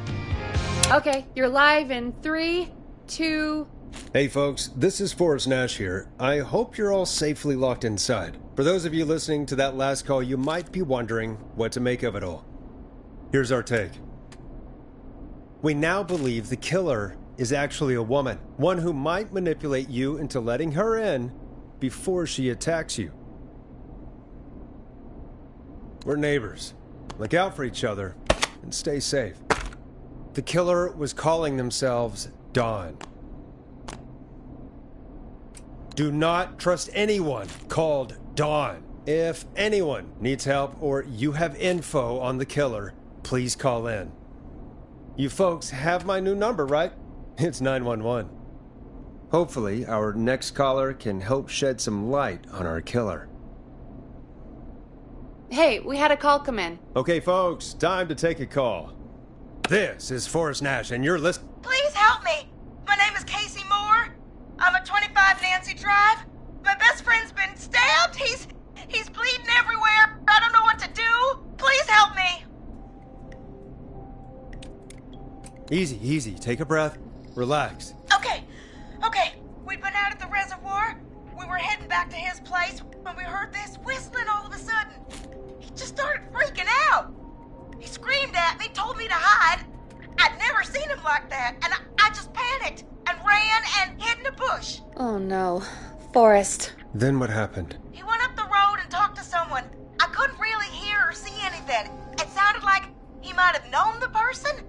Okay, you're live in 3, 2... Hey folks, this is Forrest Nash here. I hope you're all safely locked inside. For those of you listening to that last call, you might be wondering what to make of it all. Here's our take. We now believe the killer is actually a woman. One who might manipulate you into letting her in before she attacks you. We're neighbors. Look out for each other and stay safe. The killer was calling themselves Dawn. Do not trust anyone called Dawn. If anyone needs help or you have info on the killer, please call in. You folks have my new number, right? It's 911. Hopefully, our next caller can help shed some light on our killer. Hey, we had a call come in. Okay, folks, time to take a call. This is Forrest Nash, and you're listening. Please help me. My name is Casey Moore. I'm at 25 Nancy Drive. My best friend's been stabbed. He's bleeding everywhere. I don't know what to do. Please help me. Easy, easy. Take a breath. Relax. Okay. We'd been out at the reservoir. We were heading back to his place when we heard this whistling all of a sudden. He just started freaking out. He screamed at me, told me to hide. I'd never seen him like that, and I just panicked and ran and hid in a bush. Oh no. Forrest. Then what happened? He went up the road and talked to someone. I couldn't really hear or see anything. It sounded like he might have known the person,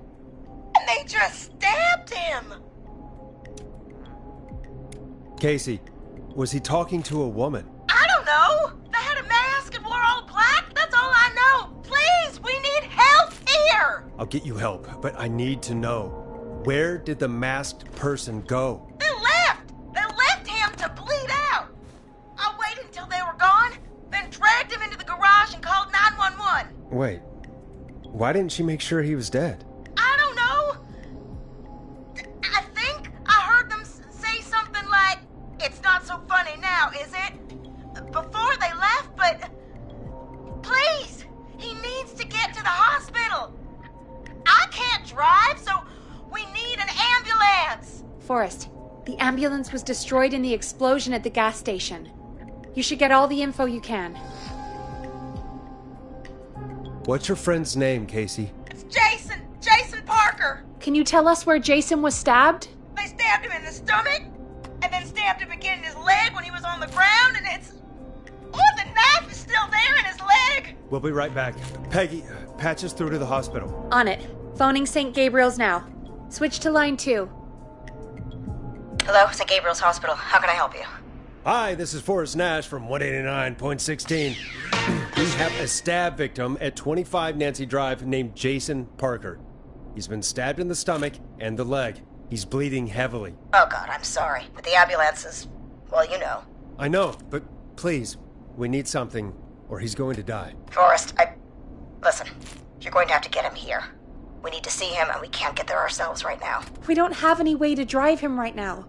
and they just stabbed him. Casey, was he talking to a woman? I don't know. They had a mask and wore all black. That's all I know. Please, we need help here. I'll get you help, but I need to know. Where did the masked person go? They left. They left him to bleed out. I waited until they were gone, then dragged him into the garage and called 911. Wait, why didn't she make sure he was dead? I don't know. I think I heard them say something like, "It's not so funny now, is it?" Before they left, but please, he needs to get to the hospital. I can't drive, so we need an ambulance. Forrest, the ambulance was destroyed in the explosion at the gas station. You should get all the info you can. What's your friend's name, Casey? It's Jason Parker. Can you tell us where Jason was stabbed? They stabbed him in the stomach, and then stabbed him again in his leg when he was on the ground, and it's... Oh, the knife is still there in his leg. We'll be right back. Peggy, patch us through to the hospital. On it. Phoning St. Gabriel's now. Switch to line 2. Hello, St. Gabriel's Hospital. How can I help you? Hi, this is Forrest Nash from 189.16. We have a stab victim at 25 Nancy Drive named Jason Parker. He's been stabbed in the stomach and the leg. He's bleeding heavily. Oh, God, I'm sorry. But the ambulance is... well, you know. I know, but please, we need something, or he's going to die. Forrest, listen, you're going to have to get him here. We need to see him, and we can't get there ourselves right now. We don't have any way to drive him right now.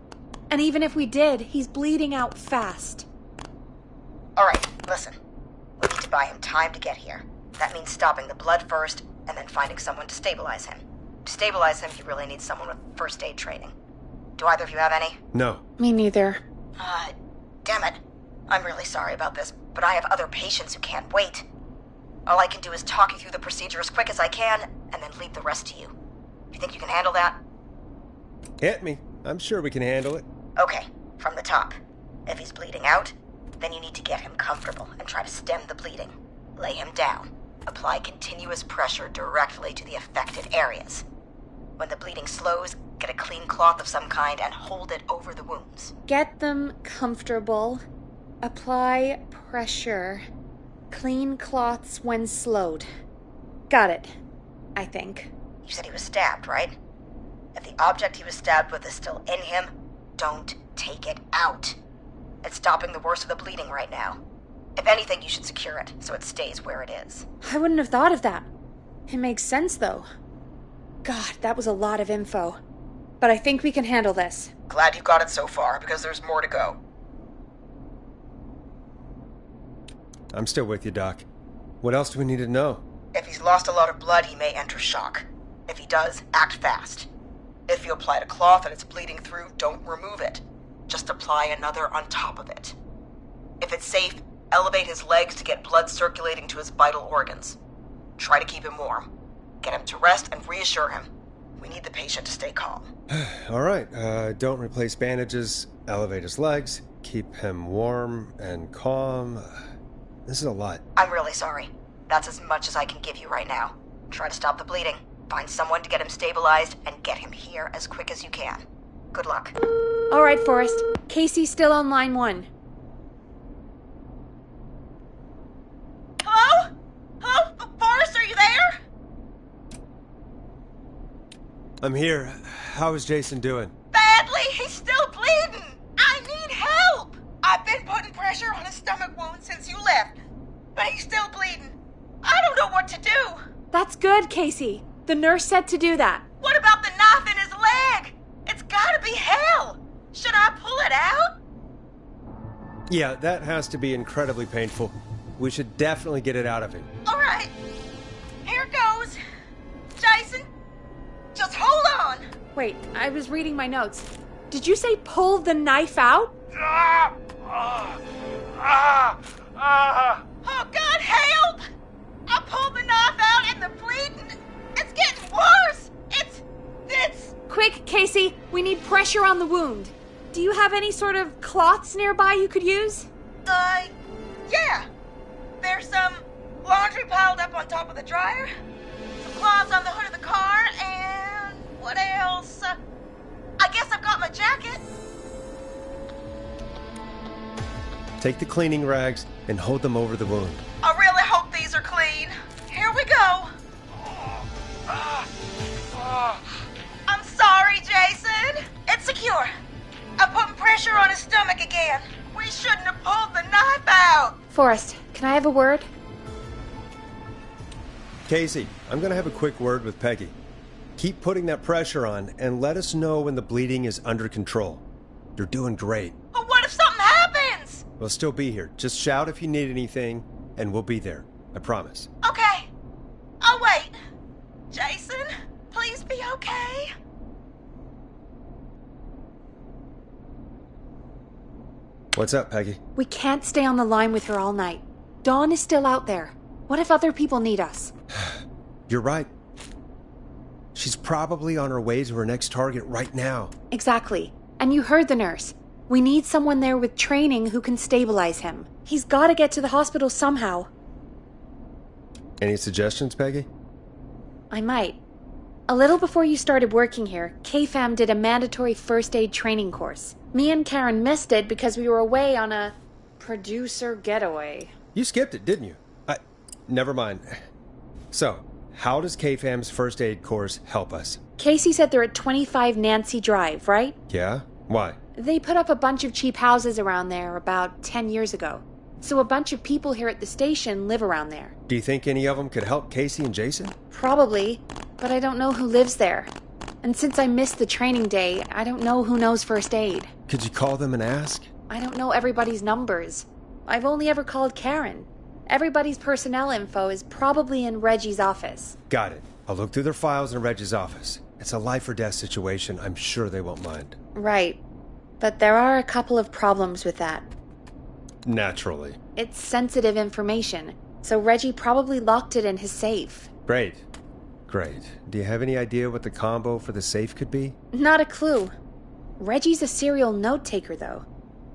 And even if we did, he's bleeding out fast. All right, listen. We need to buy him time to get here. That means stopping the blood first, and then finding someone to stabilize him. To stabilize him, you really need someone with first aid training. Do either of you have any? No. Me neither. Damn it. I'm really sorry about this, but I have other patients who can't wait. All I can do is talk you through the procedure as quick as I can, and then leave the rest to you. You think you can handle that? Hit me. I'm sure we can handle it. Okay, from the top. If he's bleeding out, then you need to get him comfortable and try to stem the bleeding. Lay him down. Apply continuous pressure directly to the affected areas. When the bleeding slows, get a clean cloth of some kind and hold it over the wounds. Get them comfortable. Apply pressure. Clean cloths when slowed. Got it. I think. You said he was stabbed, right? If the object he was stabbed with is still in him, don't take it out. It's stopping the worst of the bleeding right now. If anything, you should secure it so it stays where it is. I wouldn't have thought of that. It makes sense, though. God, that was a lot of info. But I think we can handle this. Glad you got it so far, because there's more to go. I'm still with you, Doc. What else do we need to know? If he's lost a lot of blood, he may enter shock. If he does, act fast. If you applied a cloth and it's bleeding through, don't remove it. Just apply another on top of it. If it's safe, elevate his legs to get blood circulating to his vital organs. Try to keep him warm. Get him to rest and reassure him. We need the patient to stay calm. All right, don't replace bandages, elevate his legs, keep him warm and calm. This is a lot. I'm really sorry. That's as much as I can give you right now. Try to stop the bleeding. Find someone to get him stabilized and get him here as quick as you can. Good luck. All right, Forrest. Casey's still on line 1. Hello? Hello? Forrest, are you there? I'm here. How is Jason doing? Badly. He's still bleeding. I need help. I've been putting pressure on his stomach wound since you left, but he's still bleeding. I don't know what to do. That's good, Casey. The nurse said to do that. What about the knife in his leg? It's gotta be hell. Should I pull it out? Yeah, that has to be incredibly painful. We should definitely get it out of him. All right. Here goes. Jason, just hold on. Wait, I was reading my notes. Did you say pull the knife out? Oh, God, help! I pulled the knife out and the bleeding, it's getting worse. It's... Quick, Casey, we need pressure on the wound. Do you have any sort of cloths nearby you could use? Yeah. There's some laundry piled up on top of the dryer, some cloths on the hood of the car, and what else? I guess I've got my jacket. Take the cleaning rags and hold them over the wound. I really hope these are clean. Here we go. I'm sorry, Jason. It's secure. I'm putting pressure on his stomach again. We shouldn't have pulled the knife out. Forrest, can I have a word? Casey, I'm going to have a quick word with Peggy. Keep putting that pressure on and let us know when the bleeding is under control. You're doing great. But what if something happens? We'll still be here. Just shout if you need anything, and we'll be there. I promise. Okay. I'll wait. Jason, please be okay. What's up, Peggy? We can't stay on the line with her all night. Dawn is still out there. What if other people need us? You're right. She's probably on her way to her next target right now. Exactly. And you heard the nurse. We need someone there with training who can stabilize him. He's got to get to the hospital somehow. Any suggestions, Peggy? I might. A little before you started working here, KFAM did a mandatory first aid training course. Me and Karen missed it because we were away on a producer getaway. You skipped it, didn't you? Never mind. So, how does KFAM's first aid course help us? Casey said they're at 25 Nancy Drive, right? Yeah? Why? They put up a bunch of cheap houses around there about 10 years ago. So a bunch of people here at the station live around there. Do you think any of them could help Casey and Jason? Probably, but I don't know who lives there. And since I missed the training day, I don't know who knows first aid. Could you call them and ask? I don't know everybody's numbers. I've only ever called Karen. Everybody's personnel info is probably in Reggie's office. Got it. I'll look through their files in Reggie's office. It's a life or death situation. I'm sure they won't mind. Right. But there are a couple of problems with that. Naturally. It's sensitive information, so Reggie probably locked it in his safe. Great. Do you have any idea what the combo for the safe could be? Not a clue. Reggie's a serial note taker, though.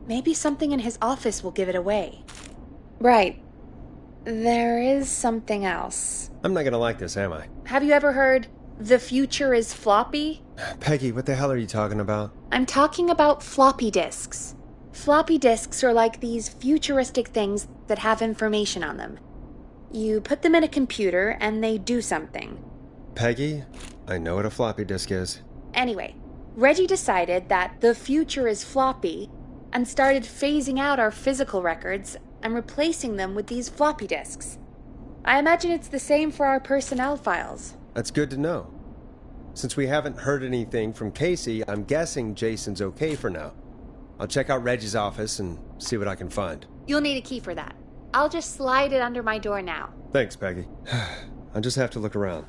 Maybe something in his office will give it away. Right. There is something else. I'm not gonna like this, am I? Have you ever heard, the future is floppy? Peggy, what the hell are you talking about? I'm talking about floppy disks. Floppy disks are like these futuristic things that have information on them. You put them in a computer and they do something. Peggy, I know what a floppy disk is. Anyway, Reggie decided that the future is floppy and started phasing out our physical records and replacing them with these floppy disks. I imagine it's the same for our personnel files. That's good to know. Since we haven't heard anything from Casey, I'm guessing Jason's okay for now. I'll check out Reggie's office and see what I can find. You'll need a key for that. I'll just slide it under my door now. Thanks, Peggy. I just have to look around.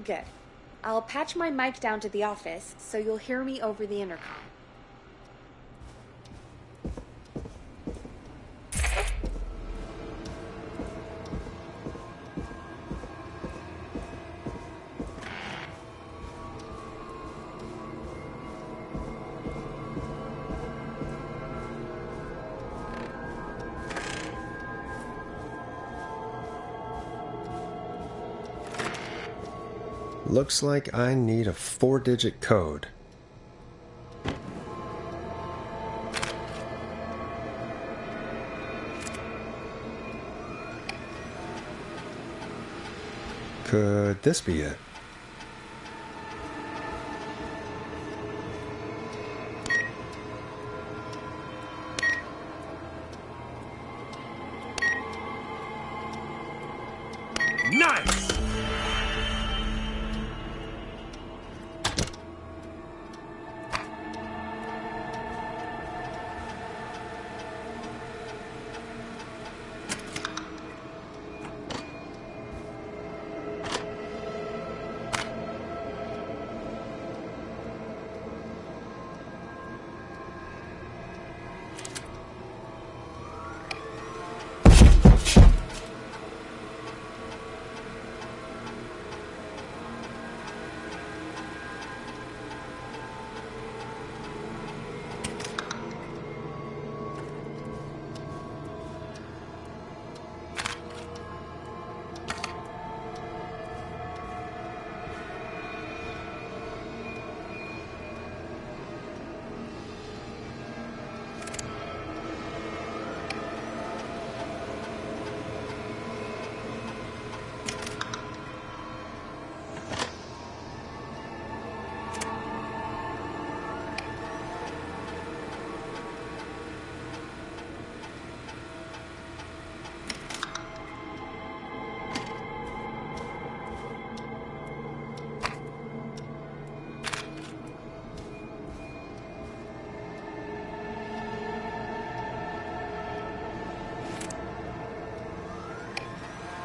Good. I'll patch my mic down to the office so you'll hear me over the intercom. Looks like I need a 4-digit code. Could this be it? Nice!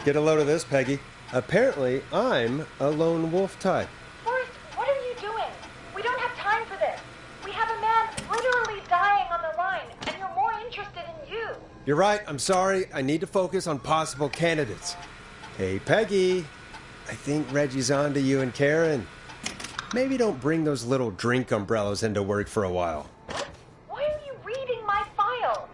Get a load of this, Peggy. Apparently, I'm a lone wolf type. Forrest, what are you doing? We don't have time for this. We have a man literally dying on the line, and you're more interested in you. You're right, I'm sorry. I need to focus on possible candidates. Hey, Peggy. I think Reggie's on to you and Karen. Maybe don't bring those little drink umbrellas into work for a while. Why are you reading my file?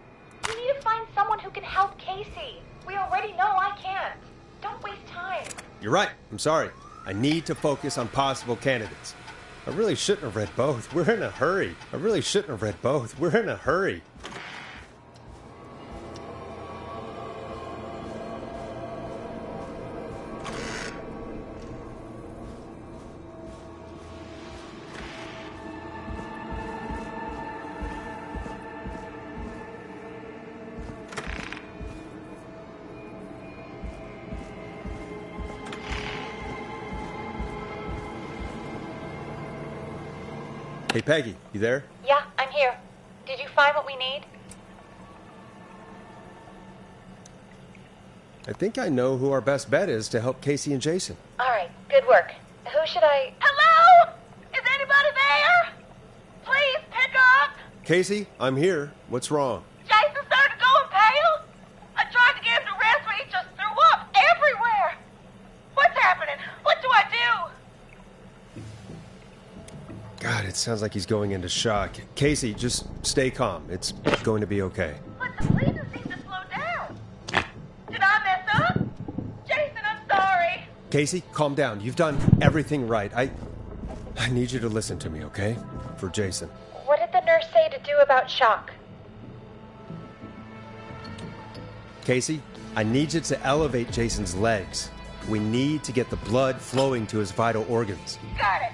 You need to find someone who can help Casey. We already know I can't. Don't waste time. You're right, I'm sorry. I need to focus on possible candidates. I really shouldn't have read both. We're in a hurry. I really shouldn't have read both. We're in a hurry. Hey, Peggy, you there? Yeah, I'm here. Did you find what we need? I think I know who our best bet is to help Casey and Jason. All right, good work. Who should I... Hello? Is anybody there? Please pick up. Casey, I'm here. What's wrong? Jason started going pale. I tried to get him to rest, but he just threw up everywhere. What's happening? What do I do? God, it sounds like he's going into shock. Casey, just stay calm. It's going to be okay. But the bleeding seemed to slow down. Did I mess up? Jason, I'm sorry. Casey, calm down. You've done everything right. I need you to listen to me, okay? For Jason. What did the nurse say to do about shock? Casey, I need you to elevate Jason's legs. We need to get the blood flowing to his vital organs. Got it.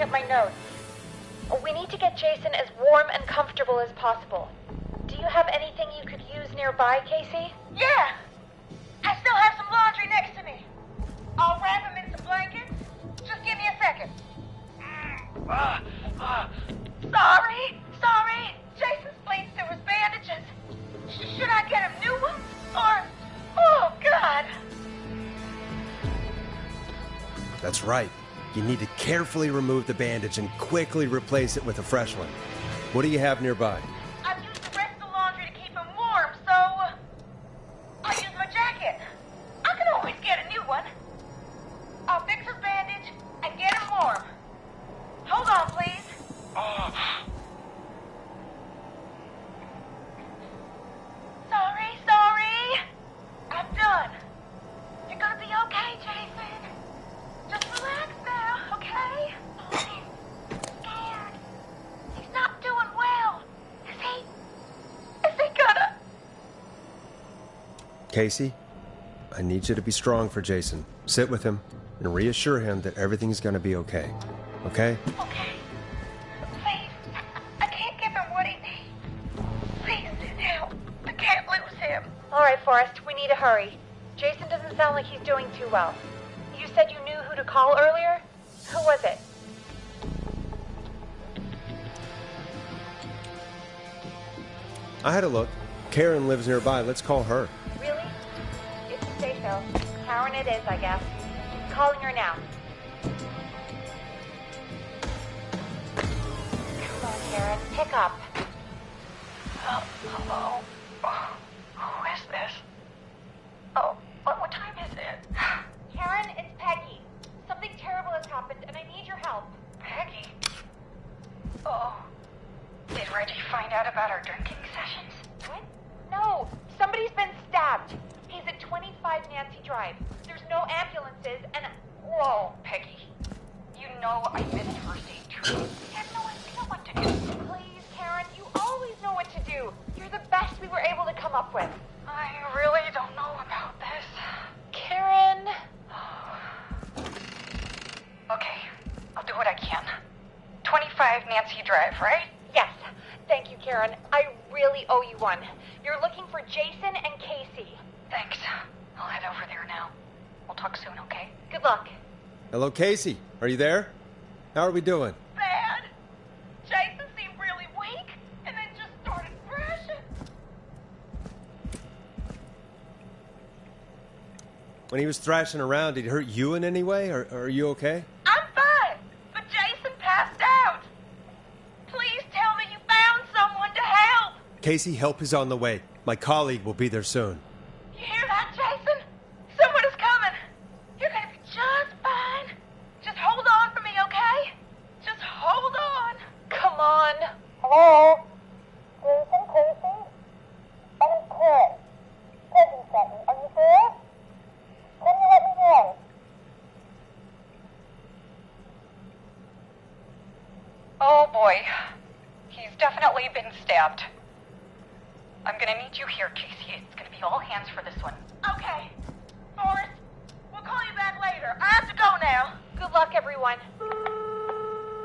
at my notes. We need to get Jason as warm and comfortable as possible. Do you have anything you could use nearby, Casey? Yeah! I still have some laundry next to me. I'll wrap him in some blankets. Just give me a second. Sorry. Jason's bleeds through his bandages. Should I get him new ones? Or... Oh, God. That's right. You need to carefully remove the bandage and quickly replace it with a fresh one. What do you have nearby? I've used the rest of the laundry to keep him warm, so... I'll use my jacket. I can always get a new one. I'll fix his bandage and get him warm. Hold on, please. Sorry. I'm done. You're gonna be okay, Jason. Just relax now, okay? He's scared. He's not doing well. Is he gonna... Casey, I need you to be strong for Jason. Sit with him and reassure him that everything's gonna be okay. Okay? Okay. Please, I can't give him what he needs. Please, help. I can't lose him. All right, Forrest, we need to hurry. Jason doesn't sound like he's doing too well. You said you knew who to call earlier? Who was it? I had a look. Karen lives nearby. Let's call her. Really? If you say so. Karen it is, I guess. Calling her now. Come on, Karen. Pick up. Hello? Who is this? Oh, what time is it? Karen, it's Peggy. Something terrible has happened, and I need your help. Peggy? Oh. Did Reggie find out about our drinking sessions? What? No. Somebody's been stabbed. He's at 25 Nancy Drive. There's no ambulances, and... Whoa, Peggy. You know I missed first aid training. I have no idea what to do. Please, Karen, you always know what to do. You're the best we were able to come up with. I really don't know about this. Karen... Okay, I'll do what I can. 25 Nancy Drive, right? Yes. Thank you, Karen. I really owe you one. You're looking for Jason and Casey. Thanks. I'll head over there now. We'll talk soon, okay? Good luck. Hello, Casey. Are you there? How are we doing? Bad. Jason seemed really weak, and then just started crashing. When he was thrashing around, did he hurt you in any way? Or are you okay? I'm fine, but Jason passed out. Please tell me you found someone to help. Casey, help is on the way. My colleague will be there soon. You hear that, Jason? Someone is coming. You're gonna be just fine. Just hold on for me, okay? Just hold on. Come on. Hello? Jason, Casey? I'm Karen. Peggy sent me. Are you there? Can you let me know? Oh boy. He's definitely been stabbed. I'm gonna meet you here, Casey. It's gonna be all hands for this one. Okay. Forrest, we'll call you back later. I have to go now. Good luck, everyone.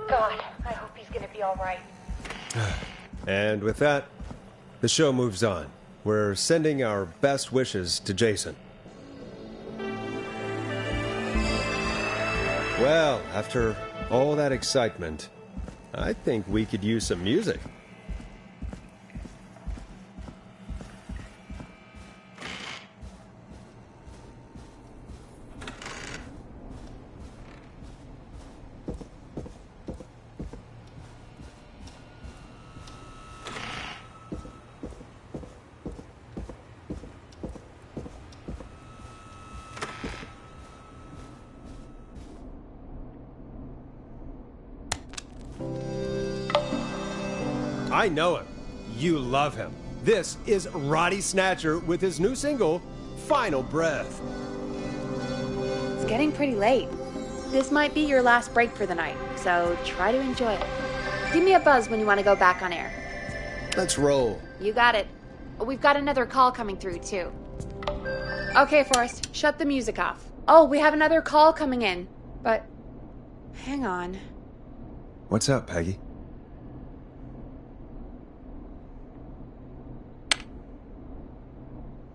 God, I hope he's gonna be all right. And with that, the show moves on. We're sending our best wishes to Jason. Well, after all that excitement, I think we could use some music. I know him. You love him. This is Roddy Snatcher with his new single, Final Breath. It's getting pretty late. This might be your last break for the night, so try to enjoy it. Give me a buzz when you want to go back on air. Let's roll. You got it. We've got another call coming through, too. Okay, Forrest, shut the music off. Oh, we have another call coming in. But, hang on. What's up, Peggy?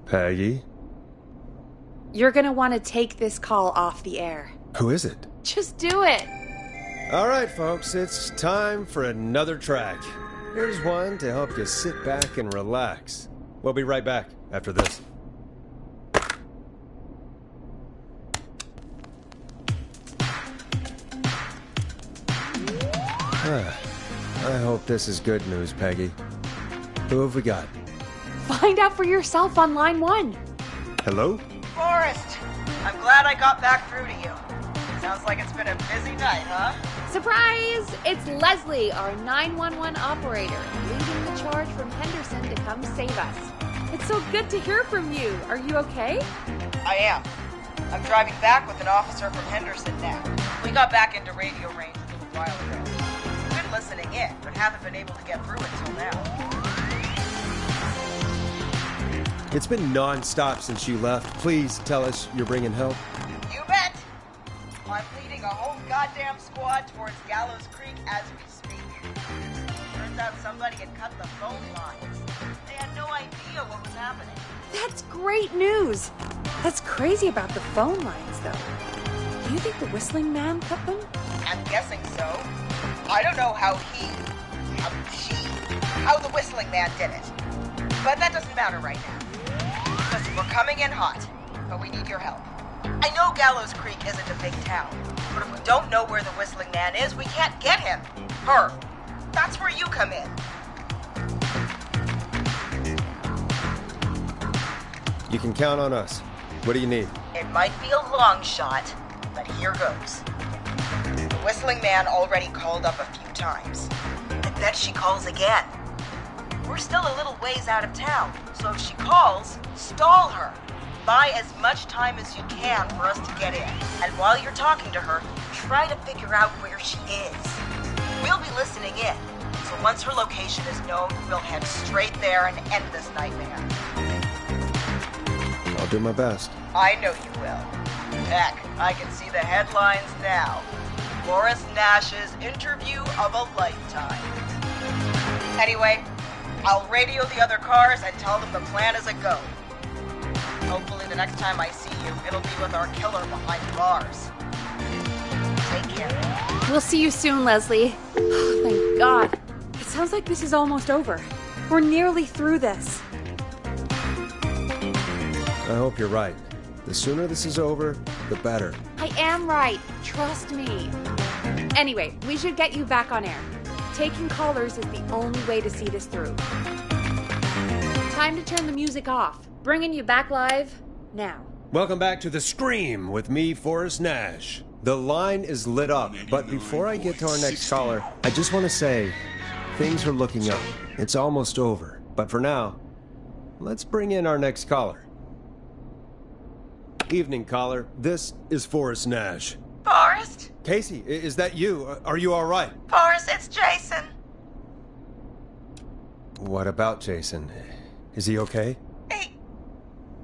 Peggy? You're gonna want to take this call off the air. Who is it? Just do it. All right, folks, it's time for another track. Here's one to help you sit back and relax. We'll be right back after this. I hope this is good news, Peggy. Who have we got? Find out for yourself on line 1. Hello? Forrest, I'm glad I got back through to you. Sounds like it's been a busy night, huh? Surprise! It's Leslie, our 911 operator, leading the charge from Henderson to come save us. It's so good to hear from you. Are you okay? I am. I'm driving back with an officer from Henderson now. We got back into radio range a little while ago. We've been listening in, but haven't been able to get through until now. It's been non-stop since you left. Please tell us you're bringing help. You bet! I'm leading a whole goddamn squad towards Gallows Creek as we speak. Turns out somebody had cut the phone lines. They had no idea what was happening. That's great news. That's crazy about the phone lines, though. Do you think the Whistling Man cut them? I'm guessing so. I don't know how the Whistling Man did it. But that doesn't matter right now. Listen, we're coming in hot, but we need your help. I know Gallows Creek isn't a big town, but if we don't know where the Whistling Man is, we can't get him. Her. That's where you come in. You can count on us. What do you need? It might be a long shot, but here goes. The Whistling Man already called up a few times. I bet she calls again. We're still a little ways out of town, so if she calls, stall her. Buy as much time as you can for us to get in. And while you're talking to her, try to figure out where she is. We'll be listening in, so once her location is known, we'll head straight there and end this nightmare. I'll do my best. I know you will. Heck, I can see the headlines now. Forrest Nash's interview of a lifetime. Anyway, I'll radio the other cars and tell them the plan is a go. Hopefully the next time I see you, it'll be with our killer behind bars. Take care. We'll see you soon, Leslie. Oh, thank God. It sounds like this is almost over. We're nearly through this. I hope you're right. The sooner this is over, the better. I am right. Trust me. Anyway, we should get you back on air. Taking callers is the only way to see this through. Time to turn the music off. Bringing you back live now. Welcome back to The Scream with me, Forrest Nash. The line is lit up, but before I get to our next caller, I just want to say, things are looking up. It's almost over. But for now, let's bring in our next caller. Evening, caller. This is Forrest Nash. Forrest? Casey, is that you? Are you all right? Forrest, it's Jason. What about Jason? Is he okay?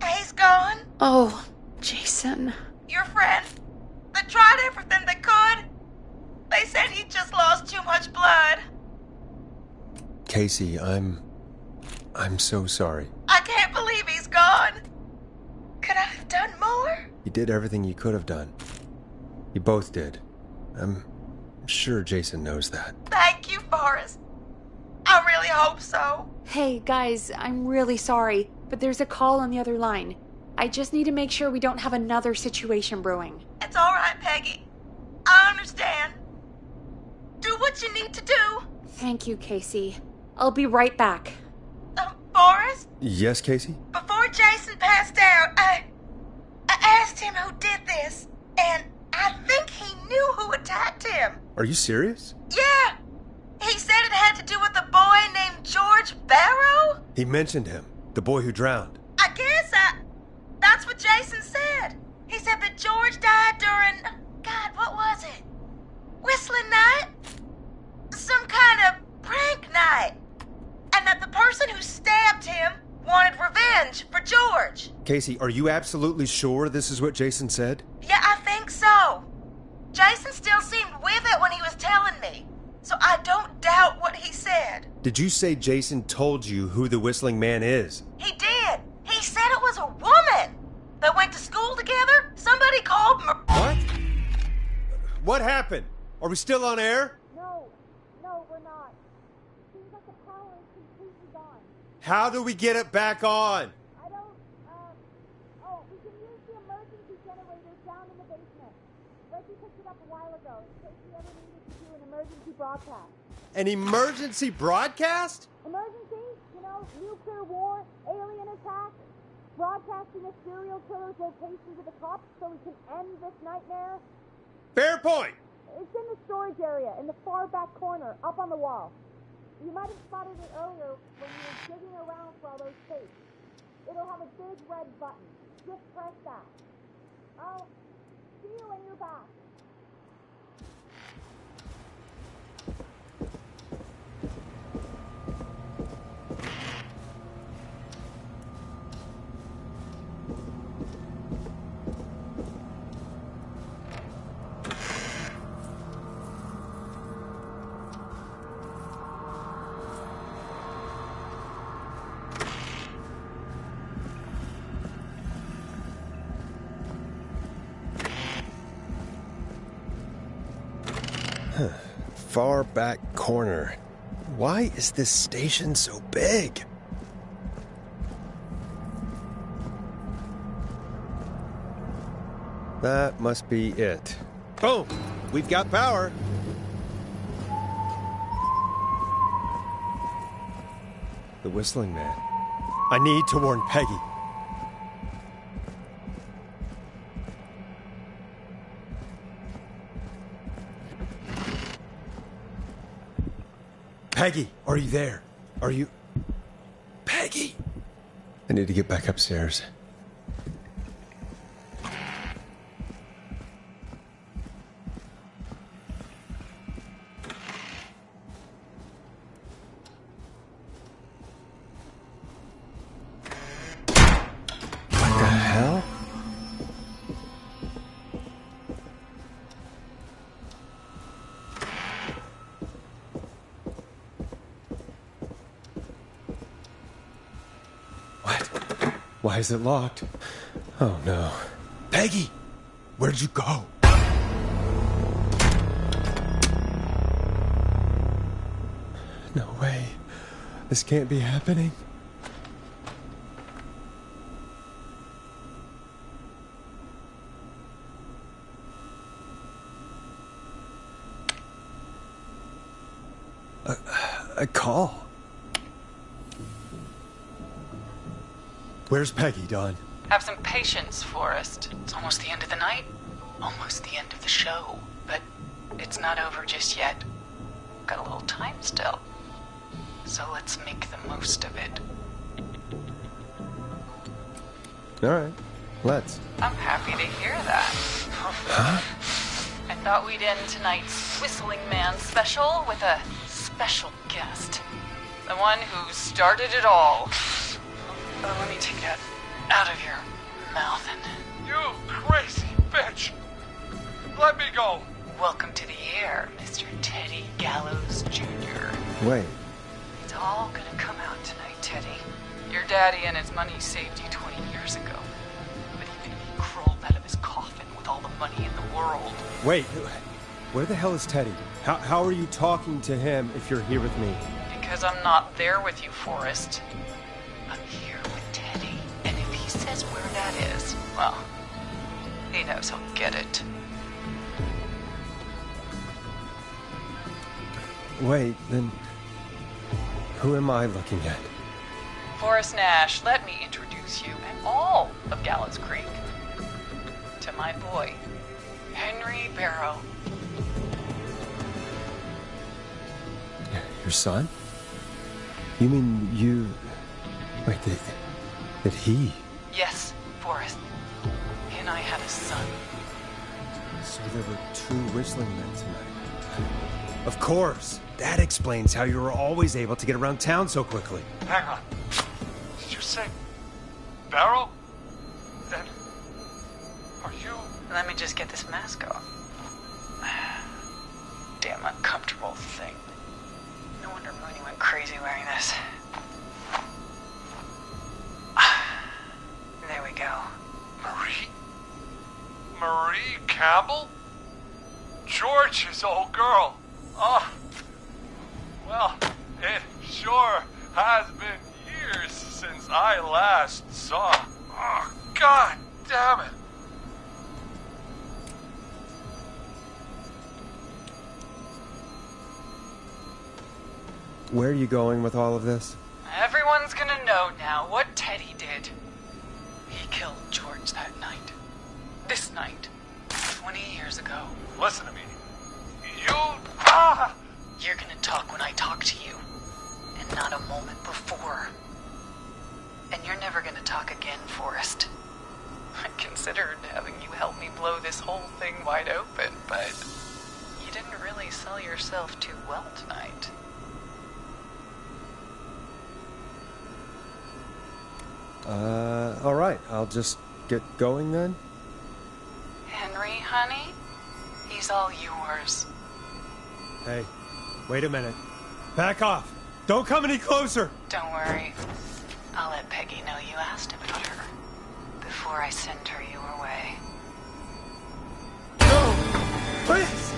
He's gone. Oh, Jason. Your friend. They tried everything they could. They said he just lost too much blood. Casey, I'm so sorry. I can't believe he's gone. Could I have done more? You did everything you could have done. You both did. I'm sure Jason knows that. Thank you, Forrest. I really hope so. Hey, guys, I'm really sorry, but there's a call on the other line. I just need to make sure we don't have another situation brewing. It's all right, Peggy. I understand. Do what you need to do. Thank you, Casey. I'll be right back. Forrest? Yes, Casey? Before Jason passed out, I asked him who did this, and I think he knew who attacked him. Are you serious? Yeah. He said it had to do with a boy named George Barrow? He mentioned him, the boy who drowned. I guess that's what Jason said. He said that George died during, God, what was it? Whistling night? Some kind of prank night. And that the person who stabbed him wanted revenge for George. Casey, are you absolutely sure this is what Jason said? Yeah, I think so. Jason still seemed with it when he was telling me. Did you say Jason told you who the Whistling Man is? He did. He said it was a woman that went to school together. Somebody called What? What happened? Are we still on air? No, we're not. Seems like the power is completely gone. How do we get it back on? I don't, we can use the emergency generators down in the basement. Reggie picked it up a while ago in case we ever needed to do an emergency broadcast. An emergency broadcast? Emergency? You know, nuclear war, alien attack, broadcasting a serial killer's location to the cops so we can end this nightmare. Fair point! It's in the storage area, in the far back corner, up on the wall. You might have spotted it earlier when you were digging around for all those tapes. It'll have a big red button. Just press that. I'll see you when you're back. Far back corner. Why is this station so big? That must be it. Boom! We've got power. The Whistling Man. I need to warn Peggy. Peggy, are you there? Are you... Peggy! I need to get back upstairs. What the hell? Why is it locked? Oh no. Peggy! Where'd you go? No way. This can't be happening. A call. Where's Peggy, Don? Have some patience, Forrest. It's almost the end of the night. Almost the end of the show. But it's not over just yet. Got a little time still. So let's make the most of it. All right, let's. I'm happy to hear that. Huh? I thought we'd end tonight's Whistling Man special with a special guest. The one who started it all. Let me take that out of your mouth and... You crazy bitch! Let me go! Welcome to the air, Mr. Teddy Gallows Jr. Wait. It's all gonna come out tonight, Teddy. Your daddy and his money saved you 20 years ago. But even if he crawled out of his coffin with all the money in the world... Wait, where the hell is Teddy? How are you talking to him if you're here with me? Because I'm not there with you, Forrest. I'm here with Teddy. And if he says where that is, well, he knows he'll get it. Wait, then... Who am I looking at? Forrest Nash, let me introduce you and all of Gallows Creek to my boy, Henry Barrow. Your son? You mean you... Wait, that he... Yes, Forrest. He and I had a son. So there were two Whistling Men tonight. Of course! That explains how you were always able to get around town so quickly. Hang on. Did you say... Barrow? Then... Are you... Let me just get this mask off. Damn uncomfortable thing. No I wonder if Mooney went crazy wearing this. There we go. Marie Campbell? George's old girl. Oh, well, it sure has been years since I last saw. Oh, God damn it. Where are you going with all of this? Everyone's gonna know now what Teddy did. He killed George that night. This night. 20 years ago. Listen to me. You... You're gonna talk when I talk to you. And not a moment before. And you're never gonna talk again, Forrest. I considered having you help me blow this whole thing wide open, but you didn't really sell yourself too well tonight. All right. I'll just get going then. Henry, honey, he's all yours. Hey, wait a minute. Back off. Don't come any closer. Don't worry. I'll let Peggy know you asked about her before I send her your way. No! Please!